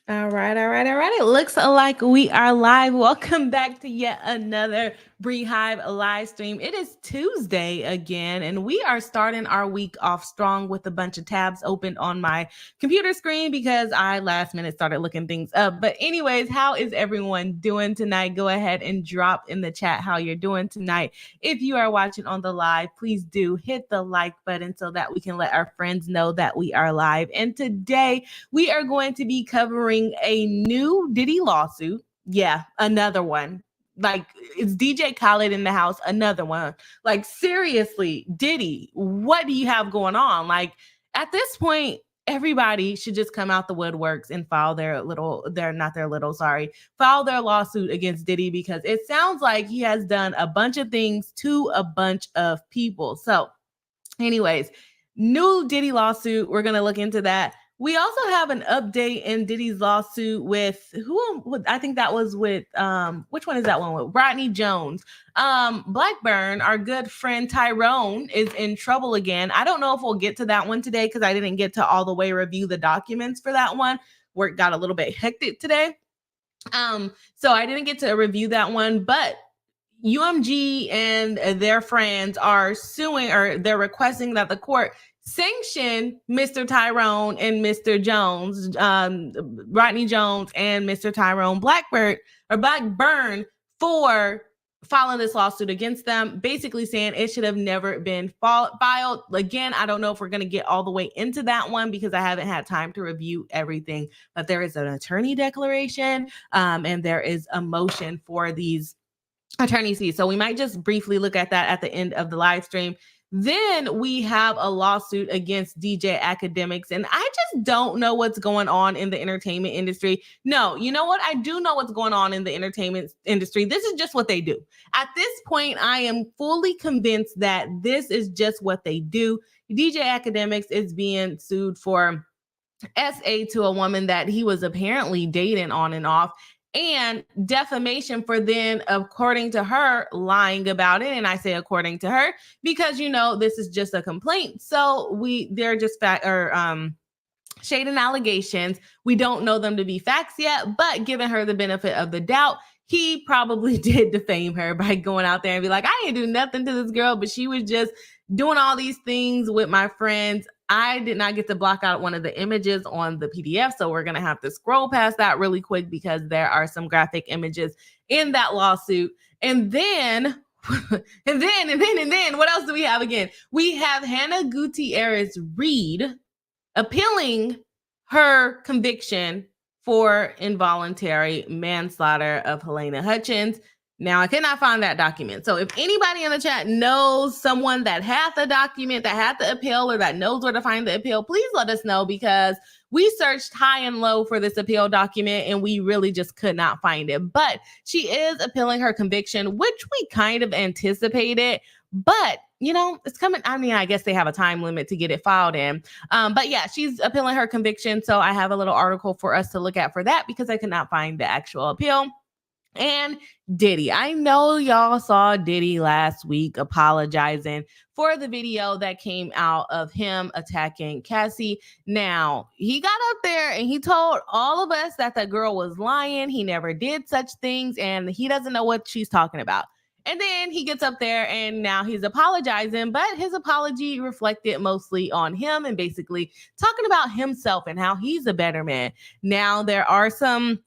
All right. It looks like we are live. Welcome back to yet another BriHive live stream. It is Tuesday again, and we are starting our week off strong with a bunch of tabs opened on my computer screen because I last minute started looking things up. But anyways, how is everyone doing tonight? Go ahead and drop in the chat how you're doing tonight. If you are watching on the live, please do hit the like button so that we can let our friends know that we are live. And today we are going to be covering a new Diddy lawsuit. Yeah, another one. Like, it's DJ Khaled in the house, another one. Like, seriously, Diddy, what do you have going on? Like, at this point, everybody should just come out the woodworks and file file their lawsuit against Diddy, because it sounds like he has done a bunch of things to a bunch of people. So, anyways, new Diddy lawsuit. We're going to look into that. We also have an update in Diddy's lawsuit with I think that was with which one is that one with? Rodney Jones. Blackburn, our good friend Tyrone, is in trouble again. I don't know if we'll get to that one today because I didn't get to all the way review the documents for that one. Work got a little bit hectic today. So I didn't get to review that one, but UMG and their friends are suing, or they're requesting that the court sanction Mr. Tyrone and Mr. Jones, Rodney Jones and Mr. Tyrone Blackburn for filing this lawsuit against them, basically saying it should have never been filed. Again, I don't know if we're going to get all the way into that one because I haven't had time to review everything, but there is an attorney declaration and there is a motion for these attorney fees. So we might just briefly look at that at the end of the live stream. Then we have a lawsuit against DJ Akademiks, and I just don't know what's going on in the entertainment industry. No, you know what? I do know what's going on in the entertainment industry. This is just what they do. At this point, I am fully convinced that this is just what they do. DJ Akademiks is being sued for SA to a woman that he was apparently dating on and off, and defamation for then, according to her, lying about it. And I say according to her because, you know, this is just a complaint. So they're just shade and allegations. We don't know them to be facts yet, but giving her the benefit of the doubt, he probably did defame her by going out there and be like, I didn't do nothing to this girl, but she was just doing all these things with my friends. I did not get to block out one of the images on the PDF, so we're going to have to scroll past that really quick because there are some graphic images in that lawsuit. And then, and then, what else do we have again? We have Hannah Gutierrez Reed appealing her conviction for involuntary manslaughter of Helena Hutchins. Now, I cannot find that document. So if anybody in the chat knows someone that had the document, that had the appeal, or that knows where to find the appeal, please let us know, because we searched high and low for this appeal document and we really just could not find it. But she is appealing her conviction, which we kind of anticipated. But, you know, it's coming. I mean, I guess they have a time limit to get it filed in. But yeah, she's appealing her conviction. So I have a little article for us to look at for that because I could not find the actual appeal. And Diddy, I know y'all saw Diddy last week apologizing for the video that came out of him attacking Cassie. Now, he got up there and he told all of us that the girl was lying. He never did such things and he doesn't know what she's talking about. And then he gets up there and now he's apologizing, but his apology reflected mostly on him and basically talking about himself and how he's a better man. Now, there are some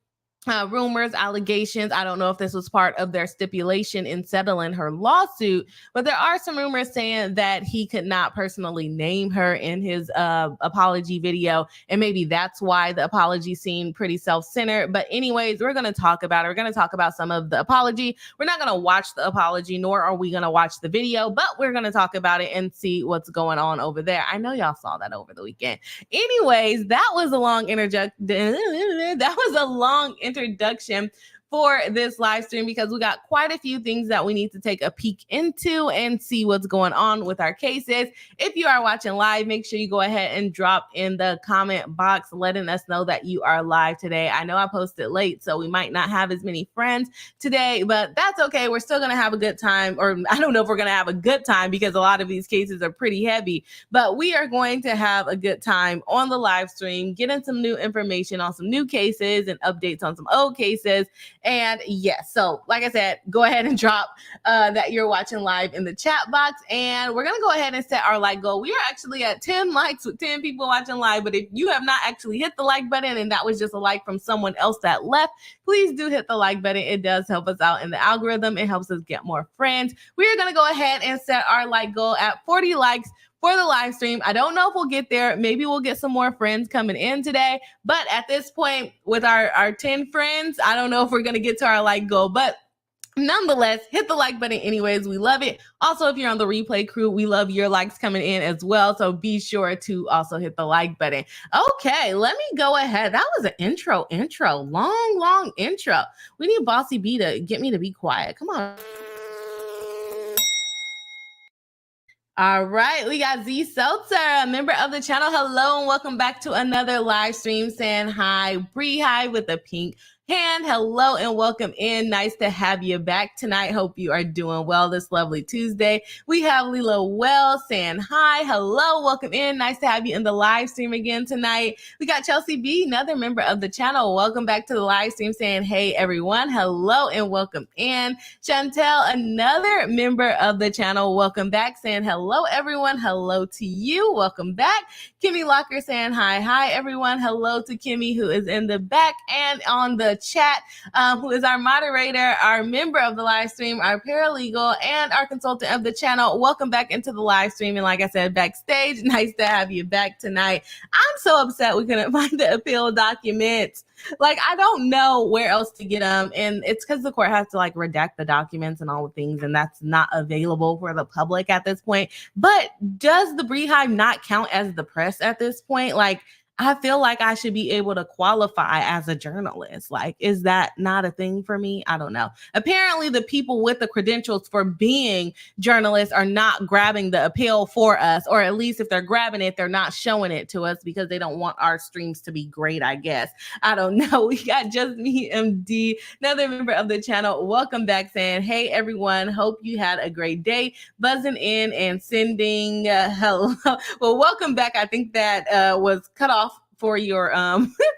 rumors, allegations. I don't know if this was part of their stipulation in settling her lawsuit, but there are some rumors saying that he could not personally name her in his apology video. And maybe that's why the apology seemed pretty self-centered. But anyways, we're going to talk about it. We're going to talk about some of the apology. We're not going to watch the apology, nor are we going to watch the video, but we're going to talk about it and see what's going on over there. I know y'all saw that over the weekend. Anyways, that was a long introduction. for this live stream because we got quite a few things that we need to take a peek into and see what's going on with our cases. If you are watching live, make sure you go ahead and drop in the comment box letting us know that you are live today. I know I posted late, so we might not have as many friends today, but that's okay. We're still going to have a good time, or I don't know if we're going to have a good time because a lot of these cases are pretty heavy, but we are going to have a good time on the live stream, getting some new information on some new cases and updates on some old cases. And yes, so like I said, go ahead and drop that you're watching live in the chat box, and we're going to go ahead and set our like goal. We are actually at 10 likes with 10 people watching live, but if you have not actually hit the like button and that was just a like from someone else that left, please do hit the like button. It does help us out in the algorithm. It helps us get more friends. We are going to go ahead and set our like goal at 40 likes for the live stream. I don't know if we'll get there. Maybe we'll get some more friends coming in today. But at this point, with our 10 friends, I don't know if we're going to get to our like goal. But nonetheless, hit the like button anyways. We love it. Also, if you're on the replay crew, we love your likes coming in as well. So be sure to also hit the like button. Okay, let me go ahead. That was an intro. Long intro. We need Bossy B to get me to be quiet. Come on. All right, we got Z Seltzer, a member of the channel. Hello and welcome back to another live stream. Saying hi, BriHive with a pink hand. Hello and welcome in. Nice to have you back tonight. Hope you are doing well this lovely Tuesday. We have Lila Wells saying hi. Hello, welcome in. Nice to have you in the live stream again tonight. We got Chelsea B, another member of the channel. Welcome back to the live stream saying hey everyone. Hello and welcome in. Chantel, another member of the channel. Welcome back saying hello everyone. Hello to you. Welcome back. Kimmy Locker saying hi everyone. Hello to Kimmy who is in the back and on the chat, who is our moderator, our member of the live stream, our paralegal, and our consultant of the channel. Welcome back into the live stream. And like I said, backstage, nice to have you back tonight. I'm so upset we couldn't find the appeal documents. Like, I don't know where else to get them. And it's because the court has to like redact the documents and all the things, and that's not available for the public at this point. But does the BriHive not count as the press at this point? Like, I feel like I should be able to qualify as a journalist. Like, is that not a thing for me? I don't know. Apparently, the people with the credentials for being journalists are not grabbing the appeal for us, or at least if they're grabbing it, they're not showing it to us because they don't want our streams to be great, I guess. I don't know. We got Just Me MD, another member of the channel. Welcome back saying, hey, everyone. Hope you had a great day. Buzzing in and sending hello. Well, welcome back. I think that was cut off for your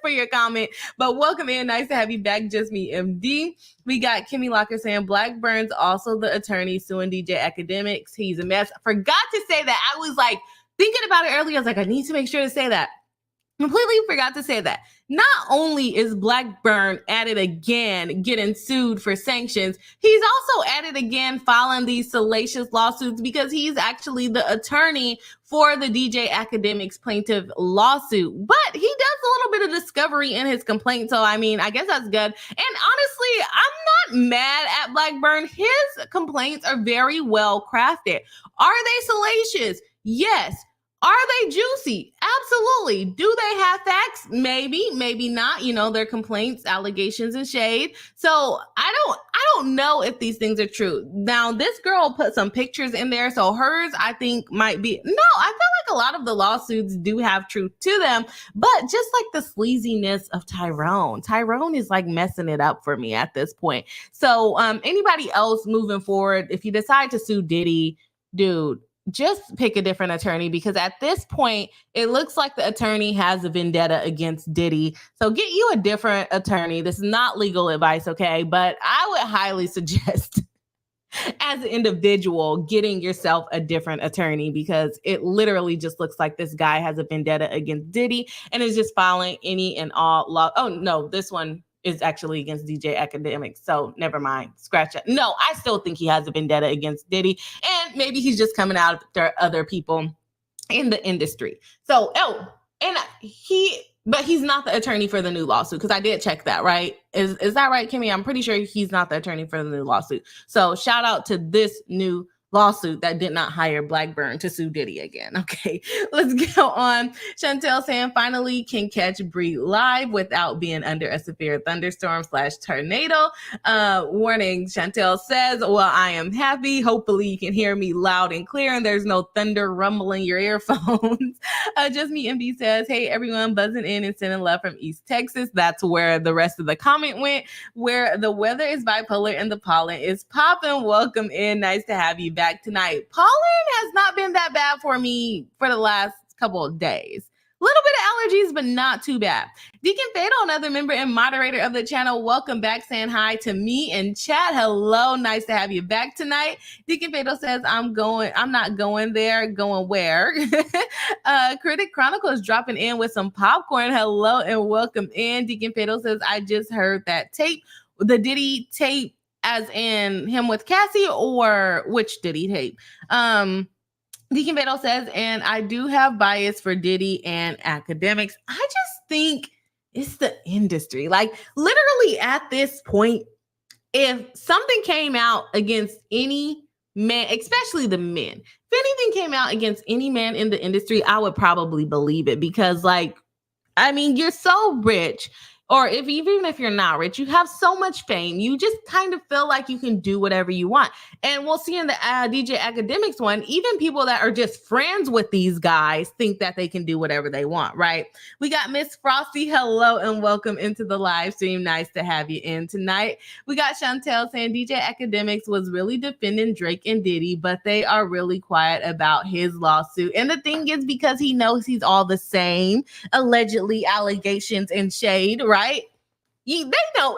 for your comment, but welcome in. Nice to have you back. Just Me MD. We got Kimmy Locker saying Blackburn's also the attorney suing DJ Akademiks. He's a mess. Forgot to say that. I was like thinking about it earlier. I was like, I need to make sure to say that. Completely forgot to say that. Not only is Blackburn at it again, getting sued for sanctions, he's also at it again filing these salacious lawsuits because he's actually the attorney for the DJ Akademiks plaintiff lawsuit. But he does a little bit of discovery in his complaint. So, I mean, I guess that's good. And honestly, I'm not mad at Blackburn. His complaints are very well crafted. Are they salacious? Yes. Are they juicy? Absolutely. Do they have facts? Maybe, maybe not. You know, their complaints, allegations, and shade. So I don't know if these things are true. Now, this girl put some pictures in there, so hers, I think, might be. No, I feel like a lot of the lawsuits do have truth to them, but just like the sleaziness of Tyrone is like messing it up for me at this point. So anybody else moving forward, if you decide to sue Diddy, dude, just pick a different attorney, because at this point, it looks like the attorney has a vendetta against Diddy. So get you a different attorney. This is not legal advice, okay? But I would highly suggest, as an individual, getting yourself a different attorney, because it literally just looks like this guy has a vendetta against Diddy and is just filing any and all law. Oh, no, this one is actually against DJ Akademiks. So never mind. Scratch that. No, I still think he has a vendetta against Diddy. And maybe he's just coming out after other people in the industry. So, but he's not the attorney for the new lawsuit, because I did check that, right? Is that right, Kimmy? I'm pretty sure he's not the attorney for the new lawsuit. So shout out to this new lawsuit that did not hire Blackburn to sue Diddy again. Okay, let's go on. Chantel saying, finally can catch Bree live without being under a severe thunderstorm / tornado. Warning, Chantel says, well, I am happy. Hopefully you can hear me loud and clear and there's no thunder rumbling your earphones. Just Me MD says, hey, everyone, buzzing in and sending love from East Texas. That's where the rest of the comment went, where the weather is bipolar and the pollen is popping. Welcome in. Nice to have you back tonight. Pollen has not been that bad for me for the last couple of days. Little bit of allergies, but not too bad. Deacon Fatal, another member and moderator of the channel, welcome back, saying hi to me in chat. Hello, nice to have you back tonight. Deacon Fatal says, I'm not going there. Going where? Critic Chronicle is dropping in with some popcorn. Hello and welcome in. Deacon Fatal says, I just heard that tape, the Diddy tape, as in him with Cassie, or which Diddy tape? Deacon Beto says, and I do have bias for Diddy and Akademiks. I just think it's the industry. Like, literally at this point, if something came out against any man, especially the men, if anything came out against any man in the industry, I would probably believe it, because, like, I mean, you're so rich. Or even if you're not rich, you have so much fame, you just kind of feel like you can do whatever you want. And we'll see in the DJ Akademiks one, even people that are just friends with these guys think that they can do whatever they want, right? We got Miss Frosty. Hello and welcome into the live stream. Nice to have you in tonight. We got Chantel saying DJ Akademiks was really defending Drake and Diddy, but they are really quiet about his lawsuit. And the thing is, because he knows he's all the same, allegedly allegations and shade, right? They know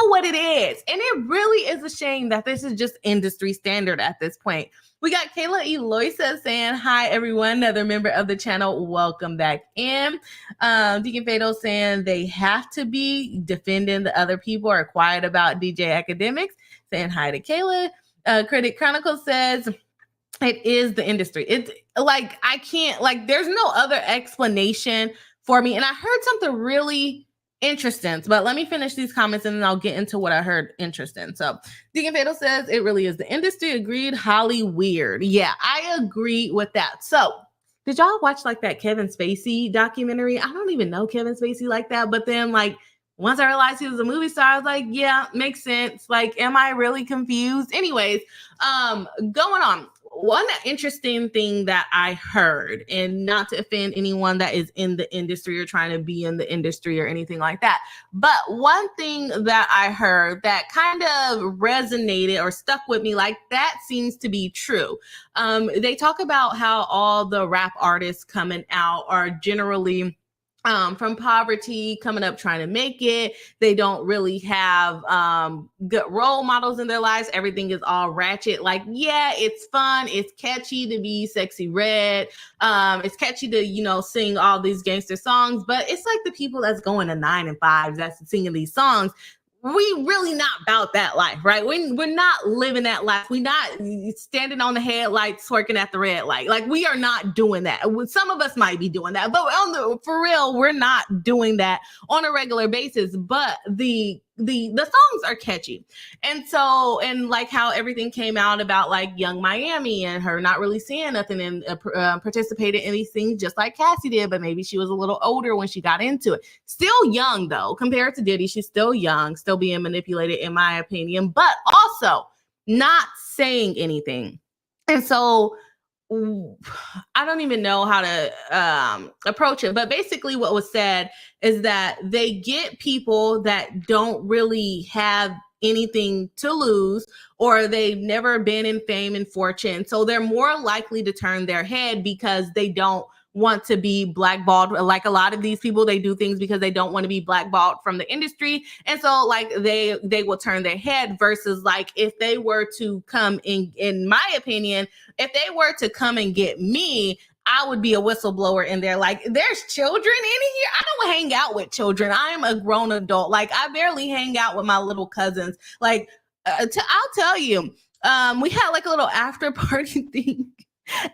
what it is. And it really is a shame that this is just industry standard at this point. We got Kayla Eloisa saying, hi, everyone. Another member of the channel. Welcome back in. Deacon Fatal saying they have to be defending the other people or quiet about DJ Akademiks. Saying hi to Kayla. Critic Chronicle says, it is the industry. It's like, I can't, like, there's no other explanation for me. And I heard something really interesting, but let me finish these comments and then I'll get into what I heard interesting. So Deacon Fatal says, it really is the industry. Agreed. Holly weird. Yeah, I agree with that. So did y'all watch like that Kevin Spacey documentary? I don't even know Kevin Spacey like that, but then like once I realized he was a movie star, I was like, yeah, makes sense. Like, am I really confused? Anyways, going on. One interesting thing that I heard, and not to offend anyone that is in the industry or trying to be in the industry or anything like that, but one thing that I heard that kind of resonated or stuck with me, like that seems to be true. They talk about how all the rap artists coming out are generally from poverty, coming up trying to make it. They don't really have good role models in their lives. Everything is all ratchet. Like, yeah, it's fun. It's catchy to be Sexy Red. It's catchy to, you know, sing all these gangster songs. But it's like the people that's going to 9 and 5 that's singing these songs. We really not about that life, right? We're not living that life. We're not standing on the headlights, twerking at the red light. Like, we are not doing that. Some of us might be doing that, but for real, we're not doing that on a regular basis. But the songs are catchy. And so, and like how everything came out about like Young Miami and her not really seeing nothing and participated in these things just like Cassie did, but maybe she was a little older when she got into it. Still young though, compared to Diddy, she's still young, still being manipulated in my opinion, but also not saying anything. And so I don't even know how to approach it, but basically what was said is that they get people that don't really have anything to lose, or they've never been in fame and fortune. So they're more likely to turn their head because they don't want to be blackballed. Like a lot of these people, they do things because they don't want to be blackballed from the industry. And so like they will turn their head versus like if they were to come in my opinion, if they were to come and get me, I would be a whistleblower in there. Like, there's children in here. I don't hang out with children. I am a grown adult. Like, I barely hang out with my little cousins. Like, I'll tell you, we had like a little after party thing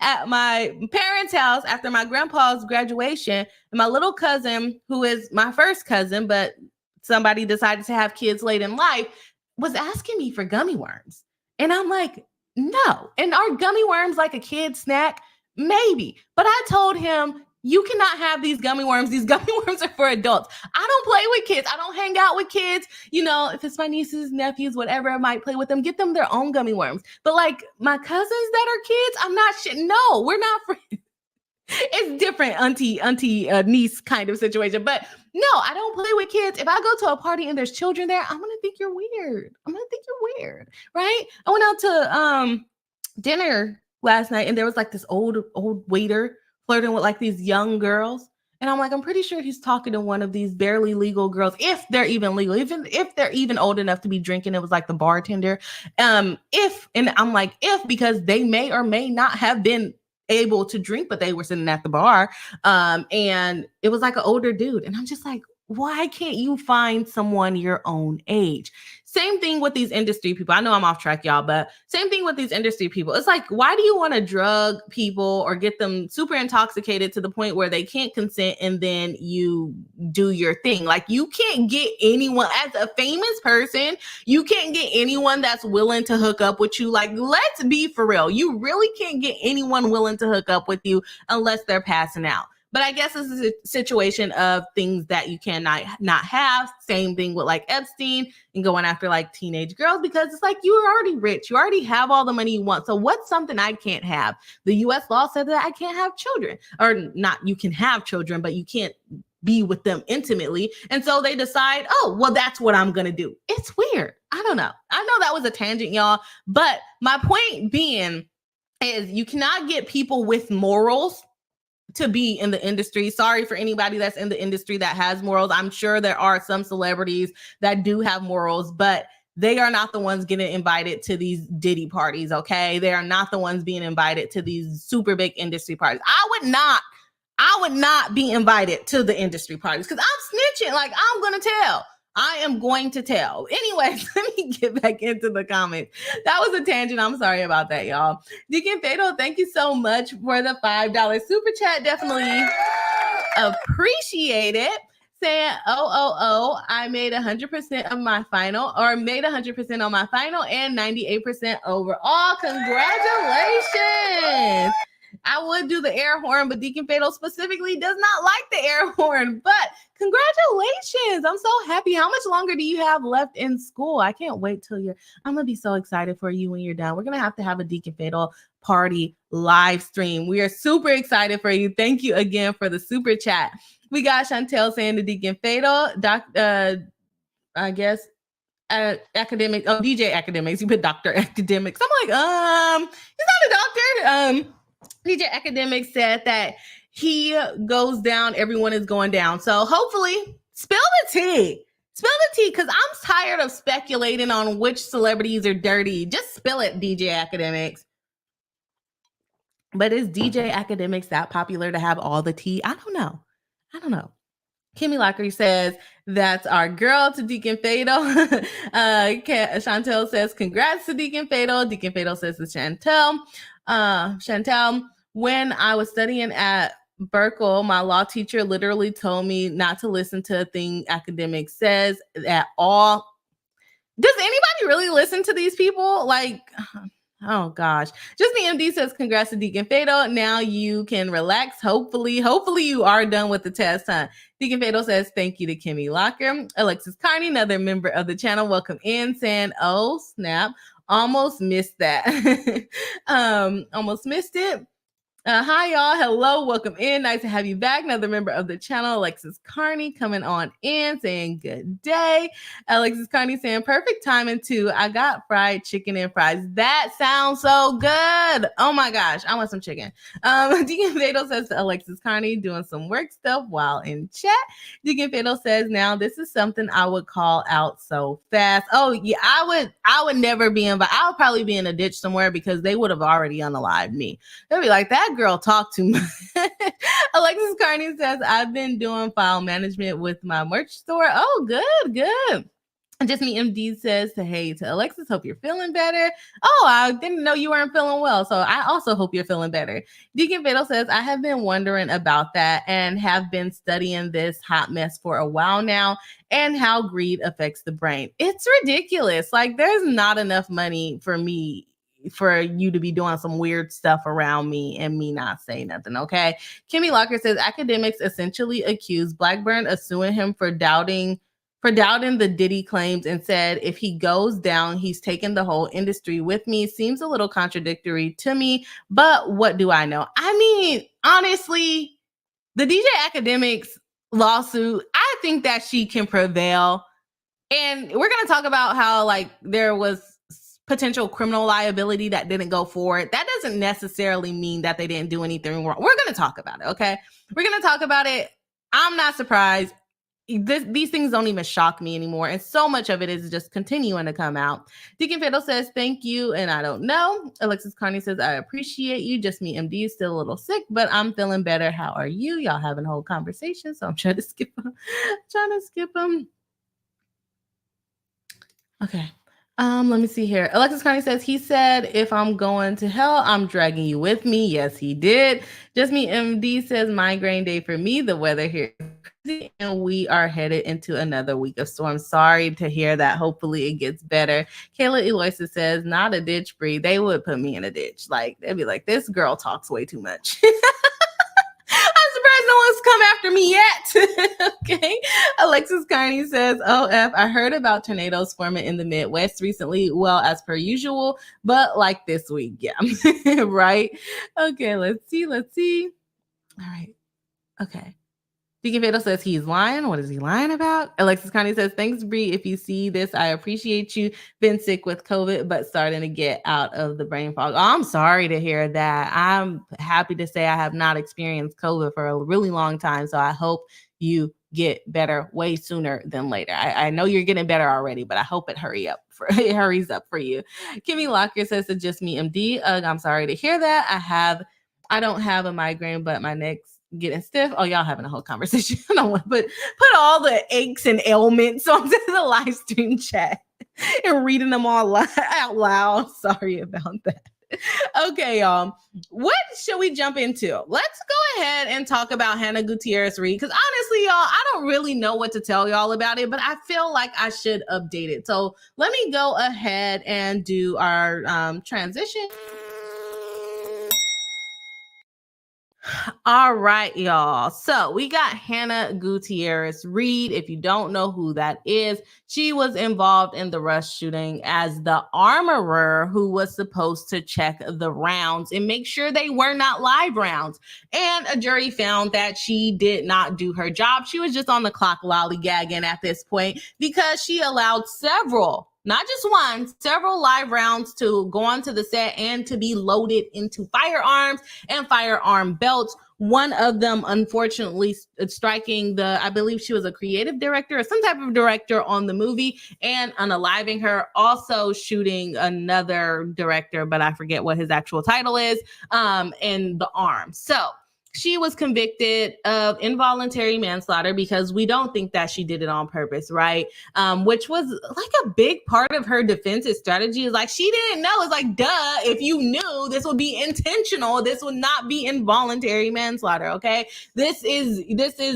at my parents' house after my grandpa's graduation. And my little cousin, who is my first cousin, but somebody decided to have kids late in life, was asking me for gummy worms. And I'm like, No. And are gummy worms like a kid snack? Maybe. But I told him, you cannot have these gummy worms. These gummy worms are for adults. I don't play with kids. I don't hang out with kids. You know, if it's my nieces, nephews, whatever, I might play with them. Get them their own gummy worms. But like my cousins that are kids, I'm not shit. No, we're not friends. It's different auntie, niece kind of situation. But no, I don't play with kids. If I go to a party and there's children there, I'm going to think you're weird. I'm going to think you're weird, right? I went out to dinner last night and there was like this old waiter flirting with like these young girls. And I'm like, I'm pretty sure he's talking to one of these barely legal girls, if they're even legal, even if they're even old enough to be drinking. It was like the bartender. And I'm like, because they may or may not have been able to drink, but they were sitting at the bar. And it was like an older dude. And I'm just like, why can't you find someone your own age? Same thing with these industry people. I know I'm off track, y'all, but same thing with these industry people. It's like, why do you want to drug people or get them super intoxicated to the point where they can't consent and then you do your thing? Like, you can't get anyone, as a famous person, you can't get anyone that's willing to hook up with you. Like, let's be for real. You really can't get anyone willing to hook up with you unless they're passing out. But I guess this is a situation of things that you cannot not have. Same thing with like Epstein and going after like teenage girls, because it's like, you're already rich. You already have all the money you want. So what's something I can't have? The US law said that I can't have children, or not, you can have children, but you can't be with them intimately. And so they decide, oh, well, that's what I'm going to do. It's weird. I don't know. I know that was a tangent, y'all. But my point being is, you cannot get people with morals to be in the industry. Sorry for anybody that's in the industry that has morals. I'm sure there are some celebrities that do have morals, but they are not the ones getting invited to these Diddy parties, okay? They are not the ones being invited to these super big industry parties. I would not be invited to the industry parties because I'm snitching. Like, I'm going to tell. I am going to tell. Anyways, let me get back into the comments. That was a tangent. I'm sorry about that, y'all. Deacon Fatal, thank you so much for the $5 super chat. Definitely appreciate it. Saying, I made 100% of my final, or made 100% on my final and 98% overall. Congratulations. I would do the air horn, but Deacon Fatal specifically does not like the air horn. But congratulations. I'm so happy. How much longer do you have left in school? I can't wait till I'm going to be so excited for you when you're done. We're going to have a Deacon Fatal party live stream. We are super excited for you. Thank you again for the super chat. We got Chantel saying to Deacon Fatal, I guess, Akademiks. Oh, DJ Akademiks. You put Dr. Akademiks. I'm like, he's not a doctor. DJ Akademiks said that he goes down, everyone is going down. So hopefully, spill the tea. Spill the tea, because I'm tired of speculating on which celebrities are dirty. Just spill it, DJ Akademiks. But is DJ Akademiks that popular to have all the tea? I don't know. Kimmy Lockery says, that's our girl to Deacon Fatal. Chantel says, congrats to Deacon Fatal. Deacon Fatal says to Chantel, when I was studying at Berkeley, my law teacher literally told me not to listen to a thing Akademiks says at all. Does anybody really listen to these people? Like, oh gosh. Just me MD says, congrats to Deacon Fatal. Now you can relax. Hopefully you are done with the test, huh? Deacon Fatal says, thank you to Kimmy Locker. Alexis Carney, another member of the channel, welcome in, saying, oh snap, almost missed that. Almost missed it. Hi, y'all. Hello. Welcome in. Nice to have you back. Another member of the channel, Alexis Carney, coming on in, saying good day. Alexis Carney saying perfect timing too. I got fried chicken and fries. That sounds so good. Oh my gosh. I want some chicken. Deacon Fatal says to Alexis Carney, doing some work stuff while in chat. Deacon Fatal says, now this is something I would call out so fast. Oh yeah, I would never be invited. I would probably be in a ditch somewhere because they would have already unalived me. They'll be like, that girl talk too much. Alexis Carney says, I've been doing file management with my merch store. Oh, good. And Just Me MD says to Alexis, hope you're feeling better. Oh, I didn't know you weren't feeling well. So I also hope you're feeling better. Deacon Fatal says, I have been wondering about that and have been studying this hot mess for a while now and how greed affects the brain. It's ridiculous. Like, there's not enough money for me for you to be doing some weird stuff around me and me not say nothing, okay? Kimmy Locker says, Akademiks essentially accused Blackburn of suing him for doubting the Diddy claims and said, if he goes down, he's taken the whole industry with me. Seems a little contradictory to me, but what do I know? I mean, honestly, the DJ Akademiks lawsuit, I think that she can prevail. And we're going to talk about how like there was potential criminal liability that didn't go forward. That doesn't necessarily mean that they didn't do anything wrong. We're going to talk about it, okay? We're going to talk about it. I'm not surprised. These things don't even shock me anymore. And so much of it is just continuing to come out. Deacon Fiddle says, thank you. And I don't know. Alexis Carney says, I appreciate you. Just me, MD, is still a little sick, but I'm feeling better. How are you? Y'all having a whole conversation. So I'm trying to skip them. Okay. Let me see here. Alexis Carney says, he said, if I'm going to hell, I'm dragging you with me. Yes, he did. Just me, MD says, migraine day for me. The weather here is crazy, and we are headed into another week of storms. Sorry to hear that. Hopefully it gets better. Kayla Eloisa says, not a ditch breed. They would put me in a ditch. Like, they'd be like, this girl talks way too much. No one's come after me yet. Okay. Alexis Carney says, OF, I heard about tornadoes forming in the Midwest recently. Well, as per usual, but like this week. Yeah. Right. Okay. Let's see. All right. Okay. Deacon Fatal says he's lying. What is he lying about? Alexis Carney says, thanks, Bree. If you see this, I appreciate you. Been sick with COVID, but starting to get out of the brain fog. Oh, I'm sorry to hear that. I'm happy to say I have not experienced COVID for a really long time. So I hope you get better way sooner than later. I know you're getting better already, but I hope it hurries up for you. Kimmy Locker says, it's just me, MD. I'm sorry to hear that. I don't have a migraine, but my neck's getting stiff. Oh, y'all having a whole conversation. I don't want to put all the aches and ailments onto the live stream chat and reading them all out loud. Sorry about that. Okay, y'all. What should we jump into? Let's go ahead and talk about Hannah Gutierrez Reid, because honestly, y'all, I don't really know what to tell y'all about it, but I feel like I should update it. So let me go ahead and do our transition. All right, y'all. So we got Hannah Gutierrez Reid. If you don't know who that is, she was involved in the Rush shooting as the armorer who was supposed to check the rounds and make sure they were not live rounds. And a jury found that she did not do her job. She was just on the clock lollygagging at this point because she allowed several, not just one, several live rounds to go onto the set and to be loaded into firearms and firearm belts. One of them, unfortunately, striking I believe she was a creative director or some type of director on the movie, and unaliving her, also shooting another director, but I forget what his actual title is, in the arm. So she was convicted of involuntary manslaughter because we don't think that she did it on purpose, right? Which was like a big part of her defensive strategy, is like, she didn't know. It's like, duh, if you knew, this would be intentional. This would not be involuntary manslaughter, okay? This is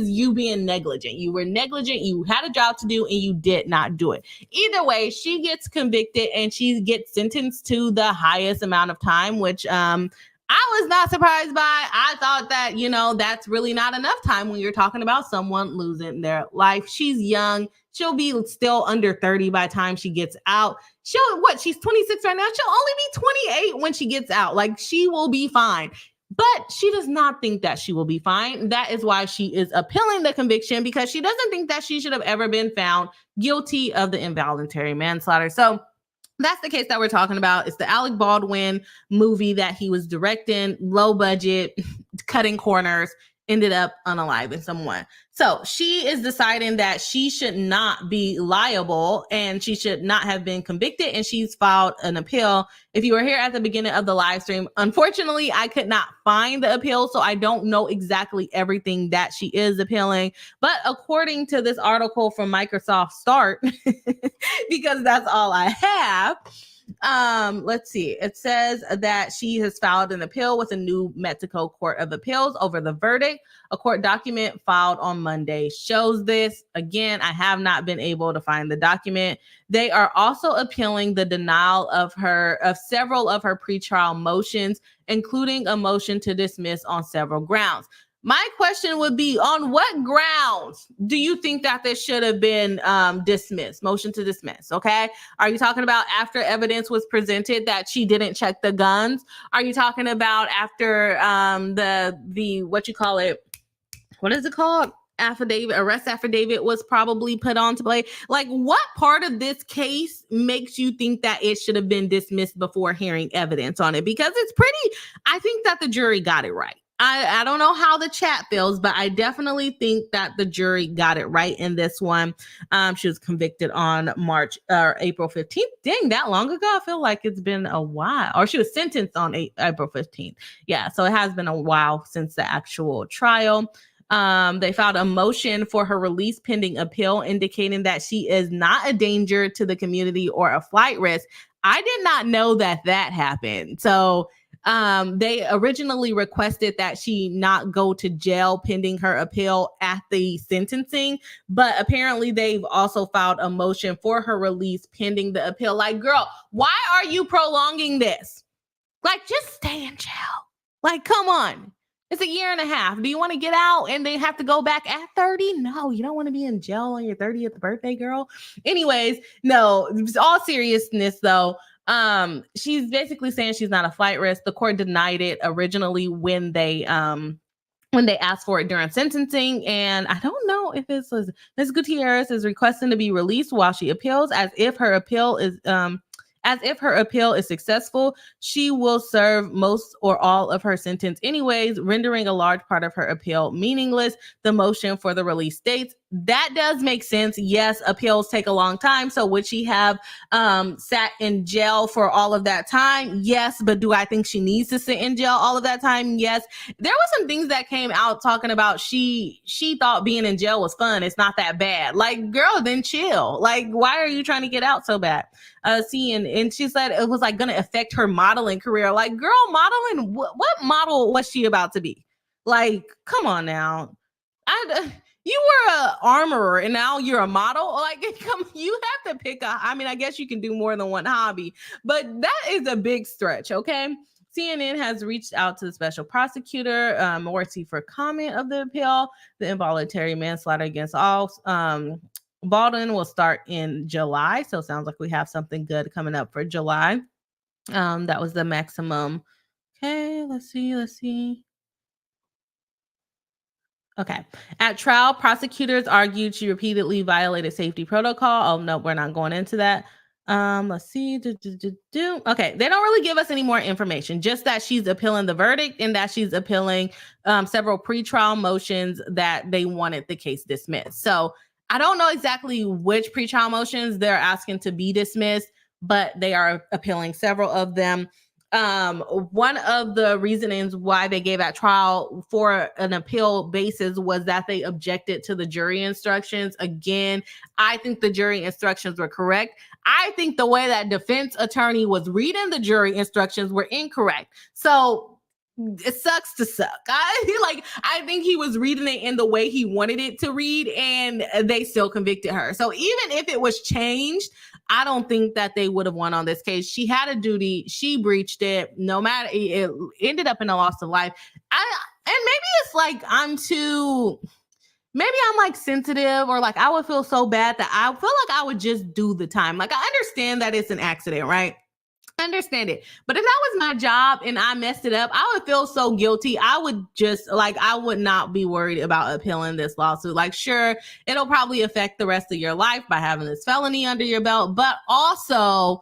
you being negligent. You were negligent, you had a job to do, and you did not do it. Either way, she gets convicted and she gets sentenced to the highest amount of time, which I was not surprised by. I thought that, that's really not enough time when you're talking about someone losing their life. She's young. She'll be still under 30 by the time she gets out. She's 26 right now. She'll only be 28 when she gets out. Like, she will be fine. But she does not think that she will be fine. That is why she is appealing the conviction, because she doesn't think that she should have ever been found guilty of the involuntary manslaughter. So that's the case that we're talking about. It's the Alec Baldwin movie that he was directing, low budget, cutting corners, ended up unaliving someone. So she is deciding that she should not be liable and she should not have been convicted, and she's filed an appeal. If you were here at the beginning of the live stream, unfortunately, I could not find the appeal, so I don't know exactly everything that she is appealing. But according to this article from Microsoft Start, because that's all I have, let's see. It says that she has filed an appeal with a New Mexico Court of Appeals over the verdict. A court document filed on Monday shows this. Again, I have not been able to find the document. They are also appealing the denial of several of her pretrial motions, including a motion to dismiss on several grounds. My question would be, on what grounds do you think that this should have been dismissed? Motion to dismiss, okay? Are you talking about after evidence was presented that she didn't check the guns? Are you talking about after the what you call it? What is it called? Arrest affidavit was probably put on to play. Like, what part of this case makes you think that it should have been dismissed before hearing evidence on it? Because I think that the jury got it right. I don't know how the chat feels, but I definitely think that the jury got it right in this one. She was convicted on April 15th. Dang, that long ago? I feel like it's been a while. Or she was sentenced on April 15th. Yeah, so it has been a while since the actual trial. They filed a motion for her release pending appeal, indicating that she is not a danger to the community or a flight risk. I did not know that happened. So they originally requested that she not go to jail pending her appeal at the sentencing, but apparently they've also filed a motion for her release pending the appeal. Like, girl, why are you prolonging this? Like, just stay in jail. Like, come on. It's 1.5 years. Do you want to get out and then have to go back at 30? No, you don't want to be in jail on your 30th birthday, girl. Anyways, no, all seriousness though. She's basically saying she's not a flight risk. The court denied it originally when they asked for it during sentencing. And I don't know if it's Ms. Gutierrez is requesting to be released while she appeals, as if her appeal is successful, she will serve most or all of her sentence anyways, rendering a large part of her appeal meaningless. The motion for the release states that does make sense. Yes, appeals take a long time. So would she have sat in jail for all of that time? Yes. But do I think she needs to sit in jail all of that time? Yes. There was some things that came out talking about she thought being in jail was fun. It's not that bad. Like, girl, then chill. Like, why are you trying to get out so bad? And she said it was like going to affect her modeling career. Like, girl, modeling, what model was she about to be? Like, come on now. You were an armorer and now you're a model. Like, you have to pick I guess you can do more than one hobby, but that is a big stretch. Okay. CNN has reached out to the special prosecutor, Morty, for comment of the appeal. The involuntary manslaughter against all Baldwin will start in July. So it sounds like we have something good coming up for July. That was the maximum. Okay, let's see. Okay. At trial, prosecutors argued she repeatedly violated safety protocol. Oh, no, we're not going into that. Let's see. Okay. They don't really give us any more information, just that she's appealing the verdict and that she's appealing several pretrial motions that they wanted the case dismissed. So I don't know exactly which pretrial motions they're asking to be dismissed, but they are appealing several of them. One of the reasonings why they gave at trial for an appeal basis was that they objected to the jury instructions. Again, I think the jury instructions were correct. I think the way that defense attorney was reading the jury instructions were incorrect. So it sucks to suck. I think he was reading it in the way he wanted it to read, and they still convicted her. So even if it was changed, I don't think that they would have won on this case. She had a duty. She breached it. No matter, it ended up in a loss of life. And maybe it's like maybe I'm like sensitive, or like I would feel so bad that I feel like I would just do the time. Like, I understand that it's an accident, right? I understand it. But if that was my job and I messed it up, I would feel so guilty. I would not be worried about appealing this lawsuit. Like, sure, it'll probably affect the rest of your life by having this felony under your belt, but also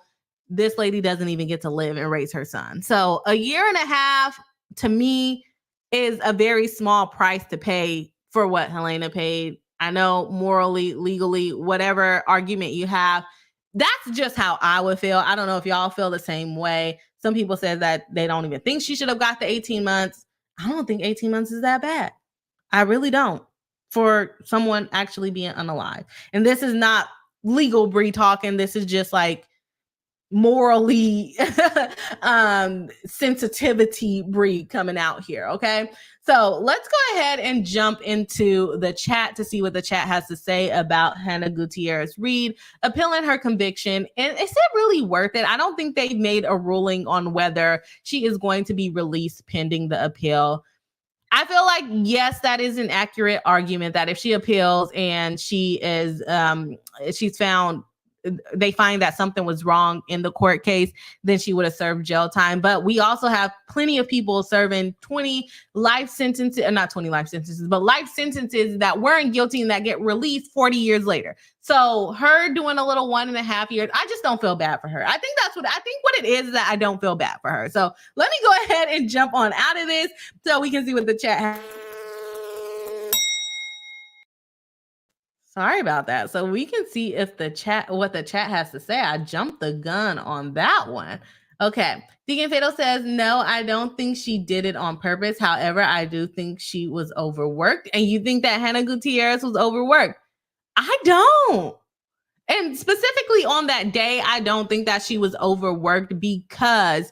this lady doesn't even get to live and raise her son. So 1.5 years to me is a very small price to pay for what Helena paid. I know morally, legally, whatever argument you have, that's just how I would feel. I don't know if y'all feel the same way. Some people said that they don't even think she should have got the 18 months. I don't think 18 months is that bad. I really don't, for someone actually being unalive. And this is not legal Bri talking. This is just like morally sensitivity breed coming out here. Okay, so let's go ahead and jump into the chat to see what the chat has to say about Hannah Gutierrez Reed appealing her conviction. And is it really worth it? I don't think they've made a ruling on whether she is going to be released pending the appeal. I feel like, yes, that is an accurate argument that if she appeals and she is she's found, they find that something was wrong in the court case, then she would have served jail time. But we also have plenty of people serving 20 life sentences, not 20 life sentences, but life sentences that weren't guilty and that get released 40 years later. So her doing a little 1.5 years, I just don't feel bad for her. I think what it is that I don't feel bad for her. So let me go ahead and jump on out of this so we can see what the chat has. Sorry about that. So we can see if what the chat has to say. I jumped the gun on that one. Okay. Deacon Fatal says, no, I don't think she did it on purpose. However, I do think she was overworked. And you think that Hannah Gutierrez was overworked? I don't. And specifically on that day, I don't think that she was overworked because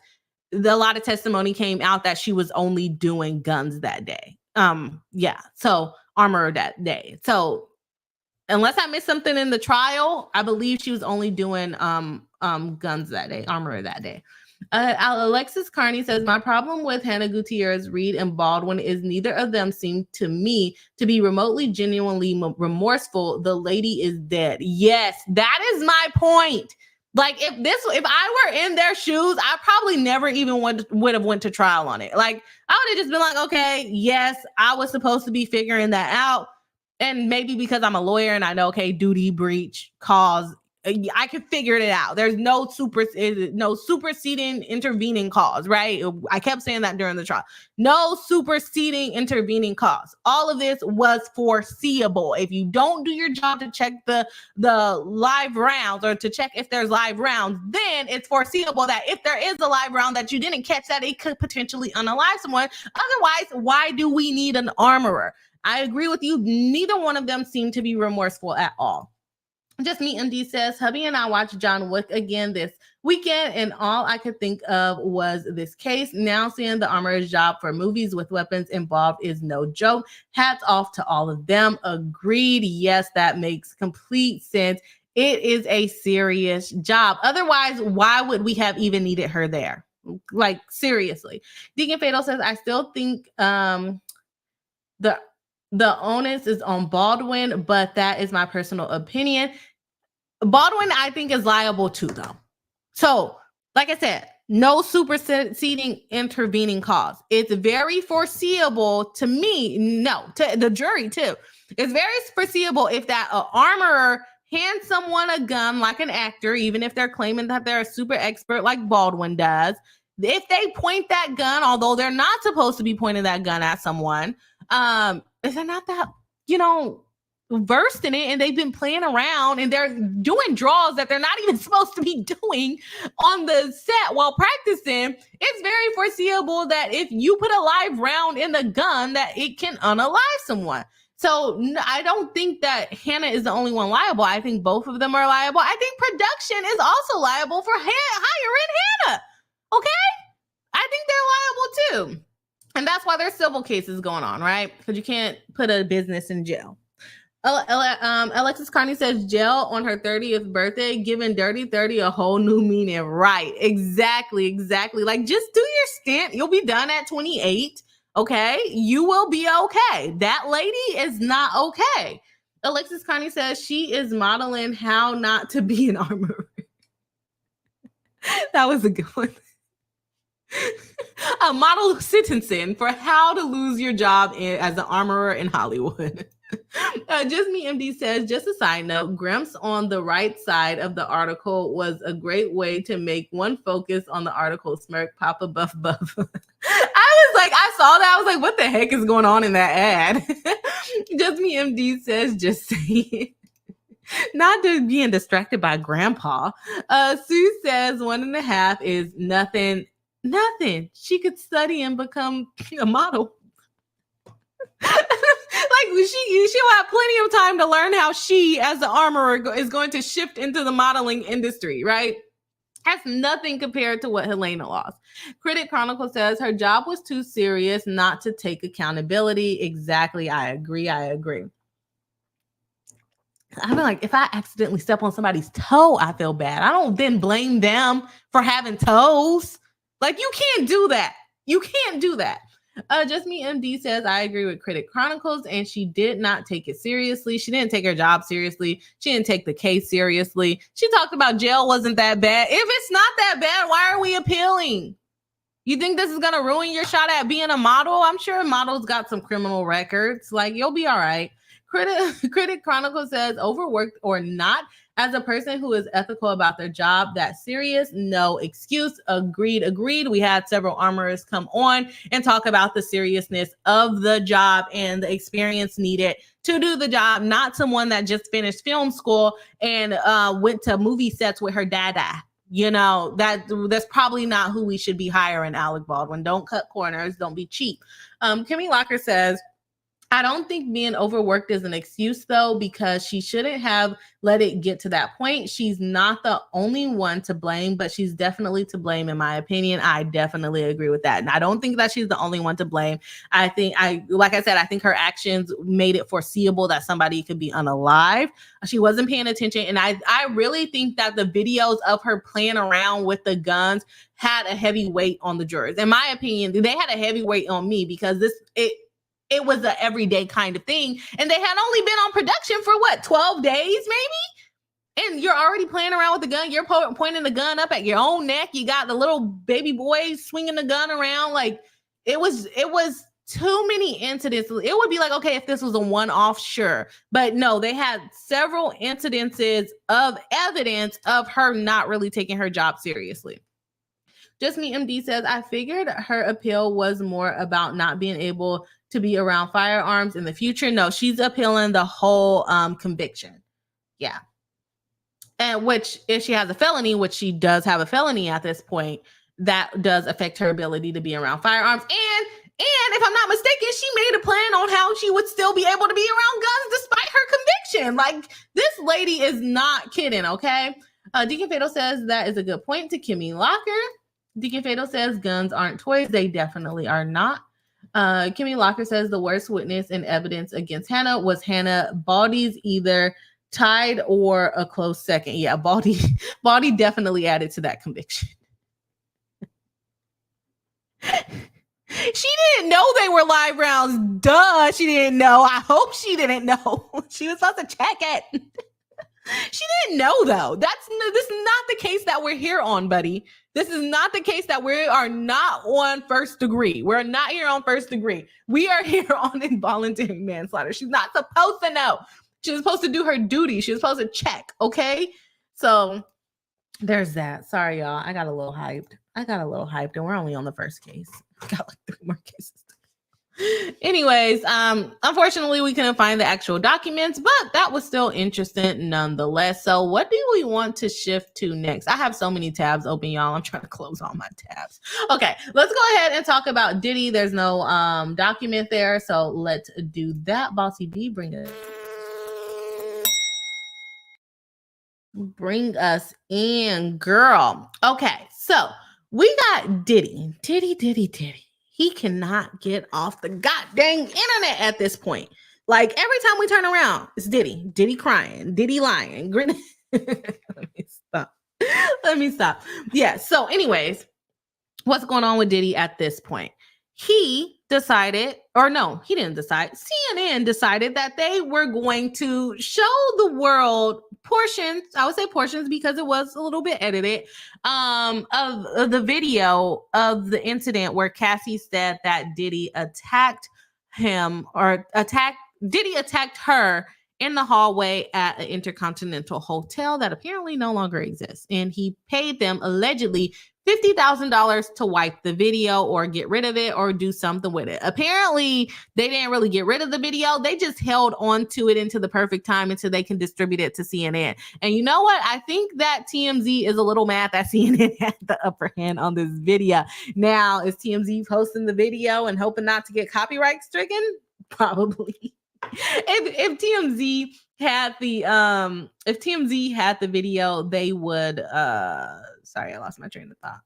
a lot of testimony came out that she was only doing guns that day. Yeah. So armor that day. So unless I missed something in the trial, I believe she was only doing guns that day, armor that day. Alexis Carney says, my problem with Hannah Gutierrez Reed and Baldwin is neither of them seem to me to be remotely genuinely remorseful. The lady is dead. Yes, that is my point. Like if I were in their shoes, I probably never even would have went to trial on it. Like I would have just been like, okay, yes, I was supposed to be figuring that out. And maybe because I'm a lawyer and I know, okay, duty, breach, cause, I can figure it out. There's no superseding intervening cause, right? I kept saying that during the trial. No superseding intervening cause. All of this was foreseeable. If you don't do your job to check the live rounds or to check if there's live rounds, then it's foreseeable that if there is a live round that you didn't catch, that it could potentially unalive someone. Otherwise, why do we need an armorer? I agree with you. Neither one of them seem to be remorseful at all. Just Me MD says, hubby and I watched John Wick again this weekend, and all I could think of was this case. Now seeing the armorer's job for movies with weapons involved is no joke. Hats off to all of them. Agreed. Yes, that makes complete sense. It is a serious job. Otherwise, why would we have even needed her there? Like, seriously. Deacon Fatal says, I still think the onus is on Baldwin, but that is my personal opinion. Baldwin, I think, is liable too, though. So, like I said, no superseding intervening cause. It's very foreseeable to me, no, to the jury too. It's very foreseeable if that armorer hands someone a gun like an actor, even if they're claiming that they're a super expert like Baldwin does. If they point that gun, although they're not supposed to be pointing that gun at someone, if they're not that, versed in it and they've been playing around and they're doing draws that they're not even supposed to be doing on the set while practicing, it's very foreseeable that if you put a live round in the gun that it can unalive someone. So I don't think that Hannah is the only one liable. I think both of them are liable. I think production is also liable for hiring Hannah. Okay? I think they're liable too. And that's why there's civil cases going on, right? Because you can't put a business in jail. Alexis Carney says, jail on her 30th birthday, giving Dirty 30 a whole new meaning. Right. Exactly. Like, just do your stint. You'll be done at 28. Okay? You will be okay. That lady is not okay. Alexis Carney says she is modeling how not to be an armorer. That was a good one. A model sentencing for how to lose your job as an armorer in Hollywood. Just Me MD says, just a side note, Grimps on the right side of the article was a great way to make one focus on the article. Smirk, Papa Buff. I saw that. I was like, what the heck is going on in that ad? Just Me MD says, just saying. Not to being distracted by grandpa. Sue says 1.5 is nothing. She could study and become a model. Like she'll have plenty of time to learn how she, as the armorer, is going to shift into the modeling industry, right? That's nothing compared to what Helena lost. Critic Chronicle says her job was too serious not to take accountability. Exactly. I agree. I feel like if I accidentally step on somebody's toe, I feel bad. I don't then blame them for having toes. Like, you can't do that. You can't do that. Just Me MD says, I agree with Critic Chronicles, and she did not take it seriously. She didn't take her job seriously. She didn't take the case seriously. She talked about jail wasn't that bad. If it's not that bad, why are we appealing? You think this is going to ruin your shot at being a model? I'm sure models got some criminal records. Like, you'll be all right. Critic Chronicle says, overworked or not, as a person who is ethical about their job, that's serious, no excuse. Agreed. We had several armorers come on and talk about the seriousness of the job and the experience needed to do the job, not someone that just finished film school and went to movie sets with her dada. You know, that's probably not who we should be hiring, Alec Baldwin. Don't cut corners. Don't be cheap. Kimmy Locker says, I don't think being overworked is an excuse, though, because she shouldn't have let it get to that point. She's not the only one to blame, but she's definitely to blame, in my opinion. I definitely agree with that. And I don't think that she's the only one to blame. Like I said, I think her actions made it foreseeable that somebody could be unalive. She wasn't paying attention. And I really think that the videos of her playing around with the guns had a heavy weight on the jurors. In my opinion, they had a heavy weight on me because it was an everyday kind of thing. And they had only been on production for 12 days, maybe? And you're already playing around with the gun. You're pointing the gun up at your own neck. You got the little baby boy swinging the gun around. Like, it was too many incidents. It would be like, okay, if this was a one-off, sure. But no, they had several incidences of evidence of her not really taking her job seriously. Just Me MD says, I figured her appeal was more about not being able to be around firearms in the future. No, she's appealing the whole conviction. Yeah. And which, if she has a felony, which she does have a felony at this point, that does affect her ability to be around firearms. And if I'm not mistaken, she made a plan on how she would still be able to be around guns despite her conviction. Like, this lady is not kidding, okay? Deacon Fatal says that is a good point to Kimmy Locker. Deacon Fatal says guns aren't toys. They definitely are not. Kimmy Locker says the worst witness and evidence against Hannah was Hannah Baldy's either tied or a close second. Yeah, Baldy definitely added to that conviction. She didn't know they were live rounds. Duh, she didn't know. I hope she didn't know. She was supposed to check it. She didn't know, though. This is not the case that we're here on, buddy. This is not the case that we are not on first degree. We're not here on first degree. We are here on involuntary manslaughter. She's not supposed to know. She's supposed to do her duty. She's supposed to check, okay? So there's that. Sorry, y'all. I got a little hyped, and we're only on the first case. Got like 3 more cases. Anyways, unfortunately, we couldn't find the actual documents, but that was still interesting nonetheless. So what do we want to shift to next? I have so many tabs open, y'all. I'm trying to close all my tabs. Okay, let's go ahead and talk about Diddy. There's no document there, so let's do that. Bossy B, bring us in, girl. Okay, so we got Diddy. He cannot get off the goddamn internet at this point. Like, every time we turn around, it's Diddy crying, Diddy lying. Let me stop. Yeah. So anyways, what's going on with Diddy at this point? He decided, or no, he didn't decide. CNN decided that they were going to show the world portions, I would say portions because it was a little bit edited, of the video of the incident where Cassie said that Diddy attacked her in the hallway at an Intercontinental Hotel that apparently no longer exists. And he paid them allegedly $50,000 to wipe the video or get rid of it or do something with it. Apparently, they didn't really get rid of the video. They just held on to it into the perfect time until they can distribute it to CNN. And you know what? I think that TMZ is a little mad that CNN had the upper hand on this video. Now, is TMZ posting the video and hoping not to get copyright stricken? Probably. If TMZ had the video, they would Sorry, I lost my train of thought.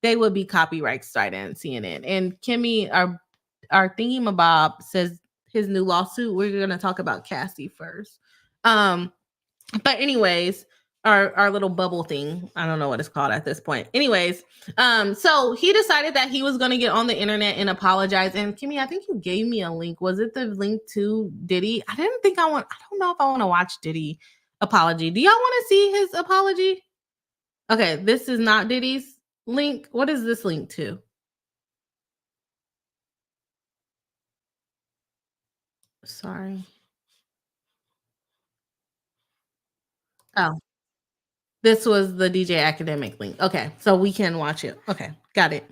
They would be copyright strike and CNN. And Kimmy, our thingy-mabob says his new lawsuit. We're gonna talk about Cassie first. But anyways, our little bubble thing. I don't know what it's called at this point. Anyways, so he decided that he was gonna get on the internet and apologize. And Kimmy, I think you gave me a link. Was it the link to Diddy? I don't know if I want to watch Diddy apology. Do y'all want to see his apology? Okay, this is not Diddy's link. What is this link to? Sorry. Oh, this was the DJ Akademiks link. Okay, so we can watch it. Okay, got it.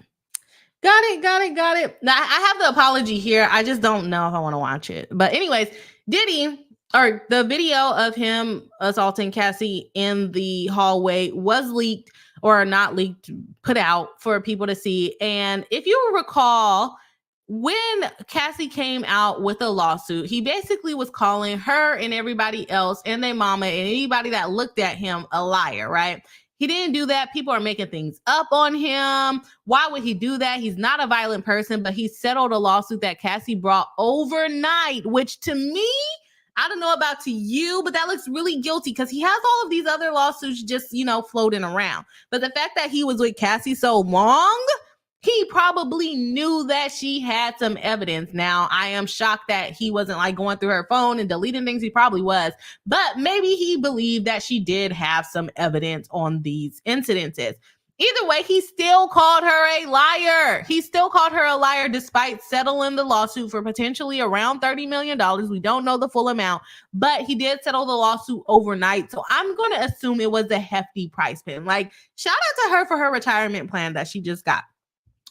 Got it. Now, I have the apology here. I just don't know if I want to watch it. But anyways, Diddy, or the video of him assaulting Cassie in the hallway was leaked, or not leaked, put out for people to see. And if you recall, when Cassie came out with a lawsuit, he basically was calling her and everybody else and their mama and anybody that looked at him a liar, right? He didn't do that. People are making things up on him. Why would he do that? He's not a violent person, but he settled a lawsuit that Cassie brought overnight, which to me, I don't know about to you, but that looks really guilty because he has all of these other lawsuits just, floating around. But the fact that he was with Cassie so long, he probably knew that she had some evidence. Now, I am shocked that he wasn't like going through her phone and deleting things. He probably was, but maybe he believed that she did have some evidence on these incidences. Either way, he still called her a liar. He still called her a liar despite settling the lawsuit for potentially around $30 million. We don't know the full amount, but he did settle the lawsuit overnight. So I'm going to assume it was a hefty price payment. Like, shout out to her for her retirement plan that she just got.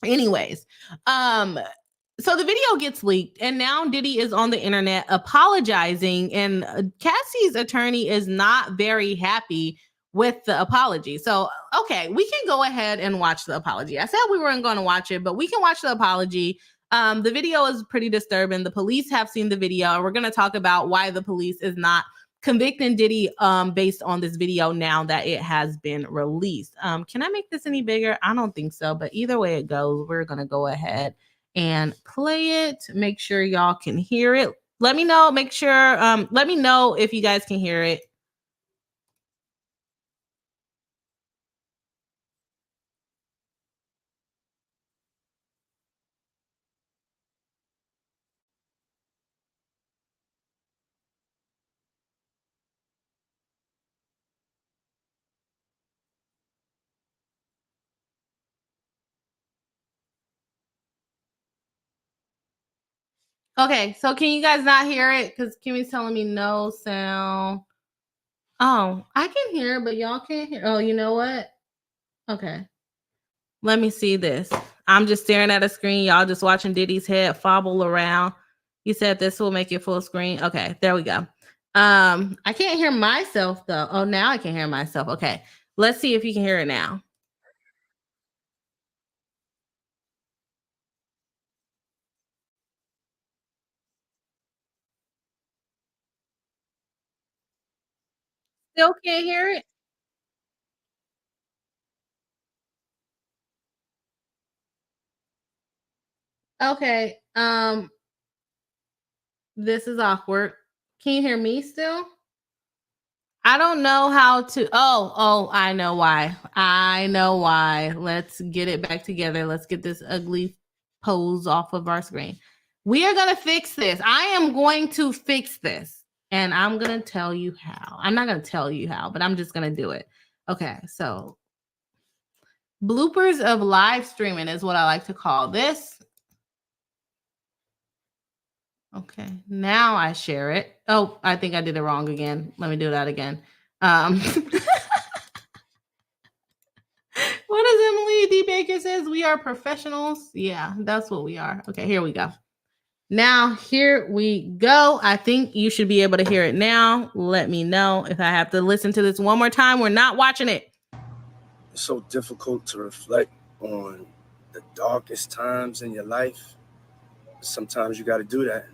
Anyways, so the video gets leaked and now Diddy is on the internet apologizing, and Cassie's attorney is not very happy with the apology. So, okay, we can go ahead and watch the apology. I said we weren't going to watch it, but we can watch the apology. The video is pretty disturbing. The police have seen the video, and we're going to talk about why the police is not convicting Diddy based on this video now that it has been released. Can I make this any bigger? I don't think so, but either way it goes, we're gonna go ahead and play it. Make sure y'all can hear it. Let me know, let me know if you guys can hear it. Okay, so can you guys not hear it? Because Kimmy's telling me no sound. Oh, I can hear, but y'all can't hear. Oh, you know what? Okay. Let me see this. I'm just staring at a screen. Y'all just watching Diddy's head fobble around. You said this will make it full screen. Okay, there we go. I can't hear myself though. Oh, now I can hear myself. Okay, let's see if you can hear it now. Still can't hear it? Okay. This is awkward. Can you hear me still? I don't know how to. Oh, I know why. Let's get it back together. Let's get this ugly pose off of our screen. We are going to fix this. I am going to fix this. And I'm going to tell you how. I'm not going to tell you how, but I'm just going to do it. Okay, so bloopers of live streaming is what I like to call this. Okay, now I share it. Oh, I think I did it wrong again. Let me do that again. What does Emily D. Baker says? We are professionals. Yeah, that's what we are. Okay, here we go. Now, here we go. I think you should be able to hear it now. Let me know if I have to listen to this one more time. We're not watching it. It's so difficult to reflect on the darkest times in your life. Sometimes you got to do that.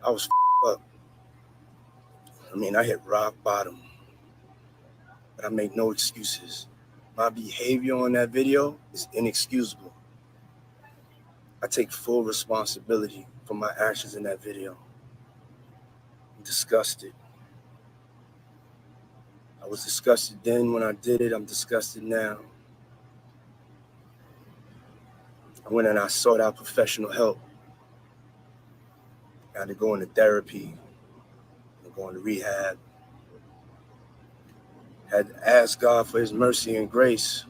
I was up. I hit rock bottom. but I make no excuses. My behavior on that video is inexcusable. I take full responsibility for my actions in that video. I'm disgusted. I was disgusted then when I did it. I'm disgusted now. I went and I sought out professional help. I had to go into therapy, and go into rehab. I had to ask God for his mercy and grace.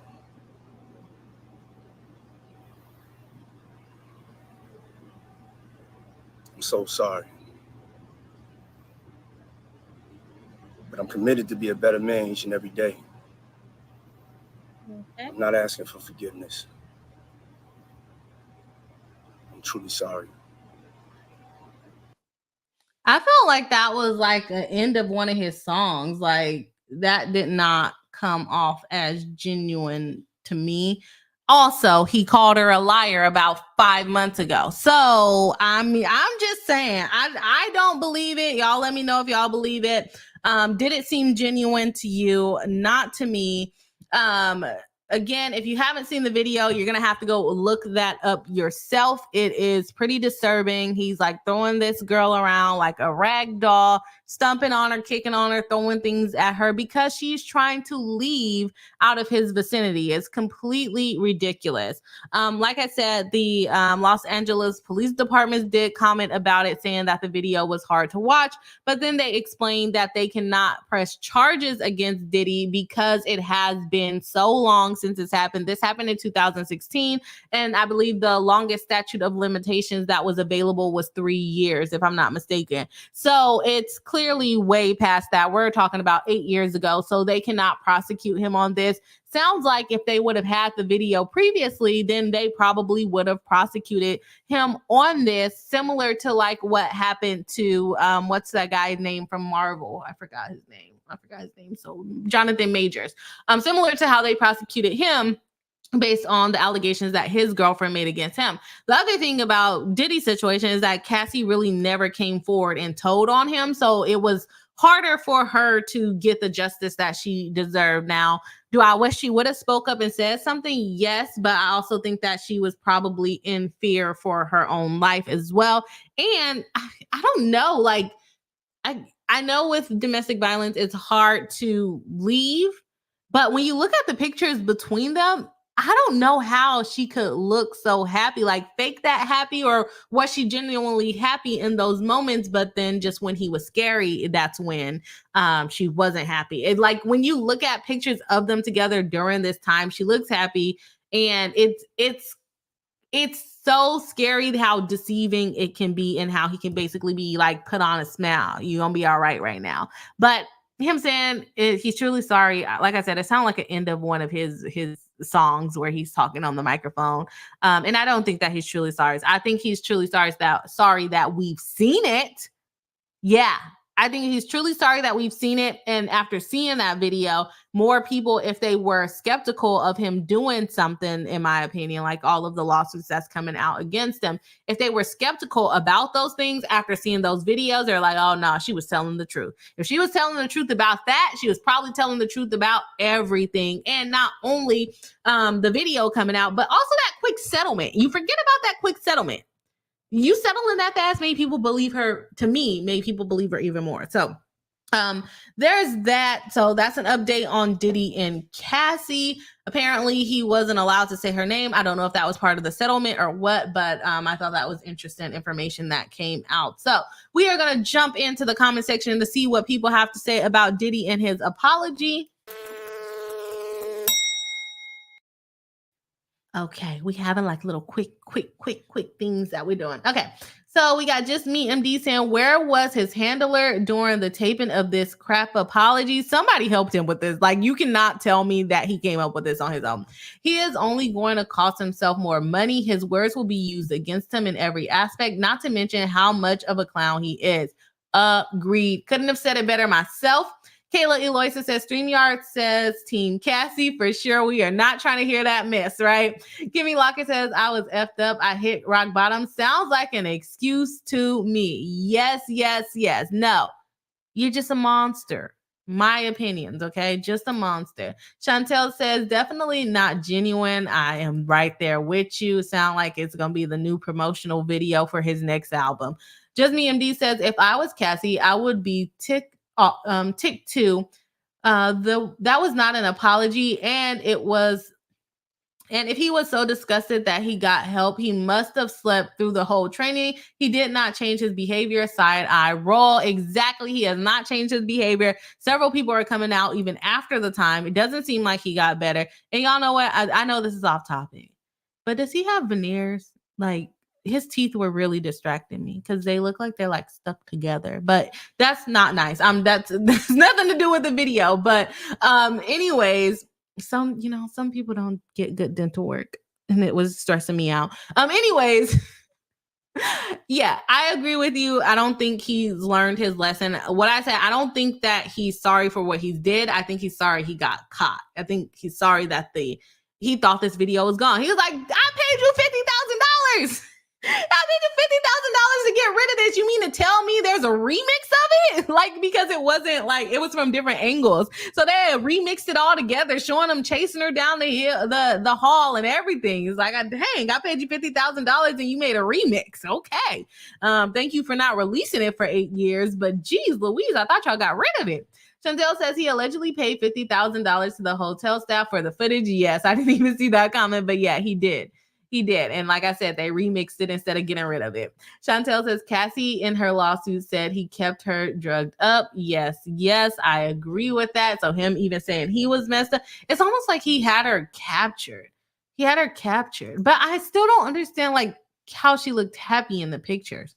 I'm so sorry. But I'm committed to be a better man each and every day. Okay. I'm not asking for forgiveness. I'm truly sorry. I felt like that was like an end of one of his songs. Like that did not come off as genuine to me. Also, he called her a liar about 5 months ago. So I mean, I'm just saying, I don't believe it. Y'all let me know if y'all believe it. Did it seem genuine to you? Not to me. Again, if you haven't seen the video, you're going to have to go look that up yourself. It is pretty disturbing. He's like throwing this girl around like a rag doll, stumping on her, kicking on her, throwing things at her because she's trying to leave out of his vicinity. It's completely ridiculous. Like I said, the Los Angeles Police Department did comment about it, saying that the video was hard to watch, but then they explained that they cannot press charges against Diddy because it has been so long since it's happened. This happened in 2016, and I believe the longest statute of limitations that was available was 3 years, if I'm not mistaken. So it's clearly way past that. We're talking about 8 years ago, so they cannot prosecute him on this. Sounds like if they would have had the video previously, then they probably would have prosecuted him on this, similar to like what happened to what's that guy's name from Marvel? I forgot his name. So Jonathan Majors. Similar to how they prosecuted him based on the allegations that his girlfriend made against him. The other thing about Diddy's situation is that Cassie really never came forward and told on him. So it was harder for her to get the justice that she deserved. Now, do I wish she would have spoke up and said something? Yes, but I also think that she was probably in fear for her own life as well. And I don't know, like, I know with domestic violence, it's hard to leave, but when you look at the pictures between them, I don't know how she could look so happy, like fake that happy, or was she genuinely happy in those moments? But then just when he was scary, that's when she wasn't happy. It, like when you look at pictures of them together during this time, she looks happy, and it's so scary how deceiving it can be and how he can basically be like, put on a smile. You're gonna be all right now. But him saying he's truly sorry, like I said, it sounded like an end of one of his songs where he's talking on the microphone. And I don't think that he's truly sorry. I think he's truly sorry that we've seen it. Yeah, I think he's truly sorry that we've seen it. And after seeing that video, more people, if they were skeptical of him doing something, in my opinion, like all of the lawsuits that's coming out against him, if they were skeptical about those things after seeing those videos, they're like, oh no, she was telling the truth. If she was telling the truth about that, she was probably telling the truth about everything. And not only the video coming out, but also that quick settlement. You forget about that quick settlement. You settling that fast made people believe her. To me, made people believe her even more. So there's that. So that's an update on Diddy and Cassie. Apparently he wasn't allowed to say her name. I don't know if that was part of the settlement or what, but I thought that was interesting information that came out. So we are going to jump into the comment section to see what people have to say about Diddy and his apology. Okay, we having like little quick things that we're doing. Okay, so we got Just Me MD saying, where was his handler during the taping of this crap apology? Somebody helped him with this. Like, you cannot tell me that he came up with this on his own. He is only going to cost himself more money. His words will be used against him in every aspect, not to mention how much of a clown he is. Agreed. Couldn't have said it better myself. Kayla Eloisa says, StreamYard says Team Cassie. For sure, we are not trying to hear that mess, right? Kimmy Lockett says, I was effed up. I hit rock bottom. Sounds like an excuse to me. Yes. No, you're just a monster. My opinions, okay? Just a monster. Chantel says, definitely not genuine. I am right there with you. Sound like it's going to be the new promotional video for his next album. Just Me MD says, if I was Cassie, I would be ticked too. That was not an apology, and if he was so disgusted that he got help, he must have slept through the whole training. He did not change his behavior. Side eye roll. Exactly. He has not changed his behavior. Several people are coming out even after the time. It doesn't seem like he got better. And y'all know what? I know this is off topic, but does he have veneers? Like, his teeth were really distracting me because they look like they're like stuck together, but that's not nice. That's nothing to do with the video. But anyways, some people don't get good dental work, and it was stressing me out. Anyways, yeah, I agree with you. I don't think he's learned his lesson. What I said, I don't think that he's sorry for what he did. I think he's sorry he got caught. I think he's sorry that he thought this video was gone. He was like, I paid you $50,000. I paid you $50,000 to get rid of this. You mean to tell me there's a remix of it? Like, because it wasn't like, it was from different angles. So they remixed it all together, showing them chasing her down the hill, the hall and everything. It's like, dang, I paid you $50,000 and you made a remix. Okay. Thank you for not releasing it for 8 years. But geez, Louise, I thought y'all got rid of it. Chantel says he allegedly paid $50,000 to the hotel staff for the footage. Yes, I didn't even see that comment, but yeah, he did. He did. And like I said, they remixed it instead of getting rid of it. Chantel says Cassie in her lawsuit said he kept her drugged up. Yes, I agree with that. So him even saying he was messed up, it's almost like he had her captured. But I still don't understand like how she looked happy in the pictures.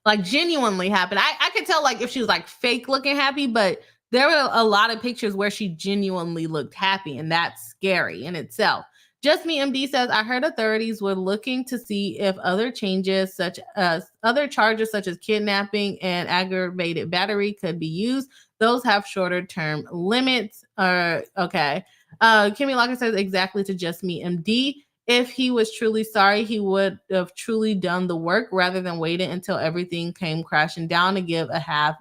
Like genuinely happy. I could tell like if she was like fake looking happy, but there were a lot of pictures where she genuinely looked happy, and that's scary in itself. Just Me MD says, I heard authorities were looking to see if other charges such as kidnapping and aggravated battery could be used. Those have shorter term limits. Okay. Kimmy Locker says exactly to Just Me MD. If he was truly sorry, he would have truly done the work rather than waiting until everything came crashing down to give a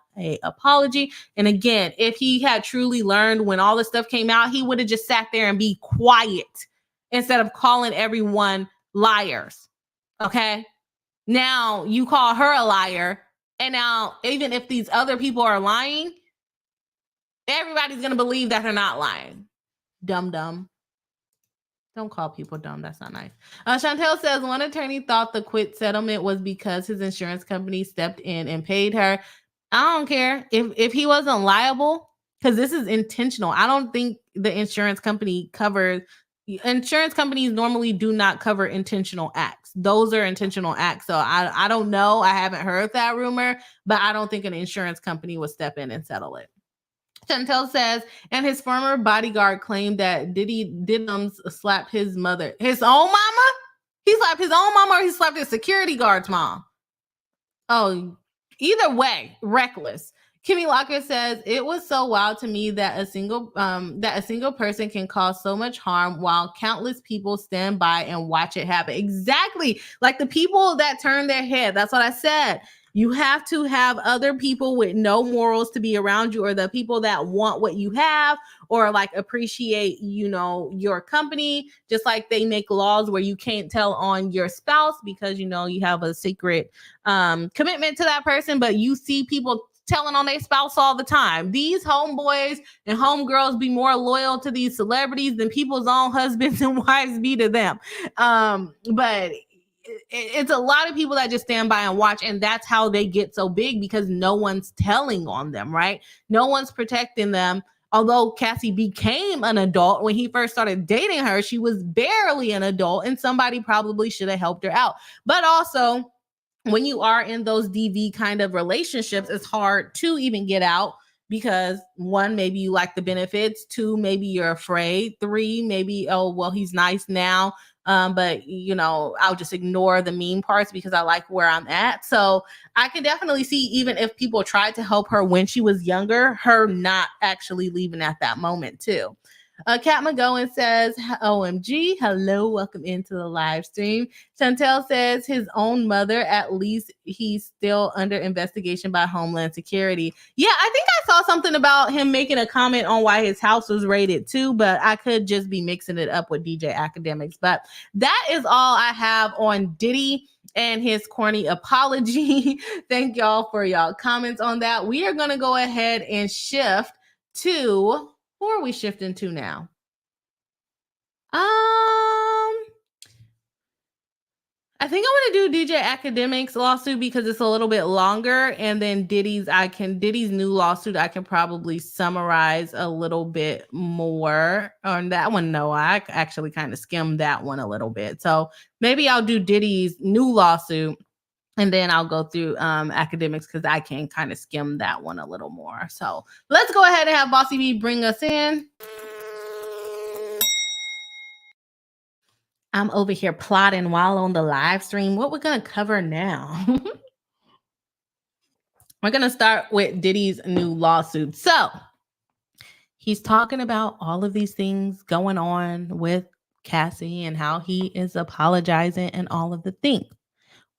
apology. And again, if he had truly learned when all this stuff came out, he would have just sat there and be quiet instead of calling everyone liars. Okay. Now you call her a liar. And now even if these other people are lying, everybody's going to believe that they're not lying. Dumb. Don't call people dumb. That's not nice. Chantel says one attorney thought the quit settlement was because his insurance company stepped in and paid her. I don't care if he wasn't liable, because this is intentional. I don't think the insurance company covers. Insurance companies normally do not cover intentional acts. Those are intentional acts. So I don't know. I haven't heard that rumor, but I don't think an insurance company would step in and settle it. Chantel says, and his former bodyguard claimed that Diddy slapped his own mama? He slapped his own mama, or he slapped his security guard's mom? Oh, either way, reckless. Kimmy Locker says, it was so wild to me that a single person can cause so much harm while countless people stand by and watch it happen. Exactly. Like the people that turn their head. That's what I said. You have to have other people with no morals to be around you, or the people that want what you have, or like appreciate, your company, just like they make laws where you can't tell on your spouse because, you have a secret commitment to that person, but you see people telling on their spouse all the time. These homeboys and homegirls be more loyal to these celebrities than people's own husbands and wives be to them. But it's a lot of people that just stand by and watch, and that's how they get so big, because no one's telling on them, right? No one's protecting them. Although Cassie became an adult, when he first started dating her, she was barely an adult, and somebody probably should have helped her out. But also, when you are in those DV kind of relationships, it's hard to even get out because 1, maybe you like the benefits. 2, maybe you're afraid. 3, maybe, oh, well, he's nice now. But I'll just ignore the mean parts because I like where I'm at. So I can definitely see, even if people tried to help her when she was younger, her not actually leaving at that moment too. Kat McGowan says, OMG, hello, welcome into the live stream. Chantel says his own mother, at least he's still under investigation by Homeland Security. Yeah, I think I saw something about him making a comment on why his house was raided too, but I could just be mixing it up with DJ Akademiks. But that is all I have on Diddy and his corny apology. Thank y'all for y'all comments on that. We are going to go ahead and shift to, who are we shifting to now? I think I want to do DJ Akademiks lawsuit because it's a little bit longer, and then Diddy's new lawsuit I can probably summarize a little bit more on that one. No, I actually kind of skimmed that one a little bit. So maybe I'll do Diddy's new lawsuit and then I'll go through Akademiks because I can kind of skim that one a little more. So let's go ahead and have Bossy B bring us in. I'm over here plotting while on the live stream what we're going to cover now. We're going to start with Diddy's new lawsuit. So he's talking about all of these things going on with Cassie and how he is apologizing and all of the things.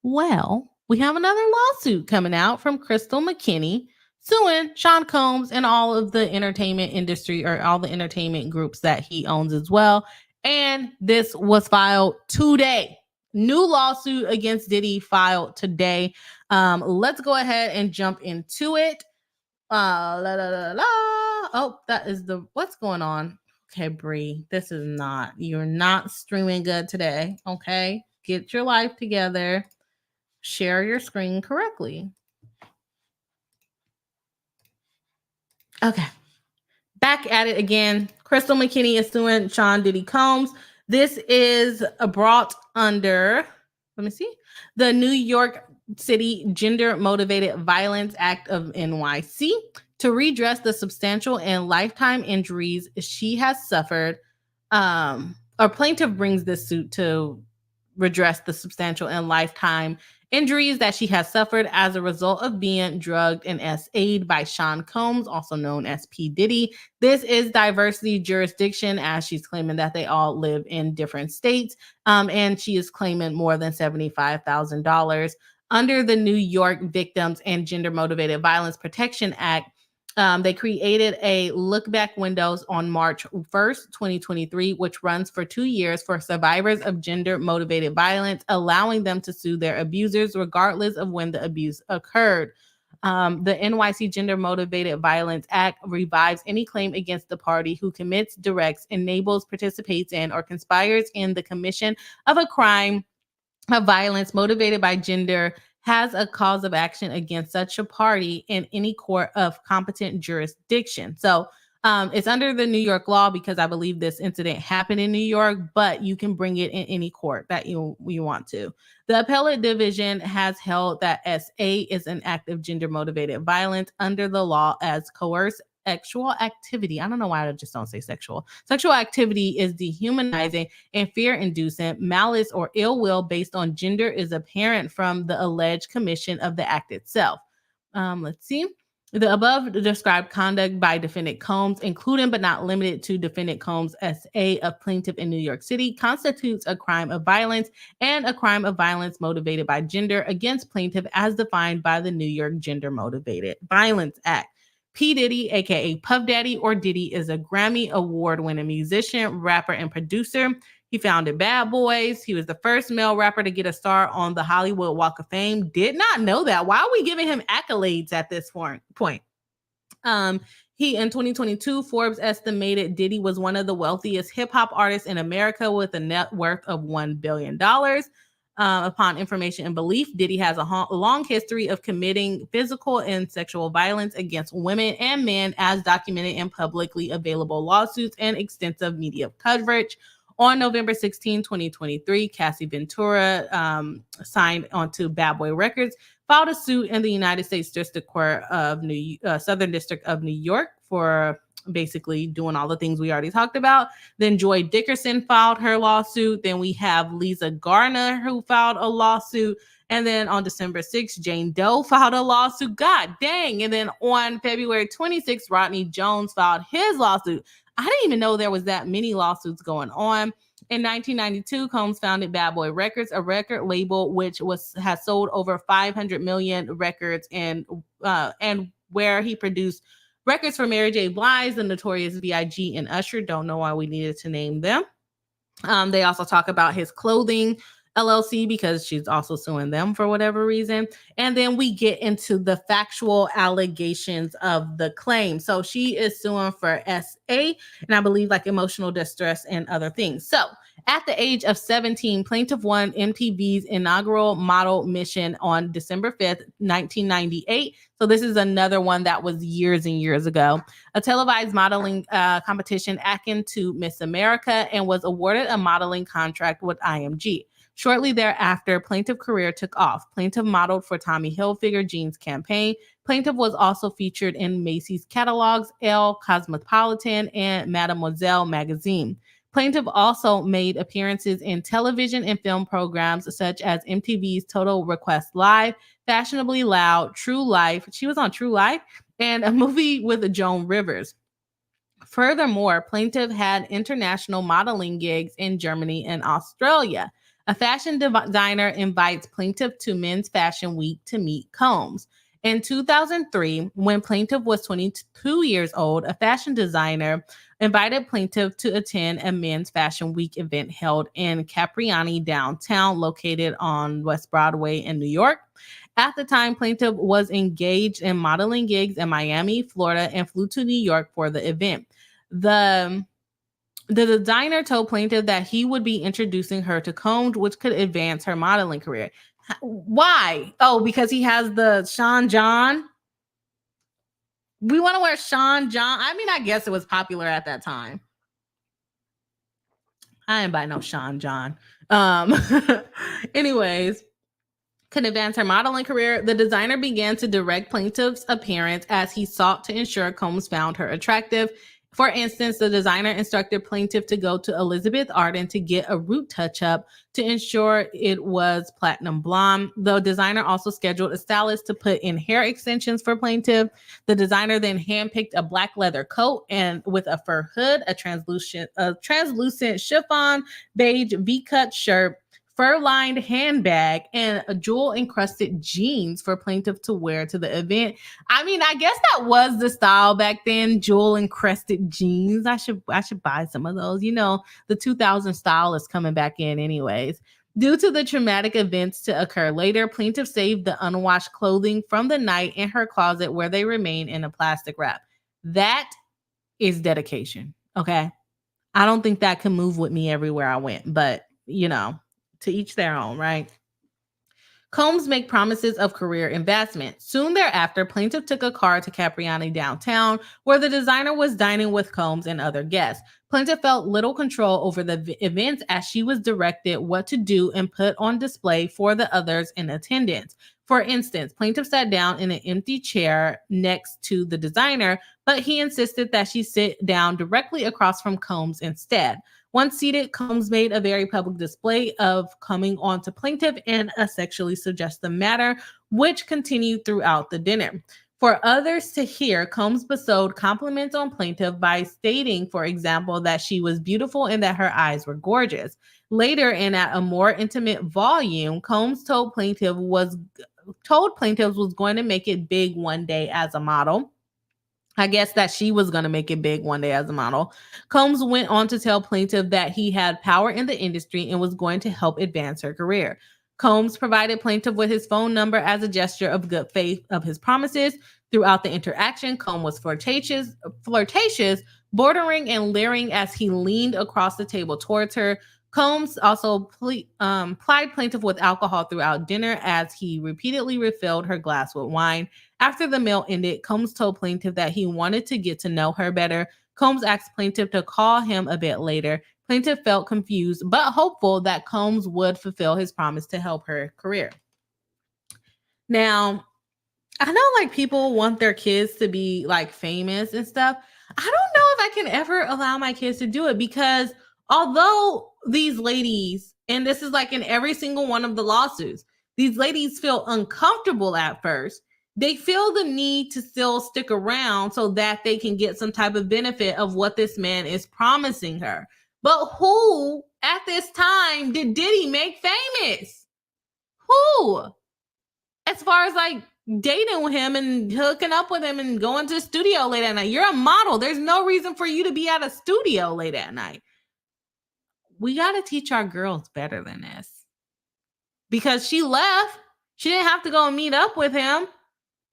Well, we have another lawsuit coming out from Crystal McKinney suing Sean Combs and all of the entertainment industry, or all the entertainment groups that he owns as well. And this was filed today. New lawsuit against Diddy filed today. Let's go ahead and jump into it. Oh, that is what's going on? Okay, Bree, you're not streaming good today. Okay, get your life together. Share your screen correctly. Okay. Back at it again. Crystal McKinney is suing Sean Diddy Combs. This is brought under, let me see, the New York City Gender Motivated Violence Act of NYC to redress the substantial and lifetime injuries she has suffered. Or plaintiff brings this suit to redress the substantial and lifetime injuries that she has suffered as a result of being drugged and SA'd by Sean Combs, also known as P. Diddy. This is diversity jurisdiction, as she's claiming that they all live in different states, and she is claiming more than $75,000. Under the New York Victims and Gender Motivated Violence Protection Act, they created a look-back windows on March 1st, 2023, which runs for 2 years for survivors of gender-motivated violence, allowing them to sue their abusers regardless of when the abuse occurred. The NYC Gender Motivated Violence Act revives any claim against the party who commits, directs, enables, participates in, or conspires in the commission of a crime of violence motivated by gender, has a cause of action against such a party in any court of competent jurisdiction. So it's under the New York law because I believe this incident happened in New York, but you can bring it in any court that you want to. The appellate division has held that SA is an act of gender motivated violence under the law as coerced sexual activity. I don't know why I just don't say sexual. Sexual activity is dehumanizing and fear-inducing. Malice or ill will based on gender is apparent from the alleged commission of the act itself. Let's see. The above described conduct by defendant Combs, including but not limited to defendant Combs SA, a plaintiff in New York City, constitutes a crime of violence and a crime of violence motivated by gender against plaintiff as defined by the New York Gender Motivated Violence Act. P. Diddy, aka Puff Daddy or Diddy, is a Grammy Award-winning musician, rapper, and producer. He founded Bad Boys. He was the first male rapper to get a star on the Hollywood Walk of Fame. Did not know that. Why are we giving him accolades at this point? He in 2022, Forbes estimated Diddy was one of the wealthiest hip-hop artists in America with a net worth of $1 billion. Upon information and belief, Diddy has a long history of committing physical and sexual violence against women and men, as documented in publicly available lawsuits and extensive media coverage. On November 16, 2023, Cassie Ventura, signed onto Bad Boy Records, filed a suit in the United States District Court of Southern District of New York for basically doing all the things we already talked about. Then Joy Dickerson filed her lawsuit. Then we have Lisa Garner, who filed a lawsuit. And then on December 6th, Jane Doe filed a lawsuit. God dang. And then on February 26th, Rodney Jones filed his lawsuit. I didn't even know there was that many lawsuits going on. In 1992, Combs founded Bad Boy Records, a record label which has sold over 500 million records, and where he produced records for Mary J. Blige, the Notorious B.I.G., and Usher. Don't know why we needed to name them. They also talk about his clothing LLC because she's also suing them for whatever reason. And then we get into the factual allegations of the claim. So she is suing for SA, and I believe like emotional distress and other things. So at the age of 17, plaintiff won MTV's inaugural model mission on December 5th, 1998. So this is another one that was years and years ago. A televised modeling competition akin to Miss America, and was awarded a modeling contract with IMG. Shortly thereafter, plaintiff career took off. Plaintiff modeled for Tommy Hilfiger jeans campaign. Plaintiff was also featured in Macy's catalogs, Elle, Cosmopolitan, and Mademoiselle magazine. Plaintiff also made appearances in television and film programs such as MTV's Total Request Live, Fashionably Loud, True Life. She was on True Life, and a movie with Joan Rivers. Furthermore, plaintiff had international modeling gigs in Germany and Australia. A fashion designer invites plaintiff to Men's Fashion Week to meet Combs. In 2003, when plaintiff was 22 years old, a fashion designer invited plaintiff to attend a Men's Fashion Week event held in Capriani downtown, located on West Broadway in New York. At the time, plaintiff was engaged in modeling gigs in Miami, Florida, and flew to New York for the event. The designer told plaintiff that he would be introducing her to Combs, which could advance her modeling career. Why? Oh, because he has the Sean John. We want to wear Sean John. I mean, I guess it was popular at that time. I ain't buy no Sean John. Anyways, could advance her modeling career. The designer began to direct plaintiff's appearance as he sought to ensure Combs found her attractive. For instance, the designer instructed plaintiff to go to Elizabeth Arden to get a root touch-up to ensure it was platinum blonde. The designer also scheduled a stylist to put in hair extensions for plaintiff. The designer then handpicked a black leather coat and with a fur hood, a translucent chiffon beige V-cut shirt, fur-lined handbag, and a jewel-encrusted jeans for plaintiff to wear to the event. I mean, I guess that was the style back then, jewel-encrusted jeans. I should buy some of those. You know, the 2000 style is coming back in anyways. Due to the traumatic events to occur later, plaintiff saved the unwashed clothing from the night in her closet, where they remain in a plastic wrap. That is dedication, okay? I don't think that can move with me everywhere I went, but, you know, to each their own, right? Combs make promises of career investment. Soon thereafter, plaintiff took a car to Capriani downtown, where the designer was dining with Combs and other guests. Plaintiff felt little control over the events as she was directed what to do and put on display for the others in attendance. For instance, plaintiff sat down in an empty chair next to the designer, but he insisted that she sit down directly across from Combs instead. Once seated, Combs made a very public display of coming on to plaintiff in a sexually suggestive manner, which continued throughout the dinner. For others to hear, Combs bestowed compliments on plaintiff by stating, for example, that she was beautiful and that her eyes were gorgeous. Later, and at a more intimate volume, Combs told plaintiff was going to make it big one day as a model. I guess that she was going to make it big one day as a model. Combs went on to tell plaintiff that he had power in the industry and was going to help advance her career. Combs provided plaintiff with his phone number as a gesture of good faith of his promises. Throughout the interaction, Combs was flirtatious, bordering and leering as he leaned across the table towards her. Combs also plied plaintiff with alcohol throughout dinner as he repeatedly refilled her glass with wine. After the meal ended, Combs told plaintiff that he wanted to get to know her better. Combs asked plaintiff to call him a bit later. Plaintiff felt confused but hopeful that Combs would fulfill his promise to help her career. Now, I know like people want their kids to be like famous and stuff. I don't know if I can ever allow my kids to do it, because although these ladies, and this is like in every single one of the lawsuits, these ladies feel uncomfortable at first they feel the need to still stick around so that they can get some type of benefit of what this man is promising her. But who at this time did Diddy make famous? Who? As far as like dating with him and hooking up with him and going to the studio late at night. You're a model. There's no reason for you to be at a studio late at night. We got to teach our girls better than this. Because she left. She didn't have to go and meet up with him.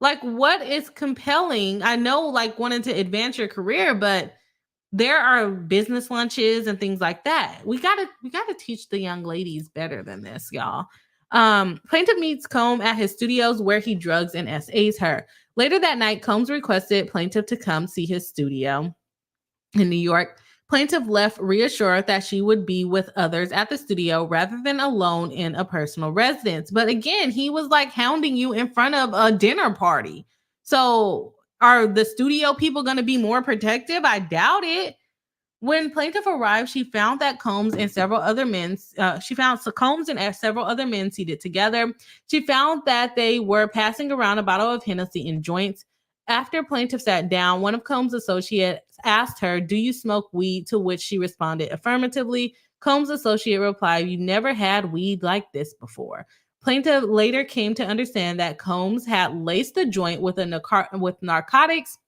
Like, what is compelling? I know, like, wanting to advance your career, but there are business lunches and things like that. We gotta teach the young ladies better than this, y'all. Plaintiff meets Combs at his studios where he drugs and SAs her. Later that night, Combs requested plaintiff to come see his studio in New York. Plaintiff left reassured that she would be with others at the studio rather than alone in a personal residence. But again, he was like hounding you in front of a dinner party. So are the studio people going to be more protective? I doubt it. When plaintiff arrived, she found that Combs and several other men, Combs and several other men seated together. She found that they were passing around a bottle of Hennessy in joints. After plaintiff sat down, one of Combs' associates asked her, "Do you smoke weed?" To which she responded affirmatively. Combs' associate replied, "You never had weed like this before." Plaintiff later came to understand that Combs had laced the joint with narcotics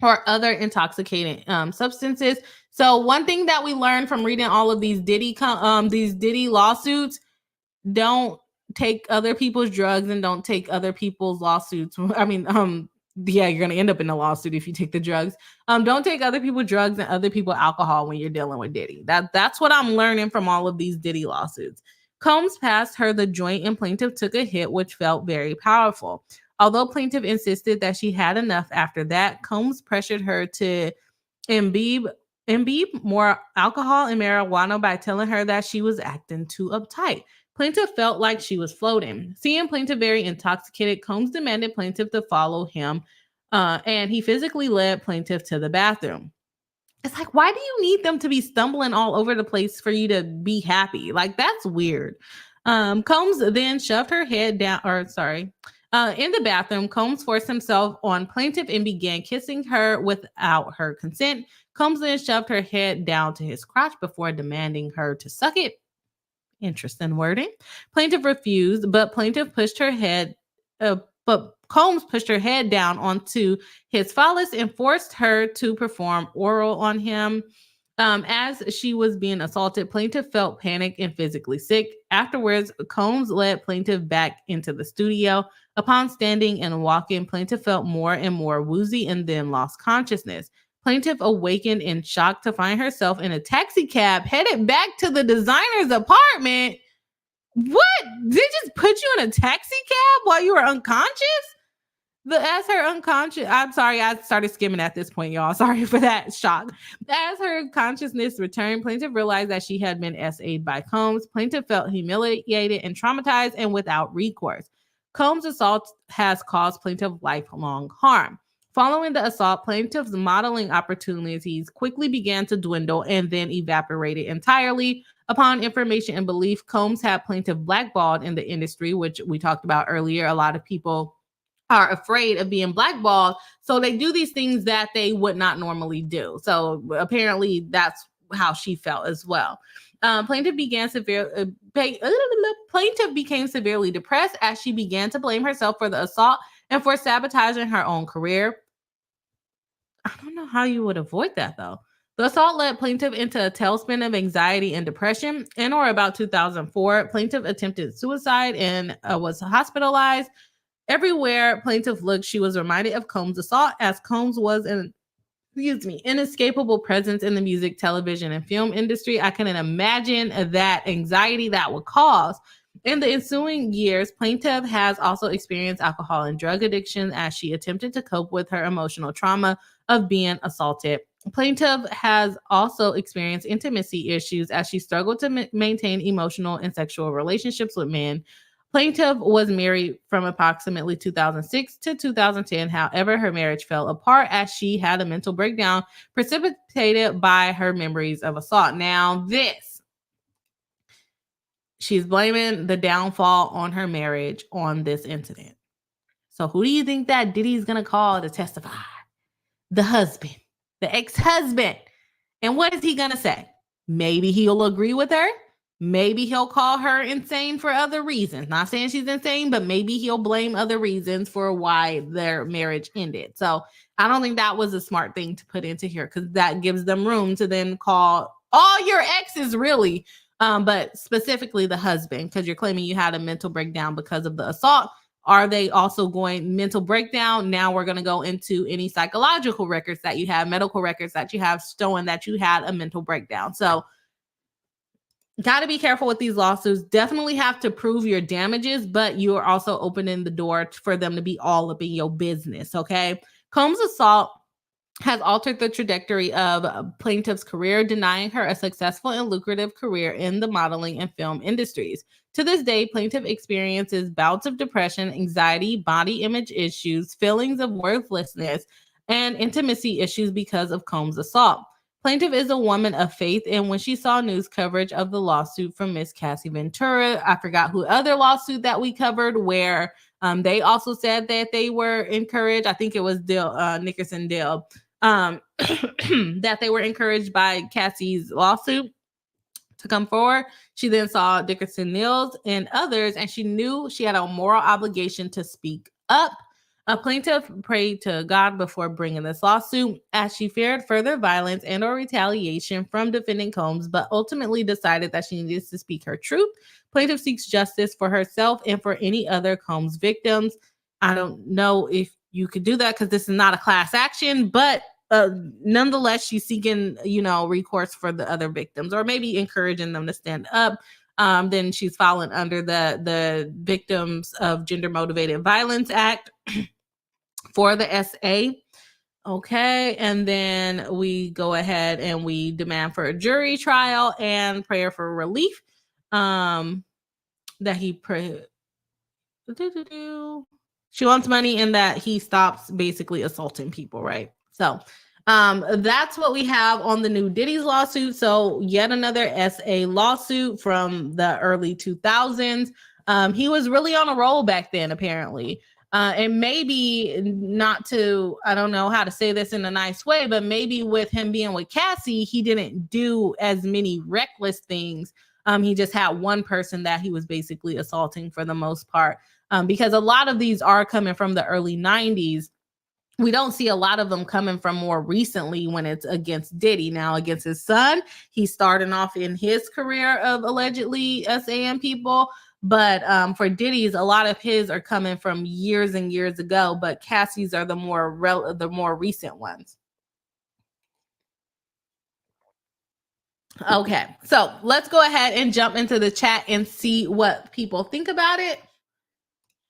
or other intoxicating substances. So one thing that we learned from reading all of these Diddy lawsuits: don't take other people's drugs and don't take other people's lawsuits. I mean, yeah, you're gonna end up in a lawsuit if you take the drugs. Don't take other people's drugs and other people's alcohol when you're dealing with Diddy. That's what I'm learning from all of these Diddy lawsuits. Combs passed her the joint and plaintiff took a hit, which felt very powerful. Although plaintiff insisted that she had enough after that, Combs pressured her to imbibe more alcohol and marijuana by telling her that she was acting too uptight. Plaintiff felt like she was floating. Seeing plaintiff very intoxicated, Combs demanded plaintiff to follow him, and he physically led plaintiff to the bathroom. It's like, why do you need them to be stumbling all over the place for you to be happy? Like, that's weird. Combs then shoved her head down, in the bathroom. Combs forced himself on plaintiff and began kissing her without her consent. Combs then shoved her head down to his crotch before demanding her to suck it. Interesting wording. Plaintiff refused, but Combs pushed her head down onto his phallus and forced her to perform oral on him. As she was being assaulted, plaintiff felt panicked and physically sick. Afterwards, Combs led plaintiff back into the studio. Upon standing and walking, plaintiff felt more and more woozy and then lost consciousness. Plaintiff awakened in shock to find herself in a taxi cab headed back to the designer's apartment. What? They just put you in a taxi cab while you were unconscious? As her unconscious, I'm sorry, I started skimming at this point, y'all. Sorry for that shock. As her consciousness returned, plaintiff realized that she had been SA'd by Combs. Plaintiff felt humiliated and traumatized and without recourse. Combs' assault has caused plaintiff lifelong harm. Following the assault, plaintiff's modeling opportunities quickly began to dwindle and then evaporated entirely. Upon information and belief, Combs had plaintiff blackballed in the industry, which we talked about earlier. A lot of people are afraid of being blackballed, so they do these things that they would not normally do. So apparently that's how she felt as well. Plaintiff became severely depressed as she began to blame herself for the assault and for sabotaging her own career. I don't know how you would avoid that, though. The assault led plaintiff into a tailspin of anxiety and depression. In or about 2004, plaintiff attempted suicide and was hospitalized. Everywhere plaintiff looked, she was reminded of Combs' assault, as Combs was an inescapable presence in the music, television, and film industry. I can imagine that anxiety that would cause. In the ensuing years, plaintiff has also experienced alcohol and drug addiction as she attempted to cope with her emotional trauma of being assaulted. Plaintiff has also experienced intimacy issues as she struggled to maintain emotional and sexual relationships with men. Plaintiff was married from approximately 2006 to 2010. However, her marriage fell apart as she had a mental breakdown precipitated by her memories of assault. Now, she's blaming the downfall on her marriage on this incident. So who do you think that Diddy's going to call to testify? The husband, the ex-husband. And what is he going to say? Maybe he'll agree with her. Maybe he'll call her insane for other reasons. Not saying she's insane, but maybe he'll blame other reasons for why their marriage ended. So I don't think that was a smart thing to put into here, because that gives them room to then call all your exes, really, but specifically the husband, because you're claiming you had a mental breakdown because of the assault. Are they also going mental breakdown? Now we're going to go into any psychological records that you have, medical records that you have showing that you had a mental breakdown. So got to be careful with these lawsuits. Definitely have to prove your damages, but you are also opening the door for them to be all up in your business. Okay. Combs' assault has altered the trajectory of plaintiff's career, denying her a successful and lucrative career in the modeling and film industries. To this day, plaintiff experiences bouts of depression, anxiety, body image issues, feelings of worthlessness, and intimacy issues because of Combs' assault. Plaintiff is a woman of faith, and when she saw news coverage of the lawsuit from Miss Cassie Ventura, I forgot who other lawsuit that we covered, where they also said that they were encouraged. I think it was Nickerson Dale, that they were encouraged by Cassie's lawsuit to come forward. She then saw Dickerson Nils and others, and she knew she had a moral obligation to speak up. A plaintiff prayed to God before bringing this lawsuit, as she feared further violence and or retaliation from defendant Combs, but ultimately decided that she needed to speak her truth. Plaintiff seeks justice for herself and for any other Combs victims. I don't know if you could do that because this is not a class action, but nonetheless, she's seeking, recourse for the other victims, or maybe encouraging them to stand up. Then she's fallen under the Victims of Gender Motivated Violence Act for the SA. Okay, and then we go ahead and we demand for a jury trial and prayer for relief. That he she wants money and that he stops basically assaulting people, right? So that's what we have on the new Diddy's lawsuit. So yet another SA lawsuit from the early 2000s. He was really on a roll back then, apparently. And maybe not to, I don't know how to say this in a nice way, but maybe with him being with Cassie, he didn't do as many reckless things. He just had one person that he was basically assaulting for the most part, because a lot of these are coming from the early 90s. We don't see a lot of them coming from more recently when it's against Diddy. Now against his son, he's starting off in his career of allegedly SAM people. But for Diddy's, a lot of his are coming from years and years ago, but Cassie's are the more recent ones. Okay, so let's go ahead and jump into the chat and see what people think about it.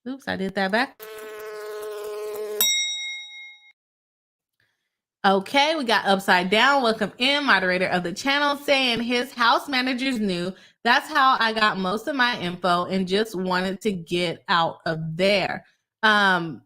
Oops, I did that back. Okay, we got Upside Down. Welcome in, moderator of the channel, saying his house managers knew. That's how I got most of my info and just wanted to get out of there. I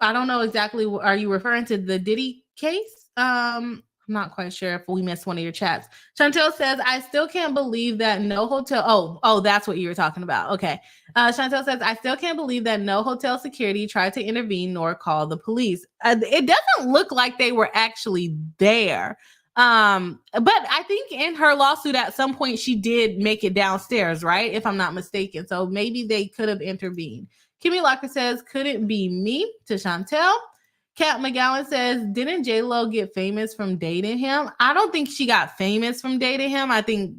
don't know exactly. Are you referring to the Diddy case? I'm not quite sure if we missed one of your chats. Chantel says, I still can't believe that no hotel. Oh, that's what you were talking about. Okay. Chantel says, I still can't believe that no hotel security tried to intervene nor call the police. It doesn't look like they were actually there. But I think in her lawsuit at some point she did make it downstairs, right? If I'm not mistaken. So maybe they could have intervened. Kimmy Locker says, couldn't be me, to Chantel. Kat McGowan says, didn't J-Lo get famous from dating him? I don't think she got famous from dating him. I think,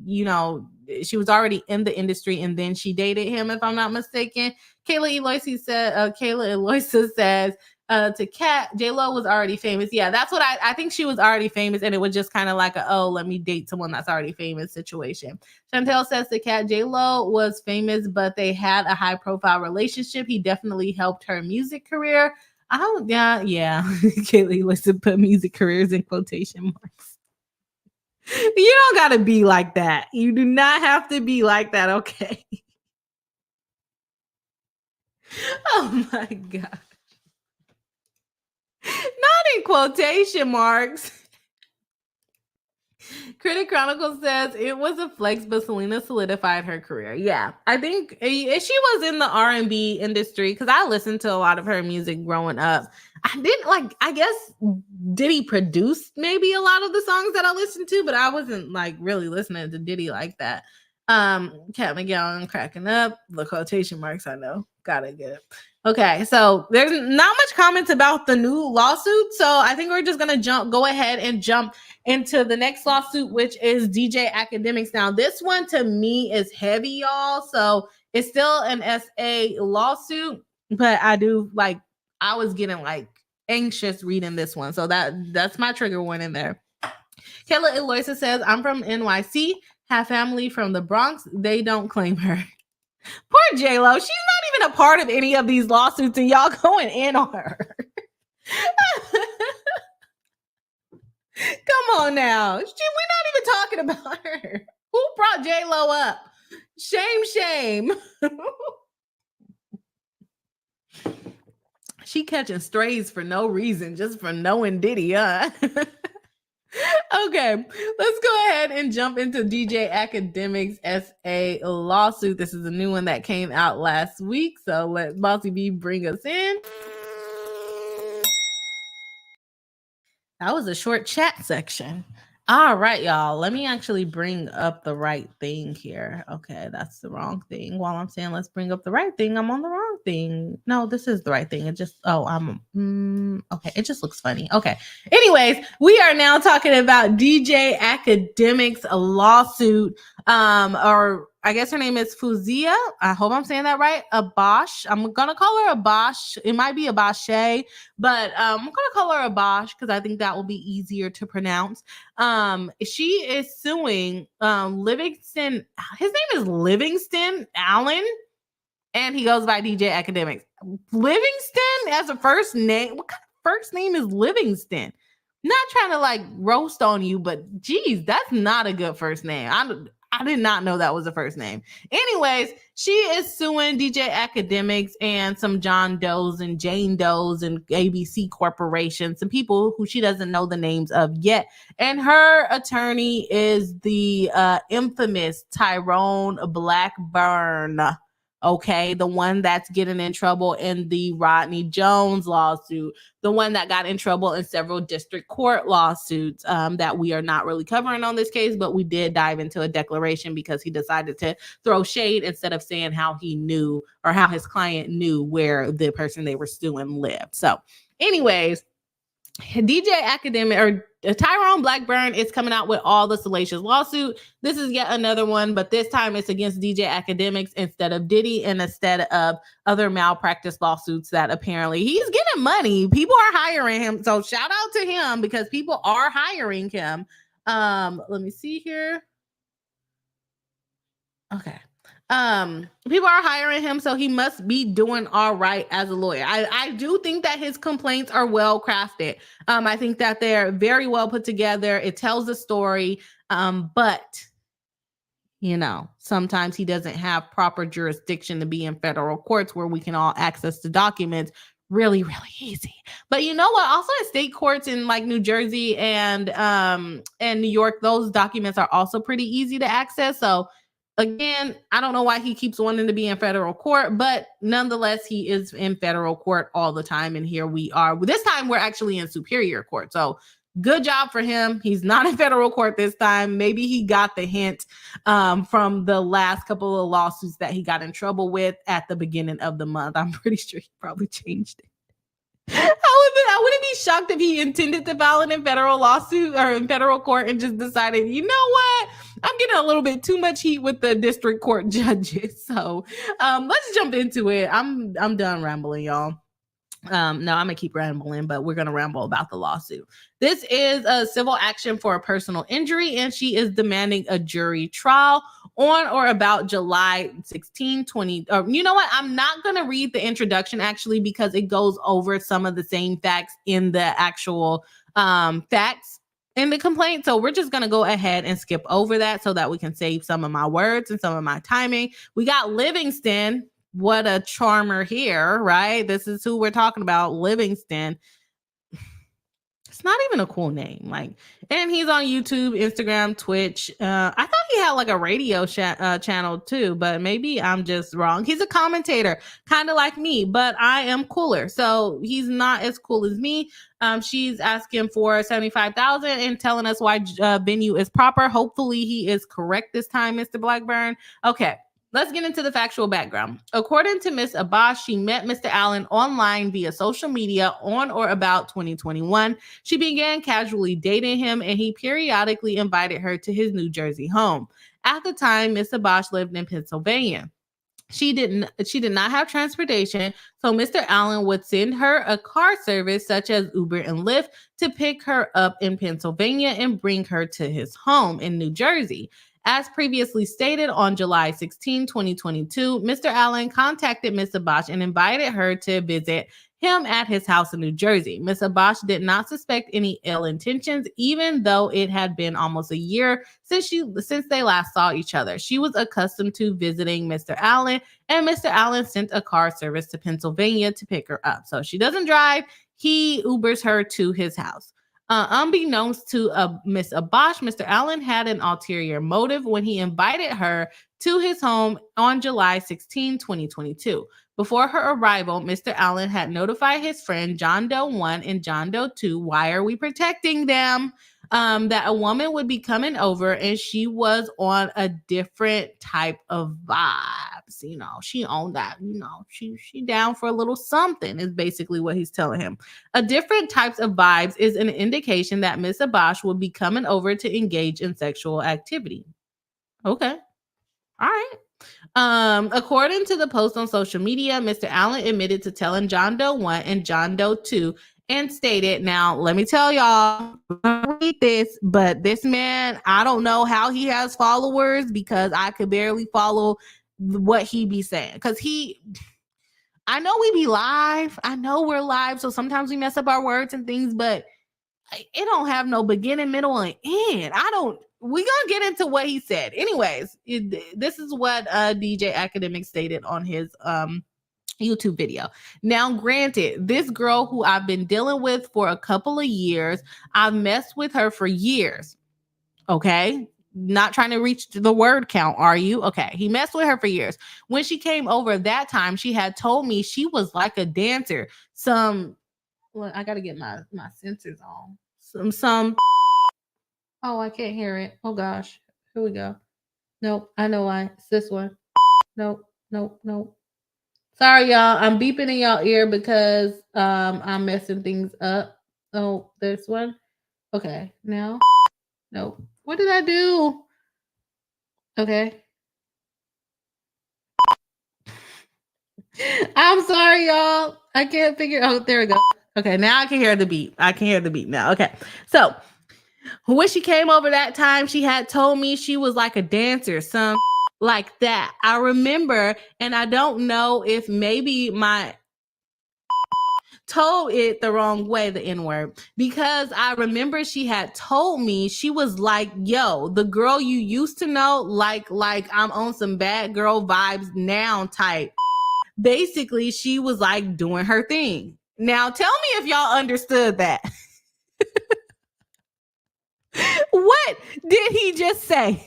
she was already in the industry and then she dated him, if I'm not mistaken. Kayla Eloisa says, to Kat, J-Lo was already famous. Yeah, that's what I think she was already famous, and it was just kind of like let me date someone that's already famous situation. Chantel says to Kat, J-Lo was famous, but they had a high profile relationship. He definitely helped her music career. Yeah. Kaylee likes to put music careers in quotation marks. You don't gotta be like that. You do not have to be like that, okay? Oh my God. Not in quotation marks. Critic Chronicle says it was a flex, but Selena solidified her career. Yeah, I think she was in the R&B industry because I listened to a lot of her music growing up. I didn't like, I guess Diddy produced maybe a lot of the songs that I listened to, but I wasn't like really listening to Diddy like that. Cat McGowan cracking up, the quotation marks, I know. Gotta get it. Okay, so there's not much comments about the new lawsuit, so I think we're just gonna go ahead and jump into the next lawsuit, which is DJ Akademiks. Now, this one to me is heavy, y'all. So it's still an SA lawsuit, but I was getting like anxious reading this one. So that's my trigger warning there. Kayla Eloisa says, I'm from NYC, have family from the Bronx. They don't claim her. Poor J-Lo. She's not even a part of any of these lawsuits, and y'all going in on her. Come on now. We're not even talking about her. Who brought J-Lo up? Shame. She catching strays for no reason, just for knowing Diddy, huh? Okay, let's go ahead and jump into DJ Akademiks SA Lawsuit. This is a new one that came out last week, so let Bossy B bring us in. That was a short chat section. All right, y'all. Let me actually bring up the right thing here. Okay, that's the wrong thing. While I'm saying let's bring up the right thing, I'm on the wrong thing. No, this is the right thing. It just, okay. It just looks funny. Okay. Anyways, we are now talking about DJ Akademiks lawsuit. Or I guess her name is Fuzia. I hope I'm saying that right. Abash. I'm going to call her Abash. It might be Abashe, but I'm going to call her Abash because I think that will be easier to pronounce. She is suing Livingston. His name is Livingston Allen, and he goes by DJ Akademiks. Livingston as a first name. What kind of first name is Livingston? Not trying to like roast on you, but geez, that's not a good first name. I did not know that was a first name. Anyways, she is suing DJ Akademiks and some John Does and Jane Does and ABC Corporation, some people who she doesn't know the names of yet. And her attorney is the infamous Tyrone Blackburn. Okay, the one that's getting in trouble in the Rodney Jones lawsuit, the one that got in trouble in several district court lawsuits that we are not really covering on this case, but we did dive into a declaration because he decided to throw shade instead of saying how he knew or how his client knew where the person they were suing lived. So anyways, DJ Akademiks or Tyrone Blackburn is coming out with all the salacious lawsuit. This is yet another one, but this time it's against DJ Akademiks instead of Diddy and instead of other malpractice lawsuits that apparently he's getting money. People are hiring him. So shout out to him because people are hiring him. Let me see here. Okay. People are hiring him, so he must be doing all right as a lawyer. I do think that his complaints are well crafted. I think that they're very well put together. It tells a story, but you know, sometimes he doesn't have proper jurisdiction to be in federal courts where we can all access the documents really, really easy. But you know what? Also in state courts in like New Jersey and New York, those documents are also pretty easy to access. So again, I don't know why he keeps wanting to be in federal court, but nonetheless, he is in federal court all the time. And here we are. This time, we're actually in superior court. So good job for him. He's not in federal court this time. Maybe he got the hint from the last couple of lawsuits that he got in trouble with at the beginning of the month. I'm pretty sure he probably changed it. I wouldn't be shocked if he intended to file it in federal lawsuit or in federal court and just decided, you know what? I'm getting a little bit too much heat with the district court judges. So let's jump into it. I'm done rambling, y'all. No, I'm gonna keep rambling, but we're gonna ramble about the lawsuit. This is a civil action for a personal injury, and she is demanding a jury trial on or about July 16, 20. You know what? I'm not gonna read the introduction actually because it goes over some of the same facts in the actual facts in the complaint. So we're just gonna go ahead and skip over that so that we can save some of my words and some of my timing. We got Livingston. What a charmer here, right? This is who we're talking about, Livingston. It's not even a cool name. Like, and he's on YouTube, Instagram, Twitch. I thought he had like a radio channel too, but maybe I'm just wrong. He's a commentator, kind of like me, but I am cooler. So he's not as cool as me. She's asking for 75,000 and telling us why venue is proper. Hopefully he is correct this time, Mr. Blackburn. Okay. Let's get into the factual background. According to Ms. Abbas, she met Mr. Allen online via social media on or about 2021. She began casually dating him, and he periodically invited her to his New Jersey home. At the time, Ms. Abbas lived in Pennsylvania. She did not have transportation, so Mr. Allen would send her a car service such as Uber and Lyft to pick her up in Pennsylvania and bring her to his home in New Jersey. As previously stated, on July 16, 2022, Mr. Allen contacted Ms. Abbas and invited her to visit him at his house in New Jersey. Ms. Abbas did not suspect any ill intentions, even though it had been almost a year since they last saw each other. She was accustomed to visiting Mr. Allen, and Mr. Allen sent a car service to Pennsylvania to pick her up. So she doesn't drive. He Ubers her to his house. Unbeknownst to Ms. Abbas, Mr. Allen had an ulterior motive when he invited her to his home on July 16, 2022. Before her arrival, Mr. Allen had notified his friend John Doe 1 and John Doe 2, why are we protecting them, that a woman would be coming over and she was on a different type of vibes. You know, she owned that. You know, she down for a little something is basically what he's telling him. A different types of vibes is an indication that Miss Abbas would be coming over to engage in sexual activity. Okay. All right. According to the post on social media, Mr. Allen admitted to telling John Doe 1 and John Doe 2 and stated, now let me tell y'all, read this, but this man, I don't know how he has followers because I could barely follow what he be saying. Because I know we be live. I know we're live. So sometimes we mess up our words and things, but it don't have no beginning, middle, and end. We're gonna get into what he said. Anyways, this is what DJ Akademiks stated on his YouTube video. Now, granted, this girl who I've been dealing with for a couple of years, I've messed with her for years. Okay. Not trying to reach the word count, are you? Okay. He messed with her for years. When she came over that time, she had told me she was like a dancer. I gotta get my sensors on. Oh, I can't hear it. Oh gosh. Here we go. Nope. I know why. It's this one. Nope. Sorry, y'all. I'm beeping in y'all ear because I'm messing things up. Oh, this one. Okay. Now. Nope. What did I do? Okay. I'm sorry, y'all. I can't figure. Oh, there we go. Okay. Now I can hear the beep. Now. Okay. So when she came over that time, she had told me she was like a dancer, some like that. I remember, and I don't know if maybe my told it the wrong way, the N-word, because I remember she had told me she was like, yo, the girl you used to know, like I'm on some bad girl vibes now type. Basically, she was like doing her thing. Now, tell me if y'all understood that. What did he just say?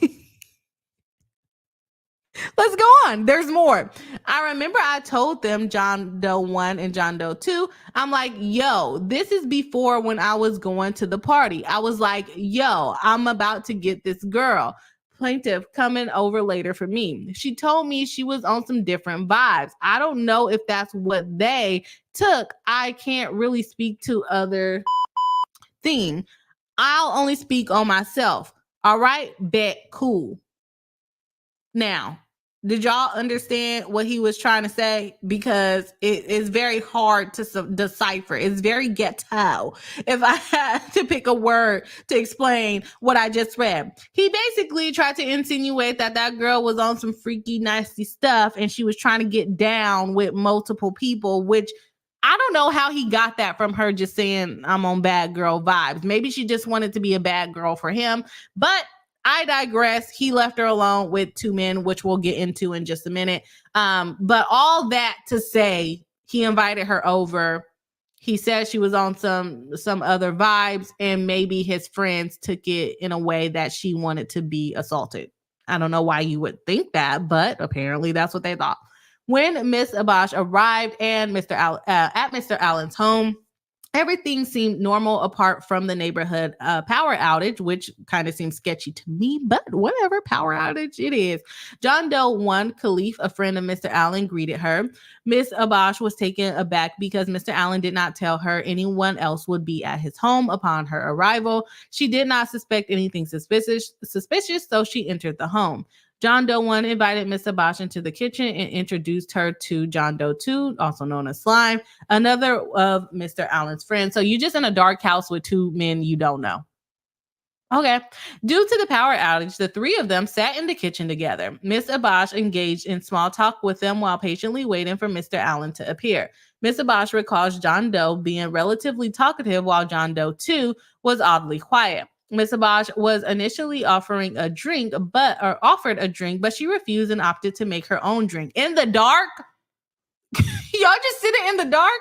Let's go on. There's more. I remember I told them, John Doe 1 and John Doe 2, I'm like, yo, this is before when I was going to the party. I was like, yo, I'm about to get this girl, plaintiff, coming over later for me. She told me she was on some different vibes. I don't know if that's what they took. I can't really speak to other thing. I'll only speak on myself. All right? Bet. Cool. Now, did y'all understand what he was trying to say? Because it is very hard to decipher. It's very ghetto if I had to pick a word to explain what I just read. He basically tried to insinuate that girl was on some freaky, nasty stuff and she was trying to get down with multiple people, which I don't know how he got that from her just saying I'm on bad girl vibes. Maybe she just wanted to be a bad girl for him, but I digress. He left her alone with two men, which we'll get into in just a minute. But all that to say, he invited her over. He said she was on some other vibes, and maybe his friends took it in a way that she wanted to be assaulted. I don't know why you would think that, but apparently that's what they thought. When Miss Abash arrived and at Mr. Allen's home, everything seemed normal apart from the neighborhood power outage, which kind of seems sketchy to me, but whatever, power outage it is. John Doe 1, Khalif, a friend of Mr. Allen, greeted her. Miss Abash was taken aback because Mr. Allen did not tell her anyone else would be at his home upon her arrival. She did not suspect anything suspicious, so she entered the home. John Doe 1 invited Miss Abash into the kitchen and introduced her to John Doe 2, also known as Slime, another of Mr. Allen's friends. So you're just in a dark house with two men you don't know. Okay. Due to the power outage, the three of them sat in the kitchen together. Miss Abash engaged in small talk with them while patiently waiting for Mr. Allen to appear. Miss Abash recalls John Doe being relatively talkative while John Doe 2 was oddly quiet. Miss Abash was initially offered a drink, but she refused and opted to make her own drink. In the dark? Y'all just sitting in the dark?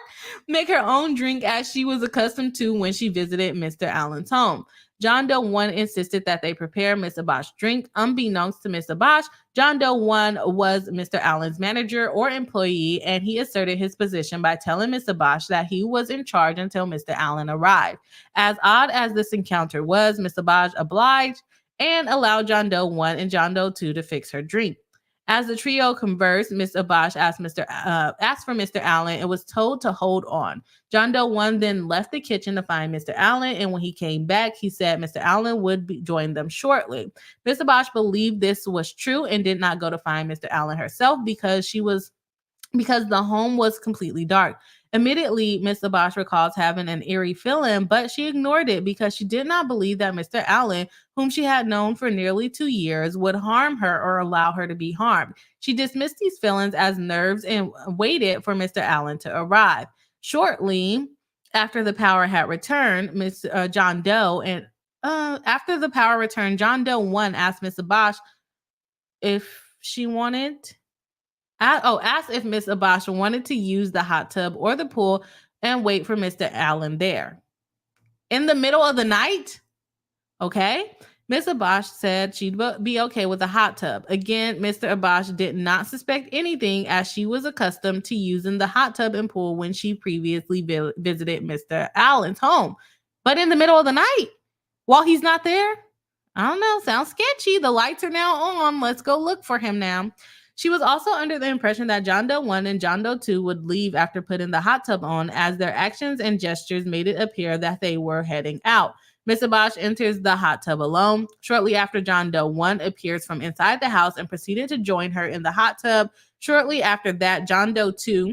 Make her own drink as she was accustomed to when she visited Mr. Allen's home. John Doe 1 insisted that they prepare Miss Abash's drink. Unbeknownst to Miss Abash, John Doe 1 was Mr. Allen's manager or employee, and he asserted his position by telling Miss Abash that he was in charge until Mr. Allen arrived. As odd as this encounter was, Miss Abash obliged and allowed John Doe 1 and John Doe 2 to fix her drink. As the trio conversed, Miss Abash asked for Mr. Allen and was told to hold on. John Doe 1 then left the kitchen to find Mr. Allen, and when he came back, he said Mr. Allen would join them shortly. Miss Abash believed this was true and did not go to find Mr. Allen herself because the home was completely dark. Immediately, Miss Abash recalls having an eerie feeling, but she ignored it because she did not believe that Mr. Allen, whom she had known for nearly 2 years, would harm her or allow her to be harmed. She dismissed these feelings as nerves and waited for Mr. Allen to arrive. Shortly after the power had returned, John Doe 1 asked Miss Abash if she wanted. Asked if Miss Abash wanted to use the hot tub or the pool and wait for Mr. Allen there. In the middle of the night? Okay. Miss Abash said she'd be okay with a hot tub. Again, Mr. Abash did not suspect anything as she was accustomed to using the hot tub and pool when she previously visited Mr. Allen's home. But in the middle of the night, while he's not there? I don't know. Sounds sketchy. The lights are now on. Let's go look for him now. She was also under the impression that John Doe 1 and John Doe 2 would leave after putting the hot tub on, as their actions and gestures made it appear that they were heading out. Miss Abash enters the hot tub alone. Shortly after, John Doe 1 appears from inside the house and proceeded to join her in the hot tub. Shortly after that, John Doe 2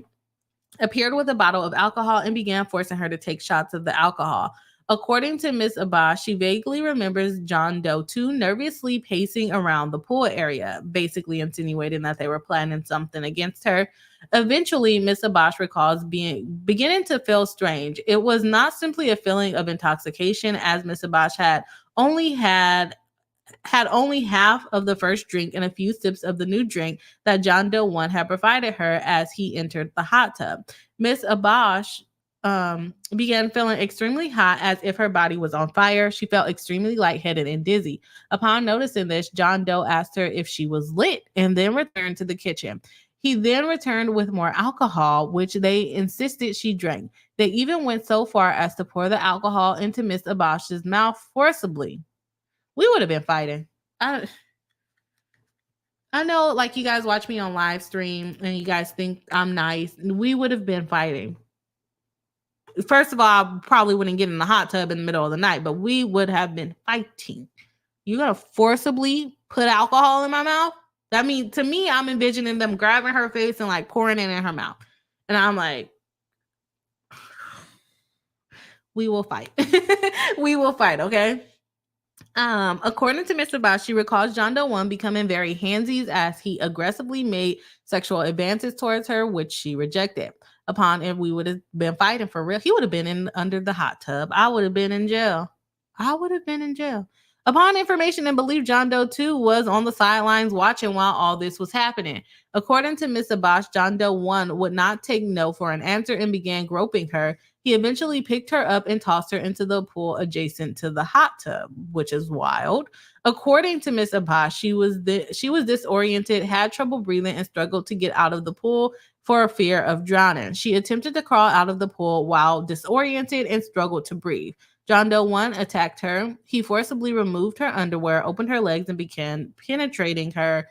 appeared with a bottle of alcohol and began forcing her to take shots of the alcohol. According to Miss Abash, she vaguely remembers John Doe 2 nervously pacing around the pool area, basically insinuating that they were planning something against her. Eventually, Miss Abash recalls beginning to feel strange. It was not simply a feeling of intoxication, as Miss Abash had only half of the first drink and a few sips of the new drink that John Doe 1 had provided her as he entered the hot tub. Miss Abash began feeling extremely hot, as if her body was on fire. She felt extremely lightheaded and dizzy. Upon noticing this, John Doe asked her if she was lit and then returned to the kitchen. He then returned with more alcohol, which they insisted she drank. They even went so far as to pour the alcohol into Miss Abash's mouth forcibly. We would have been fighting. I know, like, you guys watch me on live stream and you guys think I'm nice. We would have been fighting. First of all, I probably wouldn't get in the hot tub in the middle of the night, but we would have been fighting. You're going to forcibly put alcohol in my mouth? I mean, to me, I'm envisioning them grabbing her face and like pouring it in her mouth. And I'm like, we will fight. We will fight, okay? According to Mr. Abash, she recalls John Doe 1 becoming very handsies as he aggressively made sexual advances towards her, which she rejected. Upon it, we would have been fighting for real. He would have been under the hot tub. I would have been in jail. Upon information and belief, John Doe 2 was on the sidelines watching while all this was happening. According to Miss Abash, John Doe 1 would not take no for an answer and began groping her. He eventually picked her up and tossed her into the pool adjacent to the hot tub, which is wild. According to Miss Abbas, she was disoriented, had trouble breathing, and struggled to get out of the pool for fear of drowning. She attempted to crawl out of the pool while disoriented and struggled to breathe. John Doe 1 attacked her. He forcibly removed her underwear, opened her legs, and began penetrating her.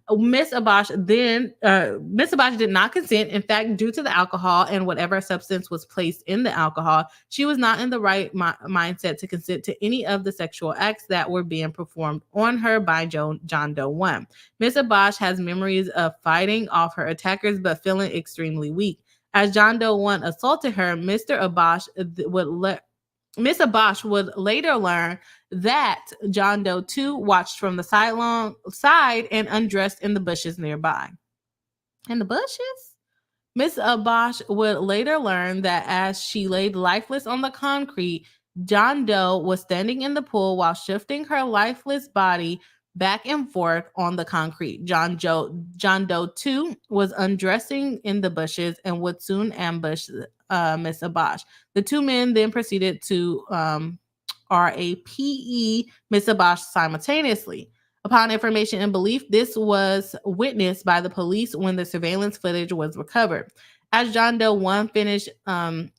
Miss Abbas did not consent. In fact, due to the alcohol and whatever substance was placed in the alcohol, she was not in the right mindset to consent to any of the sexual acts that were being performed on her by John Doe 1. Miss Abbas has memories of fighting off her attackers but feeling extremely weak. As John Doe 1 assaulted her, Miss Abbas would later learn that John Doe 2 watched from the side and undressed in the bushes nearby. In the bushes? Miss Abbas would later learn that as she laid lifeless on the concrete, John Doe was standing in the pool while shifting her lifeless body back and forth on the concrete. John Doe 2 was undressing in the bushes and would soon ambush Miss Abbas. The two men then proceeded to RAPE Miss Abbas simultaneously. Upon information and belief, this was witnessed by the police when the surveillance footage was recovered. As John Doe 1 finished raping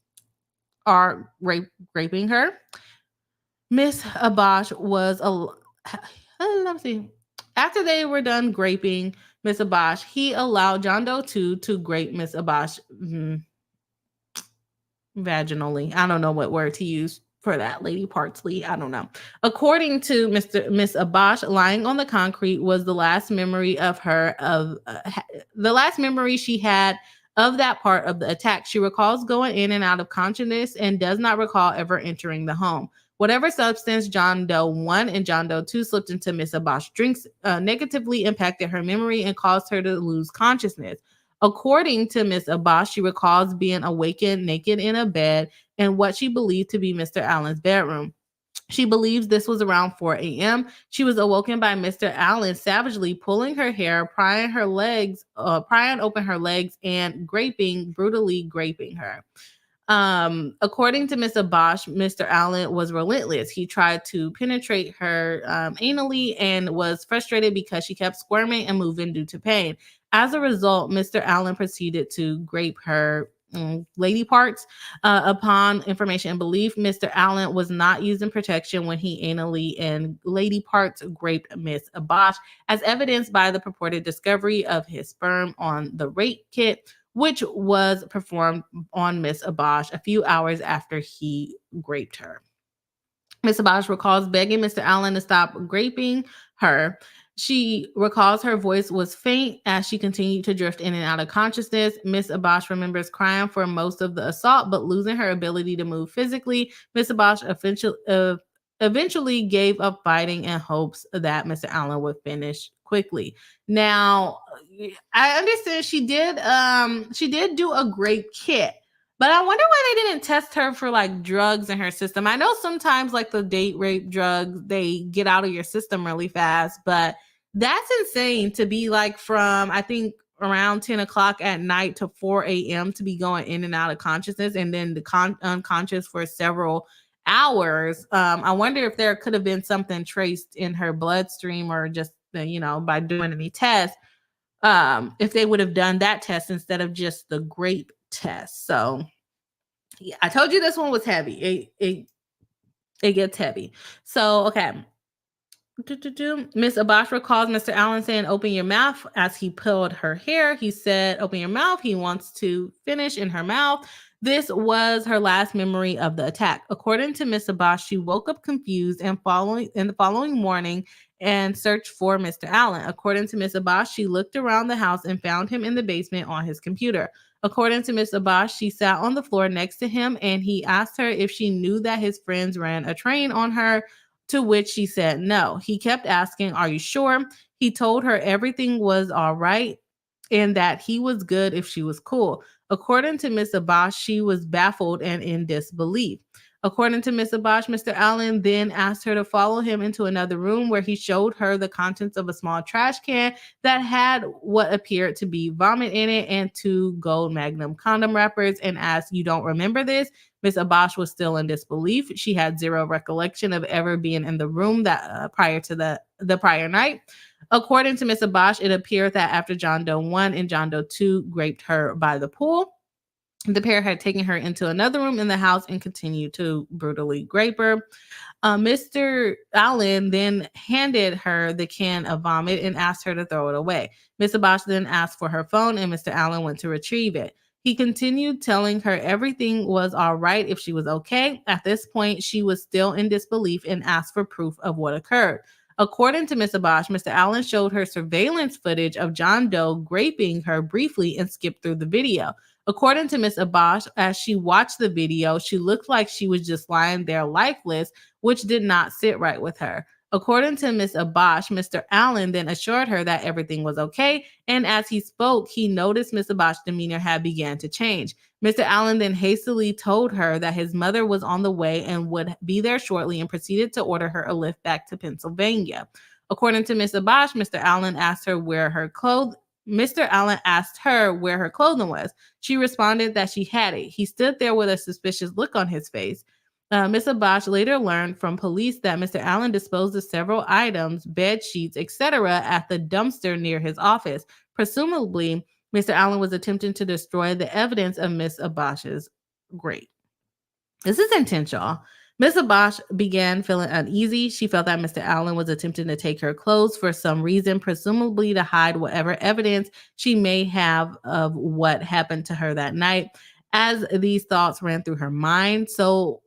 her, Miss Abbas was after they were done graping Miss Abbas, he allowed John Doe 2 to grape Miss Abbas vaginally. I don't know what word to use for that, Lady Partsley. I don't know. According to Miss Abbas, lying on the concrete was the last memory of her the last memory she had of that part of the attack. She recalls going in and out of consciousness and does not recall ever entering the home. Whatever substance John Doe 1 and John Doe 2 slipped into Miss Abbas' drinks negatively impacted her memory and caused her to lose consciousness. According to Miss Abbas, she recalls being awakened naked in a bed in what she believed to be Mr. Allen's bedroom. She believes this was around 4 a.m. She was awoken by Mr. Allen savagely pulling her hair, prying open her legs, and brutally graping her. According to Miss Abbas, Mr. Allen was relentless. He tried to penetrate her anally and was frustrated because she kept squirming and moving due to pain. As a result, Mr. Allen proceeded to grape her lady parts. Upon information and belief, Mr. Allen was not using protection when he anally and lady parts raped Miss Abbas, as evidenced by the purported discovery of his sperm on the rape kit, which was performed on Miss Abbas a few hours after he raped her. Miss Abbas recalls begging Mr. Allen to stop graping her. She recalls her voice was faint as she continued to drift in and out of consciousness. Miss Abbas remembers crying for most of the assault, but losing her ability to move physically. Miss Abbas eventually gave up fighting in hopes that Mr. Allen would finish quickly. Now, I understand she did do a grape kit, but I wonder why they didn't test her for like drugs in her system. I know sometimes like the date rape drugs, they get out of your system really fast, but that's insane to be like from, I think, around 10 o'clock at night to 4 a.m. to be going in and out of consciousness and then unconscious for several hours. I wonder if there could have been something traced in her bloodstream or just, by doing any tests, if they would have done that test instead of just the grape test. So yeah, I told you this one was heavy. It gets heavy. So, okay. Miss Abbas recalls Mr. Allen saying, "Open your mouth," as he pulled her hair. He said, "Open your mouth." He wants to finish in her mouth. This was her last memory of the attack. According to Miss Abbas, she woke up confused in the following morning and searched for Mr. Allen. According to Miss Abbas, she looked around the house and found him in the basement on his computer. According to Miss Abbas, she sat on the floor next to him and he asked her if she knew that his friends ran a train on her, to which she said no. He kept asking, "Are you sure?" He told her everything was all right and that he was good if she was cool. According to Miss Abbas, she was baffled and in disbelief. According to Ms. Abash, Mr. Allen then asked her to follow him into another room where he showed her the contents of a small trash can that had what appeared to be vomit in it and 2 gold Magnum condom wrappers, and asked, "You don't remember this?" Ms. Abash was still in disbelief. She had zero recollection of ever being in the room that prior to the prior night. According to Ms. Abash, it appeared that after John Doe 1 and John Doe 2 raped her by the pool, the pair had taken her into another room in the house and continued to brutally rape her. Mr. Allen then handed her the can of vomit and asked her to throw it away. Ms. Abash then asked for her phone, and Mr. Allen went to retrieve it. He continued telling her everything was all right if she was okay. At this point, she was still in disbelief and asked for proof of what occurred. According to Ms. Abash, Mr. Allen showed her surveillance footage of John Doe raping her briefly and skipped through the video. According to Ms. Abash, as she watched the video, she looked like she was just lying there lifeless, which did not sit right with her. According to Ms. Abash, Mr. Allen then assured her that everything was okay, and as he spoke, he noticed Ms. Abash's demeanor had begun to change. Mr. Allen then hastily told her that his mother was on the way and would be there shortly, and proceeded to order her a lift back to Pennsylvania. According to Ms. Abash, Mr. Allen asked her where her clothes Mr. Allen asked her where her clothing was. She responded that she had it. He stood there with a suspicious look on his face. Ms. Abash later learned from police that Mr. Allen disposed of several items, bed sheets, etc., at the dumpster near his office. Presumably, Mr. Allen was attempting to destroy the evidence of Ms. Abash's rape. This is intentional. Ms. Abash began feeling uneasy. She felt that Mr. Allen was attempting to take her clothes for some reason, presumably to hide whatever evidence she may have of what happened to her that night. As these thoughts ran through her mind, so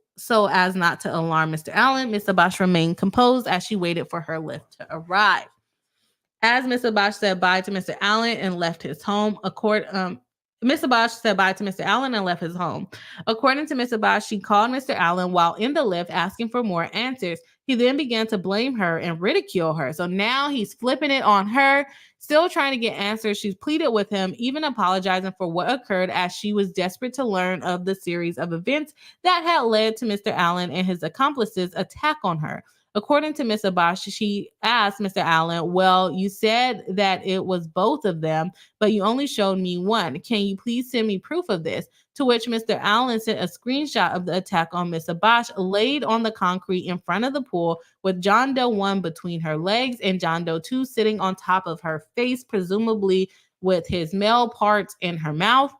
as not to alarm Mr. Allen, Ms. Abash remained composed as she waited for her lift to arrive. As Ms. Abash said bye to Mr. Allen and left his home, Ms. Abash said bye to Mr. Allen and left his home. According to Ms. Abash, she called Mr. Allen while in the lift asking for more answers. He then began to blame her and ridicule her. So now he's flipping it on her, still trying to get answers. She's pleaded with him, even apologizing for what occurred, as she was desperate to learn of the series of events that had led to Mr. Allen and his accomplices' attack on her. According to Ms. Abash, she asked Mr. Allen, "Well, you said that it was both of them, but you only showed me one. Can you please send me proof of this?" To which Mr. Allen sent a screenshot of the attack on Ms. Abash, laid on the concrete in front of the pool, with John Doe 1 between her legs and John Doe 2 sitting on top of her face, presumably with his male parts in her mouth.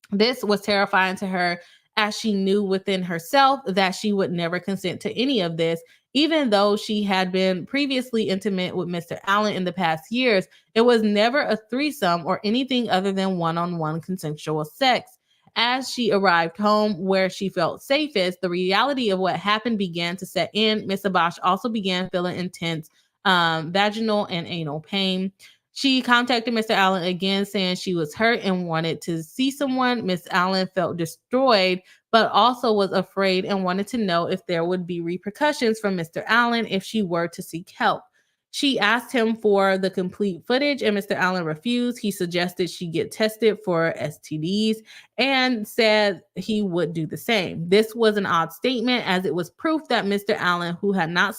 This was terrifying to her, as she knew within herself that she would never consent to any of this. Even though she had been previously intimate with Mr. Allen in the past years, it was never a threesome or anything other than one-on-one consensual sex. As she arrived home where she felt safest, the reality of what happened began to set in. Ms. Abash also began feeling intense vaginal and anal pain. She contacted Mr. Allen again, saying she was hurt and wanted to see someone. Ms. Allen felt destroyed, but also was afraid and wanted to know if there would be repercussions from Mr. Allen if she were to seek help. She asked him for the complete footage, and Mr. Allen refused. He suggested she get tested for STDs and said he would do the same. This was an odd statement, as it was proof that Mr. Allen, who had not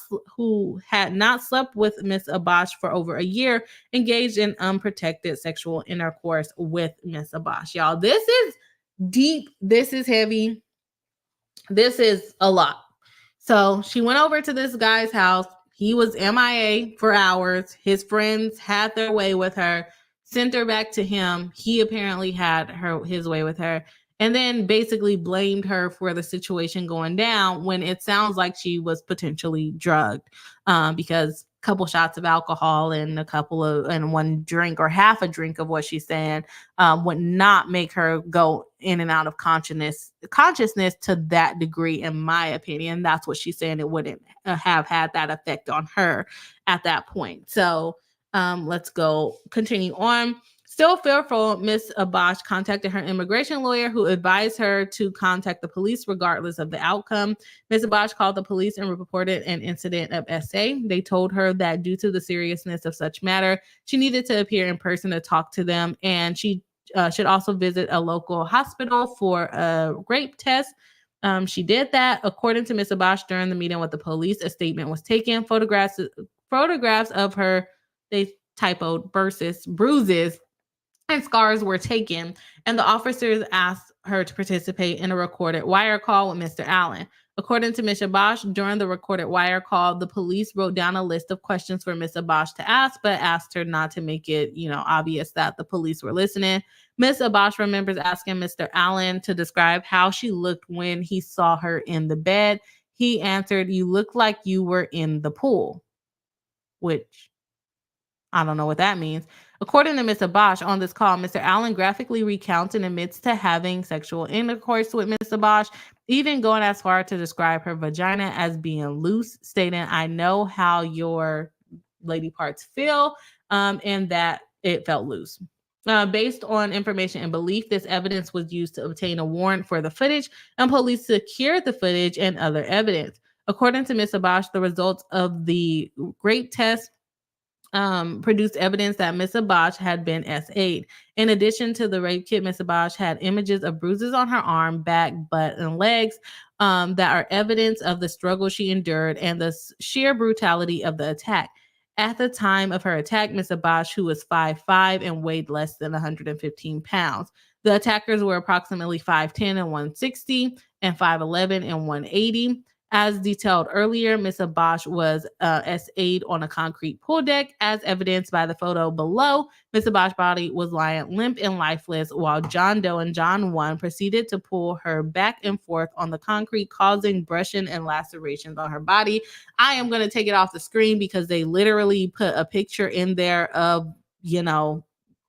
slept with Ms. Abash for over a year, engaged in unprotected sexual intercourse with Ms. Abash. Y'all, this is deep. This is heavy. This is a lot. So she went over to this guy's house. He was MIA for hours. His friends had their way with her, sent her back to him. He apparently had his way with her, and then basically blamed her for the situation going down, when it sounds like she was potentially drugged, because a couple shots of alcohol and one drink or half a drink of what she's saying would not make her go in and out of consciousness to that degree. In my opinion, that's what she's saying. It wouldn't have had that effect on her at that point. So let's continue on. Still fearful, Ms. Abash contacted her immigration lawyer, who advised her to contact the police regardless of the outcome. Ms. Abash called the police and reported an incident of SA. They told her that due to the seriousness of such matter, she needed to appear in person to talk to them, and she should also visit a local hospital for a rape test. She did that. According to Ms. Abash, during the meeting with the police, a statement was taken. Photographs of her, they typoed versus bruises and scars were taken, and the officers asked her to participate in a recorded wire call with Mr. Allen. According to Ms. Abash, during the recorded wire call, the police wrote down a list of questions for Ms. Abash to ask, but asked her not to make it, obvious that the police were listening. Ms. Abash remembers asking Mr. Allen to describe how she looked when he saw her in the bed. He answered, "You look like you were in the pool," which I don't know what that means. According to Ms. Abash, on this call, Mr. Allen graphically recounts and admits to having sexual intercourse with Ms. Abash, even going as far to describe her vagina as being loose, stating, "I know how your lady parts feel," and that it felt loose. Based on information and belief, this evidence was used to obtain a warrant for the footage, and police secured the footage and other evidence. According to Ms. Abash, the results of the rape test produced evidence that Ms. Abash had been SA'd. In addition to the rape kit, Ms. Abash had images of bruises on her arm, back, butt, and legs that are evidence of the struggle she endured and the sheer brutality of the attack. At the time of her attack, Ms. Abash, who was 5'5" and weighed less than 115 pounds. The attackers were approximately 5'10" and 160 and 5'11" and 180. As detailed earlier, Ms. Abash was SA'd on a concrete pool deck, as evidenced by the photo below. Ms. Abash's body was lying limp and lifeless, while John Doe and John 1 proceeded to pull her back and forth on the concrete, causing bruising and lacerations on her body. I am going to take it off the screen because they literally put a picture in there of,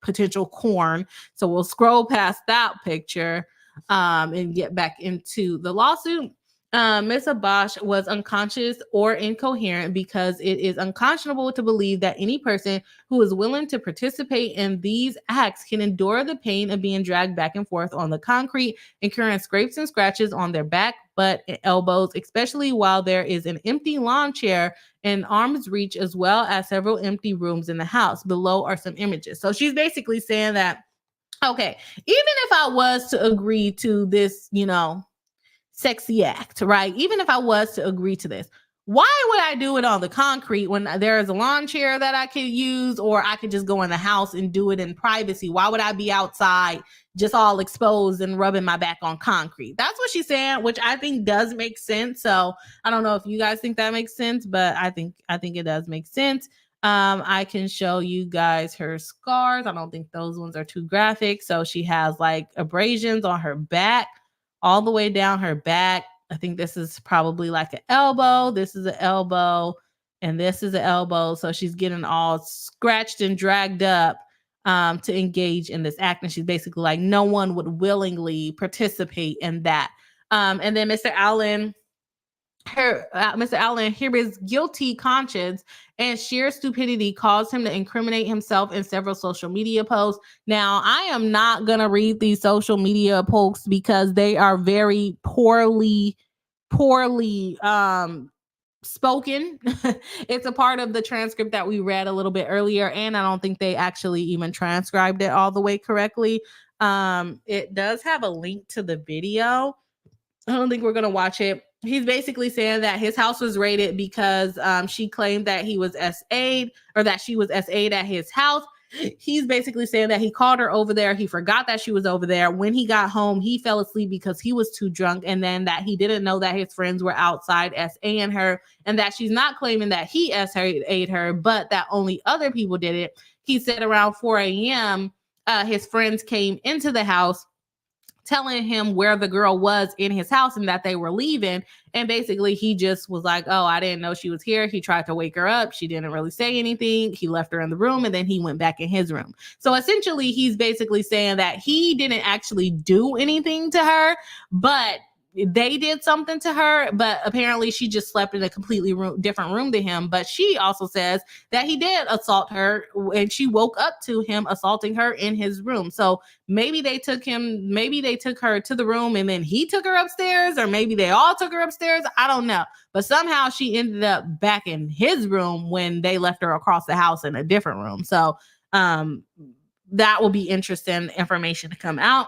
potential corn. So we'll scroll past that picture and get back into the lawsuit. Ms. Abash was unconscious or incoherent because it is unconscionable to believe that any person who is willing to participate in these acts can endure the pain of being dragged back and forth on the concrete, incurring scrapes and scratches on their back, butt, and elbows, especially while there is an empty lawn chair in arm's reach, as well as several empty rooms in the house. Below are some images. So she's basically saying that, okay, even if I was to agree to this, sexy act, right? Even if I was to agree to this, why would I do it on the concrete when there is a lawn chair that I could use, or I could just go in the house and do it in privacy? Why would I be outside just all exposed and rubbing my back on concrete? That's what she's saying, which I think does make sense. So I don't know if you guys think that makes sense, but I think it does make sense. I can show you guys her scars. I don't think those ones are too graphic. So she has like abrasions on her back, all the way down her back. I think this is probably like an elbow. This is an elbow, and this is an elbow. So she's getting all scratched and dragged up to engage in this act. And she's basically like, no one would willingly participate in that. And then Mr. Allen, his guilty conscience and sheer stupidity caused him to incriminate himself in several social media posts. Now, I am not going to read these social media posts because they are very poorly spoken. It's a part of the transcript that we read a little bit earlier, and I don't think they actually even transcribed it all the way correctly. It does have a link to the video. I don't think we're going to watch it. He's basically saying that his house was raided because she claimed that he was SA'd, or that she was SA'd at his house. He's basically saying that he called her over there. He forgot that she was over there. When he got home, he fell asleep because he was too drunk, and then that he didn't know that his friends were outside SA'ing her, and that she's not claiming that he SA'd her, but that only other people did it. He said around 4 a.m., his friends came into the house telling him where the girl was in his house and that they were leaving. And basically he just was like, oh, I didn't know she was here. He tried to wake her up. She didn't really say anything. He left her in the room, and then he went back in his room. So essentially he's basically saying that he didn't actually do anything to her, but they did something to her, but apparently she just slept in a completely different room to him. But she also says that he did assault her, and she woke up to him assaulting her in his room. So maybe they took her to the room and then he took her upstairs, or maybe they all took her upstairs. I don't know. But somehow she ended up back in his room when they left her across the house in a different room. So that will be interesting information to come out.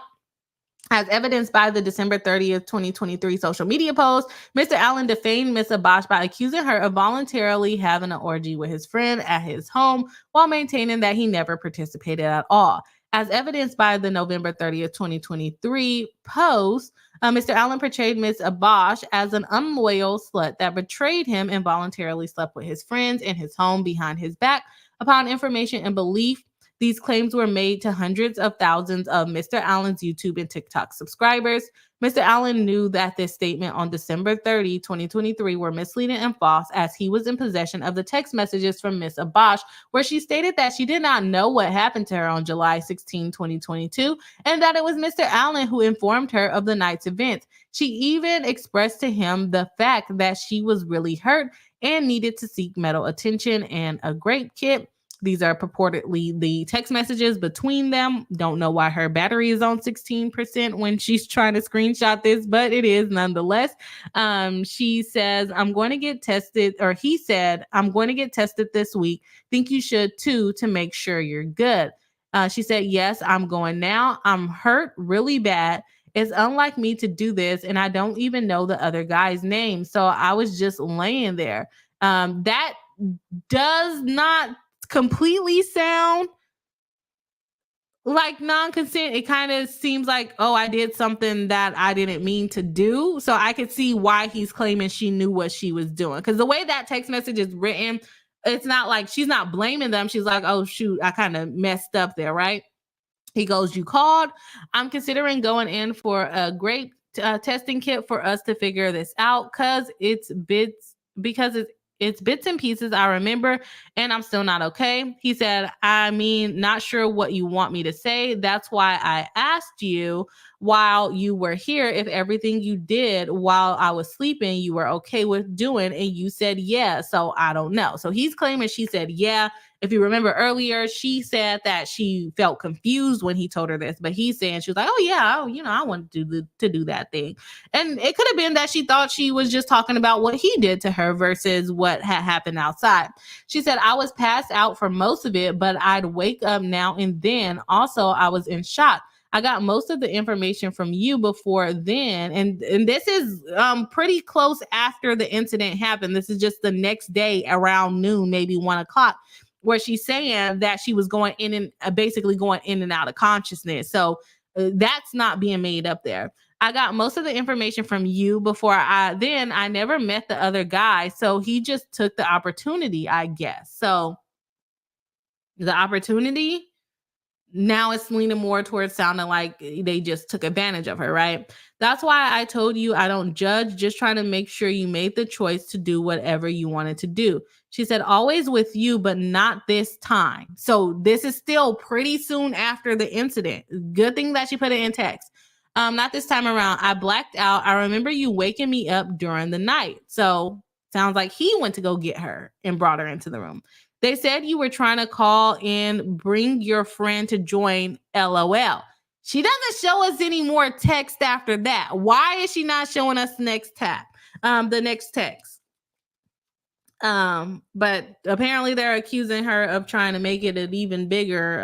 As evidenced by the December 30th, 2023 social media post, Mr. Allen defamed Ms. Abash by accusing her of voluntarily having an orgy with his friend at his home while maintaining that he never participated at all. As evidenced by the November 30th, 2023 post, Mr. Allen portrayed Ms. Abash as an unloyal slut that betrayed him and voluntarily slept with his friends in his home behind his back. Upon information and belief, these claims were made to hundreds of thousands of Mr. Allen's YouTube and TikTok subscribers. Mr. Allen knew that this statement on December 30, 2023 were misleading and false, as he was in possession of the text messages from Ms. Abash, where she stated that she did not know what happened to her on July 16, 2022, and that it was Mr. Allen who informed her of the night's events. She even expressed to him the fact that she was really hurt and needed to seek medical attention and a grape kit. These are purportedly the text messages between them. Don't know why her battery is on 16% when she's trying to screenshot this, but it is nonetheless. She says, I'm going to get tested, or he said, I'm going to get tested this week. Think you should too, to make sure you're good. She said, yes, I'm going now. I'm hurt really bad. It's unlike me to do this, and I don't even know the other guy's name. So I was just laying there. That does not completely sound like non-consent. It kind of seems like, oh, I did something that I didn't mean to do. So I could see why he's claiming she knew what she was doing. Because the way that text message is written, it's not like she's not blaming them. She's like, oh, shoot, I kind of messed up there, right? He goes, you called. I'm considering going in for a great testing kit for us to figure this out because it's bits and pieces I remember, and I'm still not okay. He said, I mean, not sure what you want me to say. That's why I asked you while you were here if everything you did while I was sleeping, you were okay with doing, and you said, yeah, so I don't know. So he's claiming she said, yeah. If you remember earlier, she said that she felt confused when he told her this, but he's saying she was like, oh yeah, I wanted to do that thing. And it could have been that she thought she was just talking about what he did to her versus what had happened outside. She said, I was passed out for most of it, but I'd wake up now and then. Also, I was in shock. I got most of the information from you before then. And this is pretty close after the incident happened. This is just the next day around noon, maybe 1 o'clock, where she's saying that she was going in and basically going in and out of consciousness. So that's not being made up there. I got most of the information from you before I never met the other guy. So he just took the opportunity, I guess. So the opportunity, now it's leaning more towards sounding like they just took advantage of her, right? That's why I told you I don't judge, just trying to make sure you made the choice to do whatever you wanted to do. She said, always with you, but not this time. So this is still pretty soon after the incident. Good thing that she put it in text. Not this time around. I blacked out. I remember you waking me up during the night. So sounds like he went to go get her and brought her into the room. They said you were trying to call and bring your friend to join, LOL. She doesn't show us any more text after that. Why is she not showing us the next text? But apparently they're accusing her of trying to make it an even bigger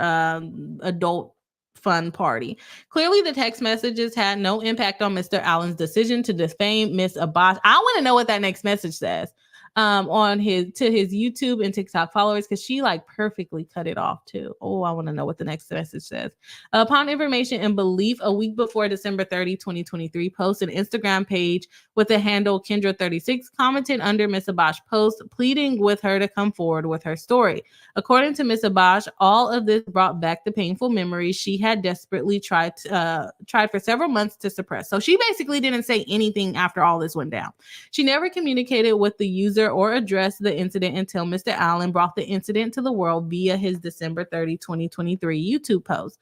adult fun party. Clearly, the text messages had no impact on Mr. Allen's decision to defame Miss Abash. I want to know what that next message says to his YouTube and TikTok followers, because she like perfectly cut it off too. Oh, I want to know what the next message says. Upon information and belief, a week before December 30, 2023, post an Instagram page with the handle Kendra36 commented under Miss Abash's post, pleading with her to come forward with her story. According to Miss Abash, all of this brought back the painful memories she had desperately tried for several months to suppress. So she basically didn't say anything after all this went down. She never communicated with the user or addressed the incident until Mr. Allen brought the incident to the world via his December 30, 2023 YouTube post.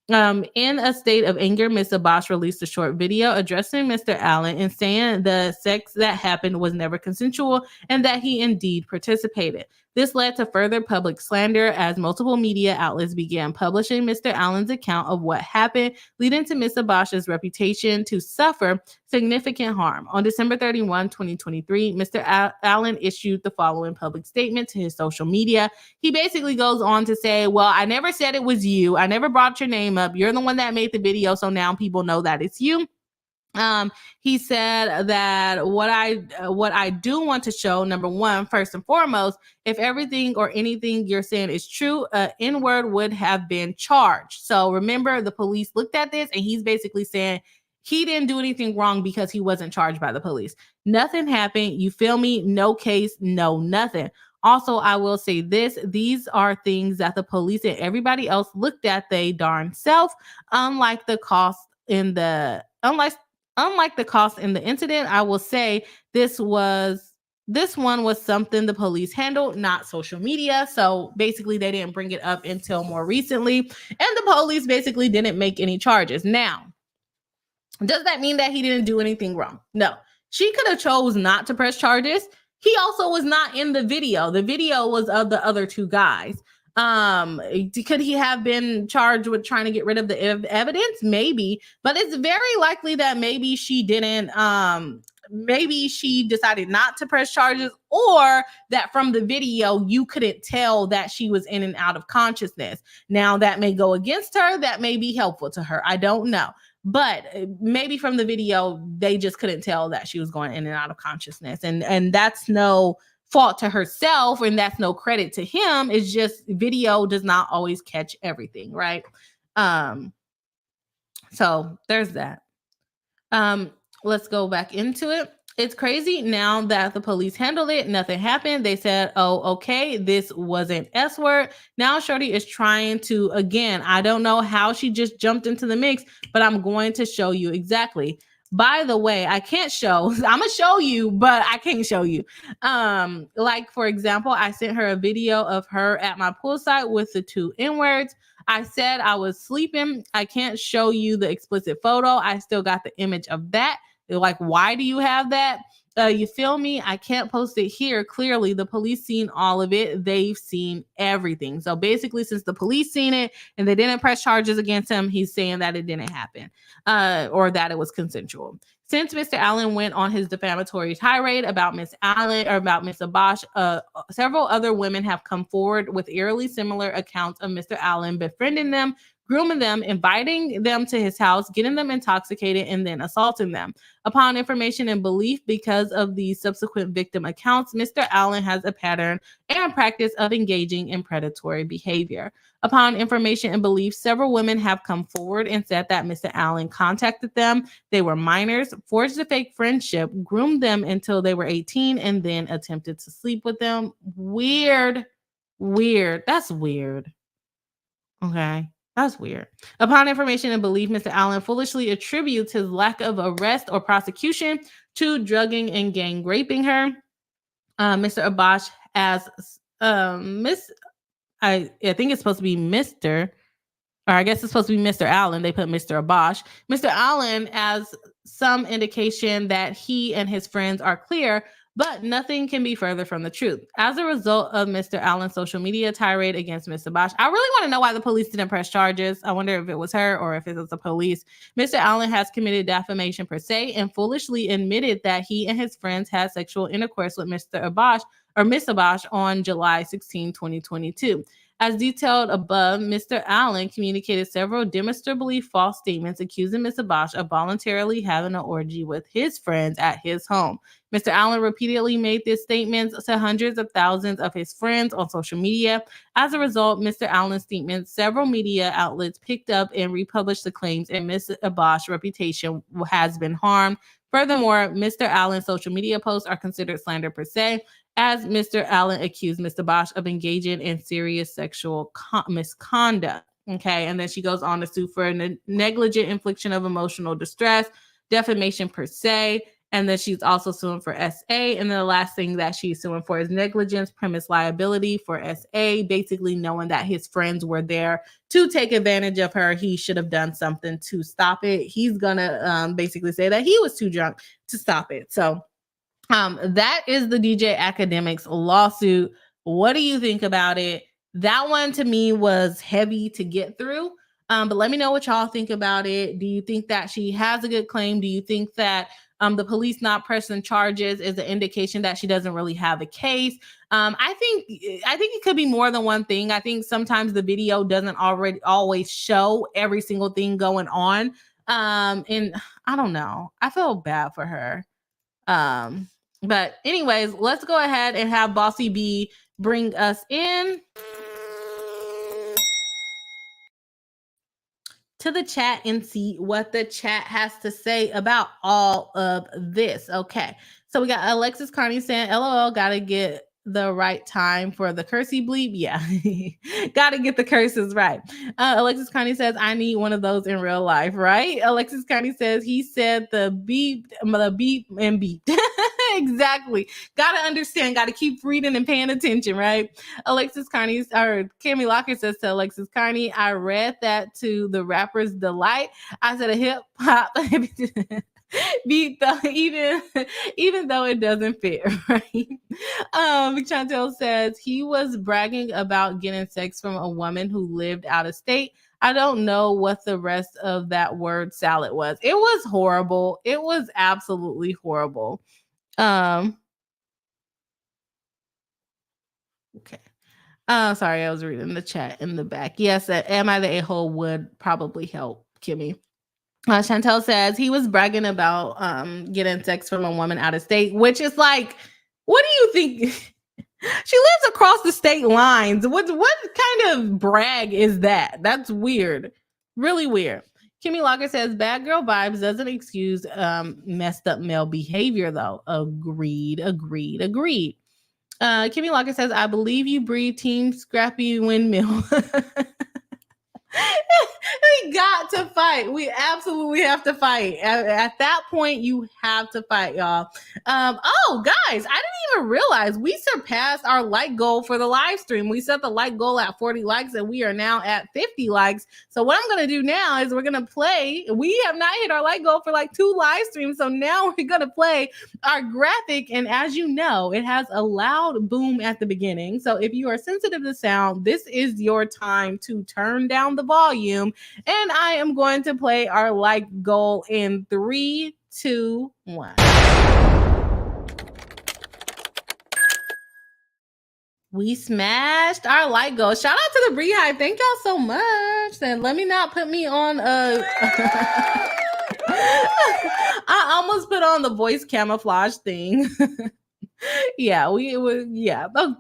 In a state of anger, Ms. Abash released a short video addressing Mr. Allen and saying the sex that happened was never consensual and that he indeed participated. This led to further public slander as multiple media outlets began publishing Mr. Allen's account of what happened, leading to Ms. Abash's reputation to suffer significant harm. On December 31, 2023, Mr. Allen issued the following public statement to his social media. He basically goes on to say, well, I never said it was you. I never brought your name up. You're the one that made the video, so now people know that it's you. He said that what I do want to show, number one, first and foremost, if everything or anything you're saying is true, N-word would have been charged. So remember, the police looked at this and he's basically saying he didn't do anything wrong because he wasn't charged by the police. Nothing happened. You feel me? No case, no nothing. Also, I will say this, these are things that the police and everybody else looked at they darn self, unlike the cost in the incident. I will say this one was something the police handled, not social media. So basically they didn't bring it up until more recently. And the police basically didn't make any charges. Now, does that mean that he didn't do anything wrong? No. She could have chose not to press charges. He also was not in the video. The video was of the other two guys. Could he have been charged with trying to get rid of the evidence? Maybe, but it's very likely that maybe she didn't, maybe she decided not to press charges, or that from the video, you couldn't tell that she was in and out of consciousness. Now that may go against her. That may be helpful to her. I don't know. But maybe from the video, they just couldn't tell that she was going in and out of consciousness. And that's no fault to herself, and that's no credit to him. It's just video does not always catch everything, right? So there's that. Let's go back into it. It's crazy now that the police handled it. Nothing happened. They said, oh, okay, this wasn't S-word. Now Shorty is trying to, again, I don't know how she just jumped into the mix, but I'm going to show you exactly. By the way, I can't show, I'm gonna show you, but I can't show you. Like, for example, I sent her a video of her at my poolside with the two N-words. I said I was sleeping. I can't show you the explicit photo. I still got the image of that. They're like, why do you have that? You feel me? I can't post it here. Clearly, the police seen all of it. They've seen everything. So basically, since the police seen it and they didn't press charges against him, he's saying that it didn't happen, or that it was consensual. Since Mr. Allen went on his defamatory tirade about Miss Allen or about Miss Abash, several other women have come forward with eerily similar accounts of Mr. Allen befriending them, grooming them, inviting them to his house, getting them intoxicated, and then assaulting them. Upon information and belief, because of the subsequent victim accounts, Mr. Allen has a pattern and practice of engaging in predatory behavior. Upon information and belief, several women have come forward and said that Mr. Allen contacted them. They were minors, forged a fake friendship, groomed them until they were 18, and then attempted to sleep with them. Weird. That's weird. Okay. That's weird. Upon information and belief, Mr. Allen foolishly attributes his lack of arrest or prosecution to drugging and gang raping her. Mr. Abash as I think it's supposed to be Mr. Or I guess it's supposed to be Mr. Allen. They put Mr. Abash. Mr. Allen as some indication that he and his friends are clear, but nothing can be further from the truth. As a result of Mr. Allen's social media tirade against Mr. Bosch, I really want to know why the police didn't press charges. I wonder if it was her or if it was the police. Mr. Allen has committed defamation per se and foolishly admitted that he and his friends had sexual intercourse with Mr. Abash or Miss Abash on July 16, 2022. As detailed above, Mr. Allen communicated several demonstrably false statements accusing Ms. Abash of voluntarily having an orgy with his friends at his home. Mr. Allen repeatedly made these statements to hundreds of thousands of his friends on social media. As a result, Mr. Allen's statements, several media outlets picked up and republished the claims, and Ms. Abash's reputation has been harmed. Furthermore, Mr. Allen's social media posts are considered slander per se, as Mr. Allen accused Mr. Bosch of engaging in serious sexual misconduct. Okay, and then she goes on to sue for negligent infliction of emotional distress, defamation per se, and then she's also suing for SA. And then the last thing that she's suing for is negligence, premise liability for SA, basically knowing that his friends were there to take advantage of her. He should have done something to stop it. He's gonna basically say that he was too drunk to stop it. So that is the DJ Akademiks lawsuit. What do you think about it? That one to me was heavy to get through. But let me know what y'all think about it. Do you think that she has a good claim? Do you think that the police not pressing charges is an indication that she doesn't really have a case? I think it could be more than one thing. I think sometimes the video doesn't always show every single thing going on. And I don't know. I feel bad for her. But anyways, let's go ahead and have Bossy B bring us in to the chat and see what the chat has to say about all of this. Okay, so we got Alexis Carney saying, LOL, gotta get the right time for the cursey bleep. Yeah, gotta get the curses right. Alexis Carney says, I need one of those in real life, right? Alexis Carney says, he said the beep and beep. Exactly. Gotta understand, gotta keep reading and paying attention, right? Alexis Carney, or Cammie Locker says to Alexis Carney, I read that to the rapper's delight. I said a hip hop beat though, even though it doesn't fit, right? Chantel says he was bragging about getting sex from a woman who lived out of state. I don't know what the rest of that word salad was. It was horrible. It was absolutely horrible. Okay. Sorry, I was reading the chat in the back. Yes, am I the a-hole would probably help Kimmy. Chantel says he was bragging about getting sex from a woman out of state, which is like, what do you think? She lives across the state lines. What kind of brag is that? That's weird. Really weird. Kimmy Locker says, bad girl vibes doesn't excuse messed up male behavior, though. Agreed. Kimmy Locker says, I believe you breed Team Scrappy Windmill. We got to fight. We absolutely have to fight. At that point, you have to fight, y'all. Oh, guys, I didn't even realize we surpassed our like goal for the live stream. We set the like goal at 40 likes, and we are now at 50 likes. So what I'm going to do now is we're going to play. We have not hit our like goal for like 2 live streams. So now we're going to play our graphic. And as you know, it has a loud boom at the beginning. So if you are sensitive to sound, this is your time to turn down the volume. And I am going to play our like goal in 3, 2, 1. We smashed our like goal. Shout out to the BriHive. Thank y'all so much. And let me not put me on a I almost put on the voice camouflage thing. Yeah,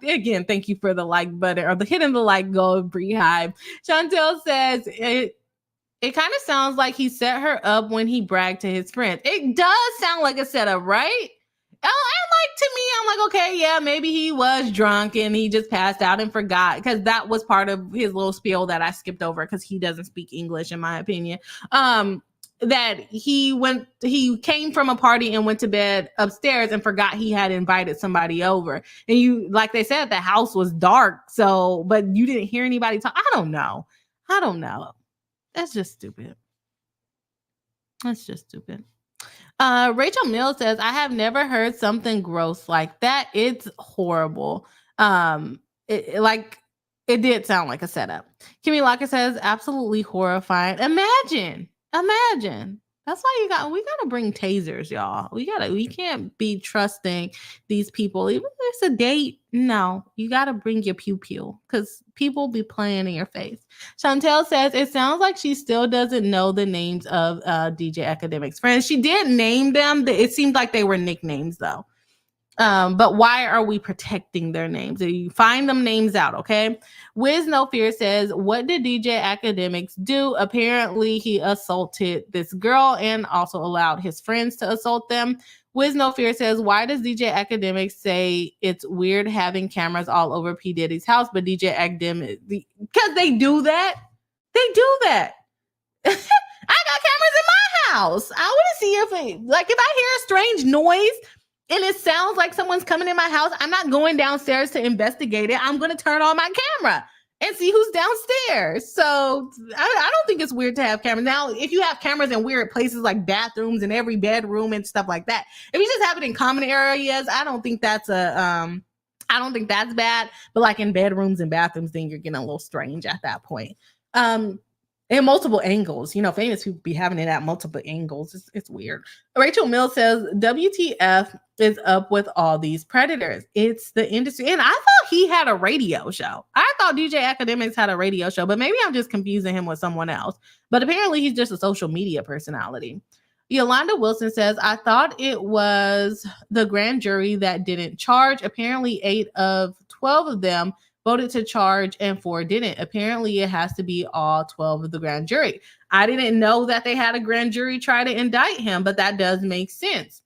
again, thank you for the like button or the hitting the like goal, BriHive. Chantel says it kind of sounds like he set her up when he bragged to his friends. It does sound like a setup, right? And like, to me, I'm like, okay, yeah, maybe he was drunk and he just passed out and forgot, because that was part of his little spiel that I skipped over because he doesn't speak English, in my opinion. That he came from a party and went to bed upstairs and forgot he had invited somebody over. And you, like they said, the house was dark. So, but you didn't hear anybody talk. I don't know. That's just stupid. Rachel Mills says, I have never heard something gross like that. It's horrible. It did sound like a setup. Kimmy Locker says, absolutely horrifying. Imagine. That's why we gotta bring tasers, y'all. We can't be trusting these people. Even if it's a date, no, you gotta bring your pew because people be playing in your face. Chantel says, it sounds like she still doesn't know the names of DJ Akademiks' friends. She did name them. It seemed like they were nicknames though. But why are we protecting their names? You find them names out, okay? Wiz No Fear says, what did DJ Akademiks do? Apparently, he assaulted this girl and also allowed his friends to assault them. Wiz No Fear says, why does DJ Akademiks say it's weird having cameras all over P. Diddy's house, but DJ Akademiks, because they do that. I got cameras in my house. I want to see if I hear a strange noise and it sounds like someone's coming in my house, I'm not going downstairs to investigate it. I'm going to turn on my camera and see who's downstairs. So I don't think it's weird to have cameras. Now, if you have cameras in weird places like bathrooms and every bedroom and stuff like that, if you just have it in common areas, I don't think that's bad. But like in bedrooms and bathrooms, then you're getting a little strange at that point. in multiple angles. You know, famous people be having it at multiple angles. It's weird. Rachel Mills says, WTF is up with all these predators. It's the industry. And I thought he had a radio show. I thought DJ Akademiks had a radio show, but maybe I'm just confusing him with someone else. But apparently he's just a social media personality. Yolanda Wilson says, I thought it was the grand jury that didn't charge. Apparently 8 of 12 of them voted to charge and 4 didn't. Apparently it has to be all 12 of the grand jury. I didn't know that they had a grand jury try to indict him, but that does make sense.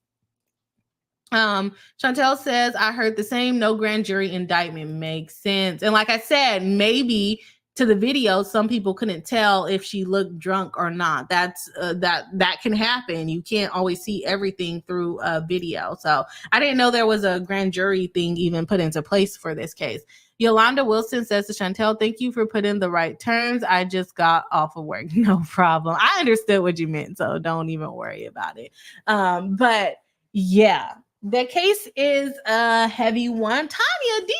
Chantel says, I heard the same, no grand jury indictment. Makes sense. And like I said, maybe to the video, some people couldn't tell if she looked drunk or not. That's that can happen. You can't always see everything through a video. So I didn't know there was a grand jury thing even put into place for this case. Yolanda Wilson says to Chantel, thank you for putting the right terms. I just got off of work. No problem. I understood what you meant, so don't even worry about it. But yeah, the case is a heavy one. Tanya D,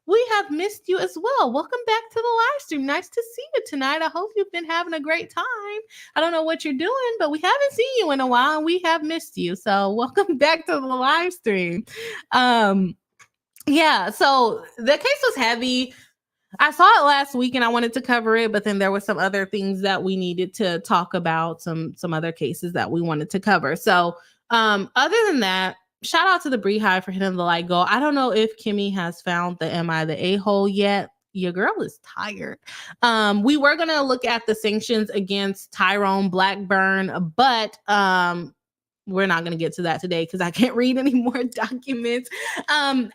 we have missed you as well. Welcome back to the live stream. Nice to see you tonight. I hope you've been having a great time. I don't know what you're doing, but we haven't seen you in a while and we have missed you. So welcome back to the live stream. Yeah, so the case was heavy. I saw it last week and I wanted to cover it, but then there were some other things that we needed to talk about, some other cases that we wanted to cover. So other than that, shout out to the BriHive for hitting the like goal. I don't know if Kimmy has found the Am I the A-hole yet. Your girl is tired. We were going to look at the sanctions against Tyrone Blackburn, but we're not going to get to that today because I can't read any more documents. And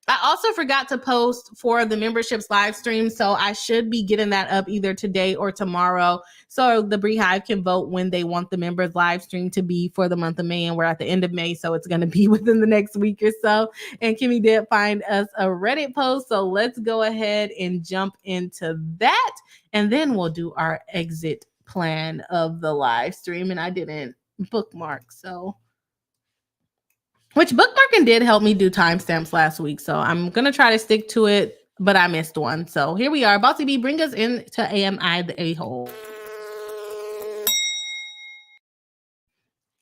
I also forgot to post for the memberships live stream. So I should be getting that up either today or tomorrow. So the BriHive can vote when they want the members live stream to be for the month of May. And we're at the end of May. So it's going to be within the next week or so. And Kimmy did find us a Reddit post. So let's go ahead and jump into that. And then we'll do our exit plan of the live stream. And I didn't bookmark, so which bookmarking did help me do timestamps last week, so I'm gonna try to stick to it, but I missed one. So here we are. Bossy B, bring us into Am I the A-hole?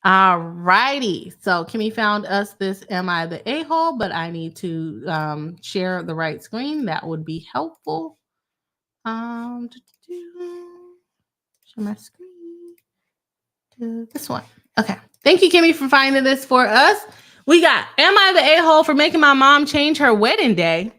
All righty, so Kimmy found us this Am I the A-hole, but I need to share the right screen. That would be helpful. Share my screen. This one. Okay. Thank you, Kimmy, for finding this for us. We got, am I the a-hole for making my mom change her wedding day?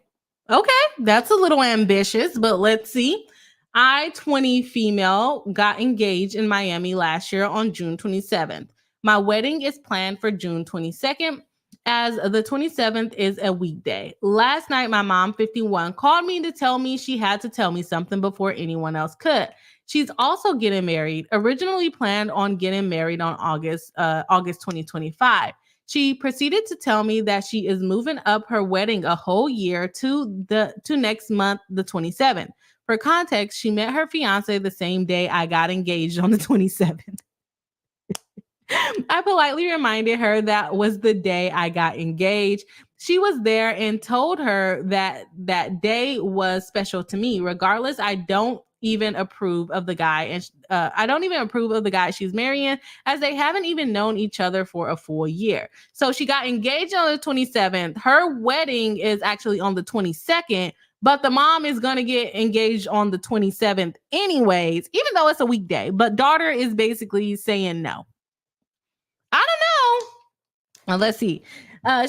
Okay, that's a little ambitious, but let's see. I, 20 female, got engaged in Miami last year on June 27th. My wedding is planned for June 22nd, as the 27th is a weekday. Last night, my mom, 51, called me to tell me she had to tell me something before anyone else could. She's also getting married, originally planned on getting married on August 2025. She proceeded to tell me that she is moving up her wedding a whole year to next month, the 27th. For context, she met her fiance the same day I got engaged on the 27th. I politely reminded her that was the day I got engaged. She was there and told her that that day was special to me. Regardless, I don't even approve of the guy, and I don't even approve of the guy she's marrying, as they haven't even known each other for a full year. So she got engaged on the 27th. Her wedding is actually on the 22nd, but the mom is going to get engaged on the 27th anyways, even though it's a weekday. But daughter is basically saying no. I don't know. Well, let's see.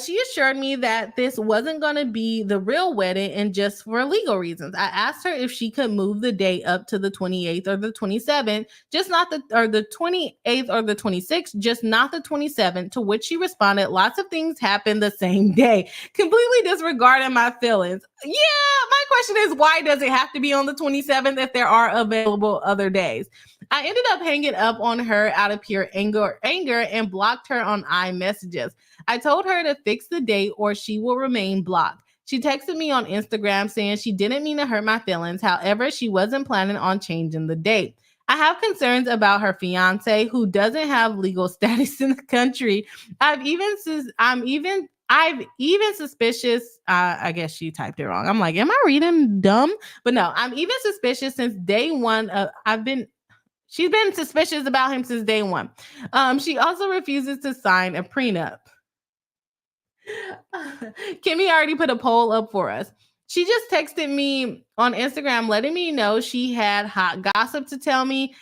She assured me that this wasn't going to be the real wedding and just for legal reasons. I asked her if she could move the date up to the 28th or the 27th, just not the 28th or the 26th, just not the 27th, to which she responded, lots of things happen the same day, completely disregarding my feelings. Yeah, my question is, why does it have to be on the 27th if there are available other days? I ended up hanging up on her out of pure anger and blocked her on iMessages. I told her to fix the date or she will remain blocked. She texted me on Instagram saying she didn't mean to hurt my feelings. However, she wasn't planning on changing the date. I have concerns about her fiance, who doesn't have legal status in the country. I'm even I've even suspicious. I guess she typed it wrong. I'm like, am I reading dumb? But no, I'm even suspicious since day one. She's been suspicious about him since day one. She also refuses to sign a prenup. Kimmy already put a poll up for us. She just texted me on Instagram letting me know she had hot gossip to tell me,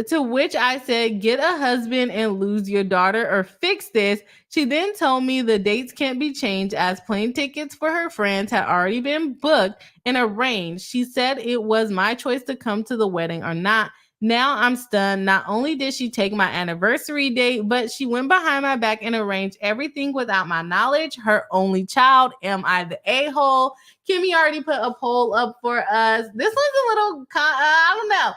to which I said, get a husband and lose your daughter or fix this. She then told me the dates can't be changed as plane tickets for her friends had already been booked and arranged. She said it was my choice to come to the wedding or not. Now I'm stunned. Not only did she take my anniversary date, but she went behind my back and arranged everything without my knowledge. Her only child. Am I the a-hole? Kimmy already put a poll up for us. This one's a little, I don't know.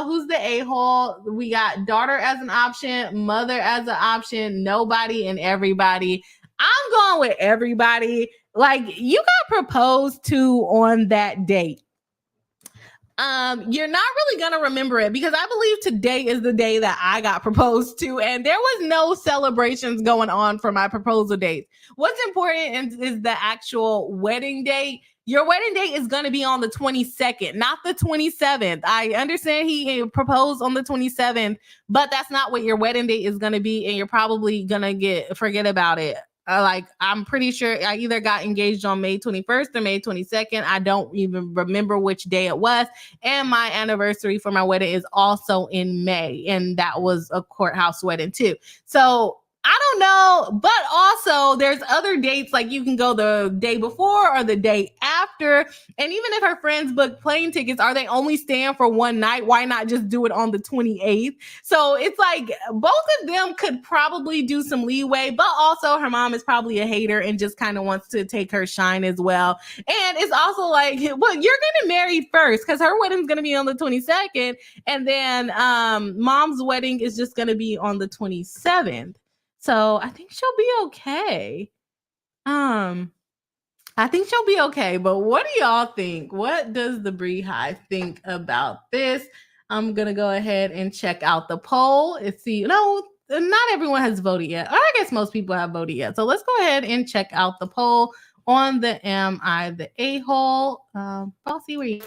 Who's the a-hole? We got daughter as an option, mother as an option, nobody and everybody. I'm going with everybody. Like, you got proposed to on that date. You're not really gonna remember it because I believe today is the day that I got proposed to, and there was no celebrations going on for my proposal date. What's important is the actual wedding date. Your wedding date is going to be on the 22nd, not the 27th. I understand he proposed on the 27th, but that's not what your wedding date is going to be, and you're probably going to forget about it. Like, I'm pretty sure I either got engaged on May 21st or May 22nd. I don't even remember which day it was. And my anniversary for my wedding is also in May. And that was a courthouse wedding too. So I don't know, but also there's other dates, like you can go the day before or the day after. And even if her friends book plane tickets, are they only staying for one night? Why not just do it on the 28th? So it's like both of them could probably do some leeway, but also her mom is probably a hater and just kind of wants to take her shine as well. And it's also like, well, you're getting married first because her wedding's going to be on the 22nd. And then mom's wedding is just going to be on the 27th. So I think she'll be okay. I think she'll be okay. But what do y'all think? What does the BriHive think about this? I'm gonna go ahead and check out the poll and see. No, not everyone has voted yet. Or I guess most people have voted yet. So let's go ahead and check out the poll on the Am I the A-hole? I'll see where you.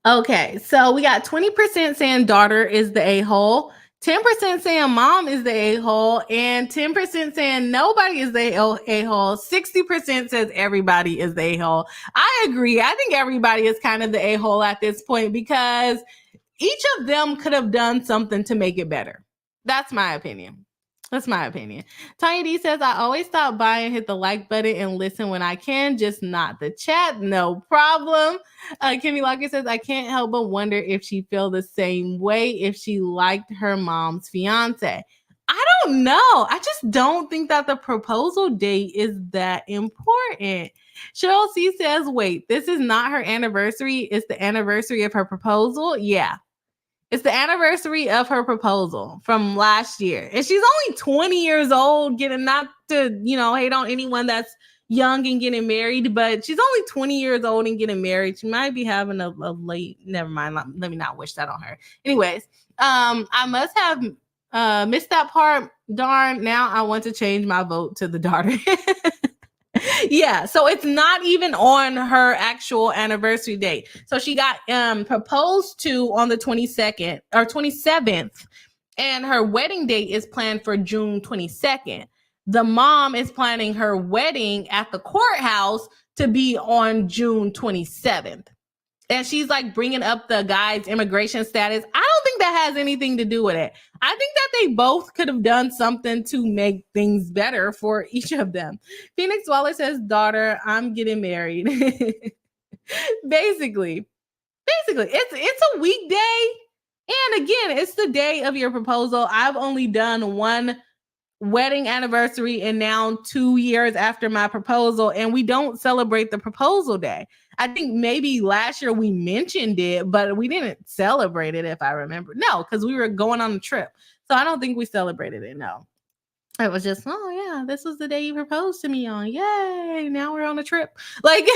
Okay, so we got 20% saying daughter is the a-hole, 10% saying mom is the a-hole, and 10% saying nobody is the a-hole. 60% says everybody is the a-hole. I agree. I think everybody is kind of the a-hole at this point because each of them could have done something to make it better. That's my opinion. That's my opinion. Tanya D says, I always stop by and hit the like button and listen when I can, just not the chat. No problem. Kimmy Lockett says, I can't help but wonder if she feel the same way if she liked her mom's fiance. I don't know. I just don't think that the proposal date is that important. Cheryl C says, wait, this is not her anniversary. It's the anniversary of her proposal. Yeah. It's the anniversary of her proposal from last year. And she's only 20 years old, getting, not to, hate on anyone that's young and getting married, but she's only 20 years old and getting married. She might be having a late, never mind. Let me not wish that on her. Anyways, I must have missed that part. Darn, now I want to change my vote to the daughter. Yeah, so it's not even on her actual anniversary date. So she got proposed to on the 22nd or 27th, and her wedding date is planned for June 22nd. The mom is planning her wedding at the courthouse to be on June 27th. And she's like bringing up the guy's immigration status. I don't think that has anything to do with it. I think that they both could have done something to make things better for each of them. Phoenix Waller says, daughter, I'm getting married. Basically, it's a weekday. And again, it's the day of your proposal. I've only done one wedding anniversary and now 2 years after my proposal, and we don't celebrate the proposal day. I think maybe last year we mentioned it, but we didn't celebrate it, if I remember. No, because we were going on a trip. So I don't think we celebrated it, no. It was just, oh yeah, this was the day you proposed to me on. Yay, now we're on a trip. Like,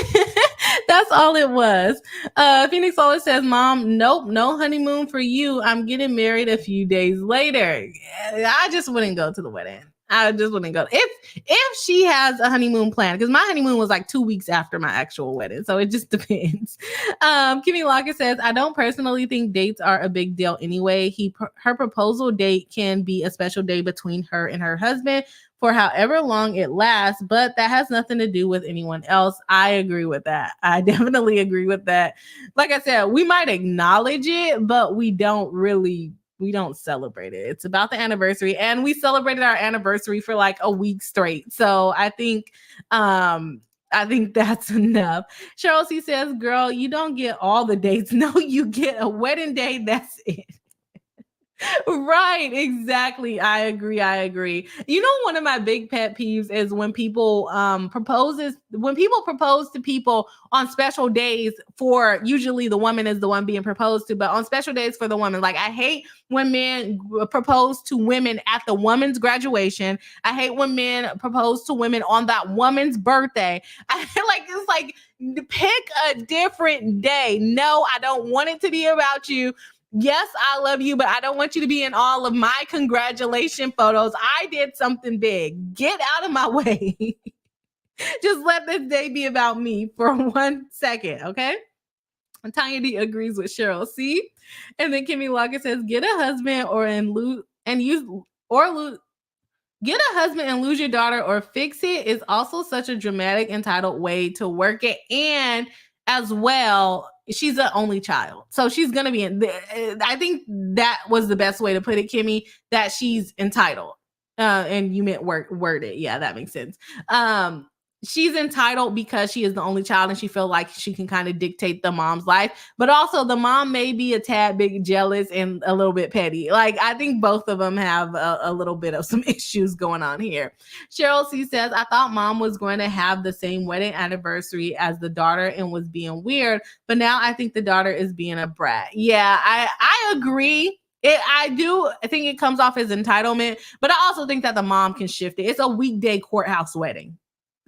that's all it was. Phoenix Solar says, Mom, nope, no honeymoon for you. I'm getting married a few days later. I just wouldn't go to the wedding. I just wouldn't go. If she has a honeymoon plan, because my honeymoon was like 2 weeks after my actual wedding, so it just depends. Kimmy Lockett says, I don't personally think dates are a big deal anyway. Her proposal date can be a special day between her and her husband for however long it lasts, but that has nothing to do with anyone else. I agree with that. I definitely agree with that. Like I said, we might acknowledge it, but we don't celebrate it. It's about the anniversary, and we celebrated our anniversary for like a week straight. So I think that's enough. Cheryl C says, girl, you don't get all the dates. No, you get a wedding day. That's it. Right, exactly. I agree. You know, one of my big pet peeves is when people propose to people on special days for, usually the woman is the one being proposed to, but on special days for the woman. Like, I hate when men propose to women at the woman's graduation. I hate when men propose to women on that woman's birthday. It's like, pick a different day. No, I don't want it to be about you. Yes, I love you, but I don't want you to be in all of my congratulation photos. I did something big. Get out of my way. Just let this day be about me for 1 second, okay? And Tanya D agrees with Cheryl C. And then Kimmy Lockett says, get a husband get a husband and lose your daughter or fix it is also such a dramatic, entitled way to work it. And as well, she's an only child. So she's going to be I think that was the best way to put it, Kimmy, that she's entitled. And you meant word it. Yeah, that makes sense. She's entitled because she is the only child and she feels like she can kind of dictate the mom's life, but also the mom may be a tad bit jealous and a little bit petty. Like, I think both of them have a little bit of some issues going on here. Cheryl C says, I thought mom was going to have the same wedding anniversary as the daughter and was being weird, but now I think the daughter is being a brat. Yeah, I agree. I think it comes off as entitlement, but I also think that the mom can shift it. It's a weekday courthouse wedding.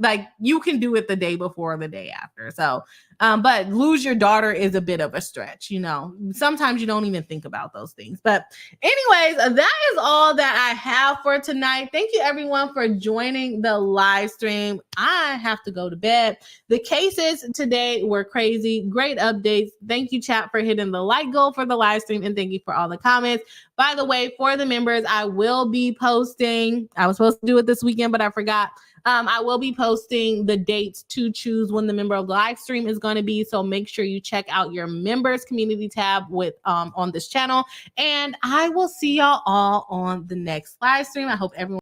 Like, you can do it the day before or the day after. So, but lose your daughter is a bit of a stretch, you know. Sometimes you don't even think about those things. But anyways, that is all that I have for tonight. Thank you everyone for joining the live stream. I have to go to bed. The cases today were crazy. Great updates. Thank you, chat, for hitting the like goal for the live stream. And thank you for all the comments. By the way, for the members, I will be posting. I was supposed to do it this weekend, but I forgot. I will be posting the dates to choose when the member of the live stream is going to be. So make sure you check out your members community tab on this channel. And I will see y'all all on the next live stream. I hope everyone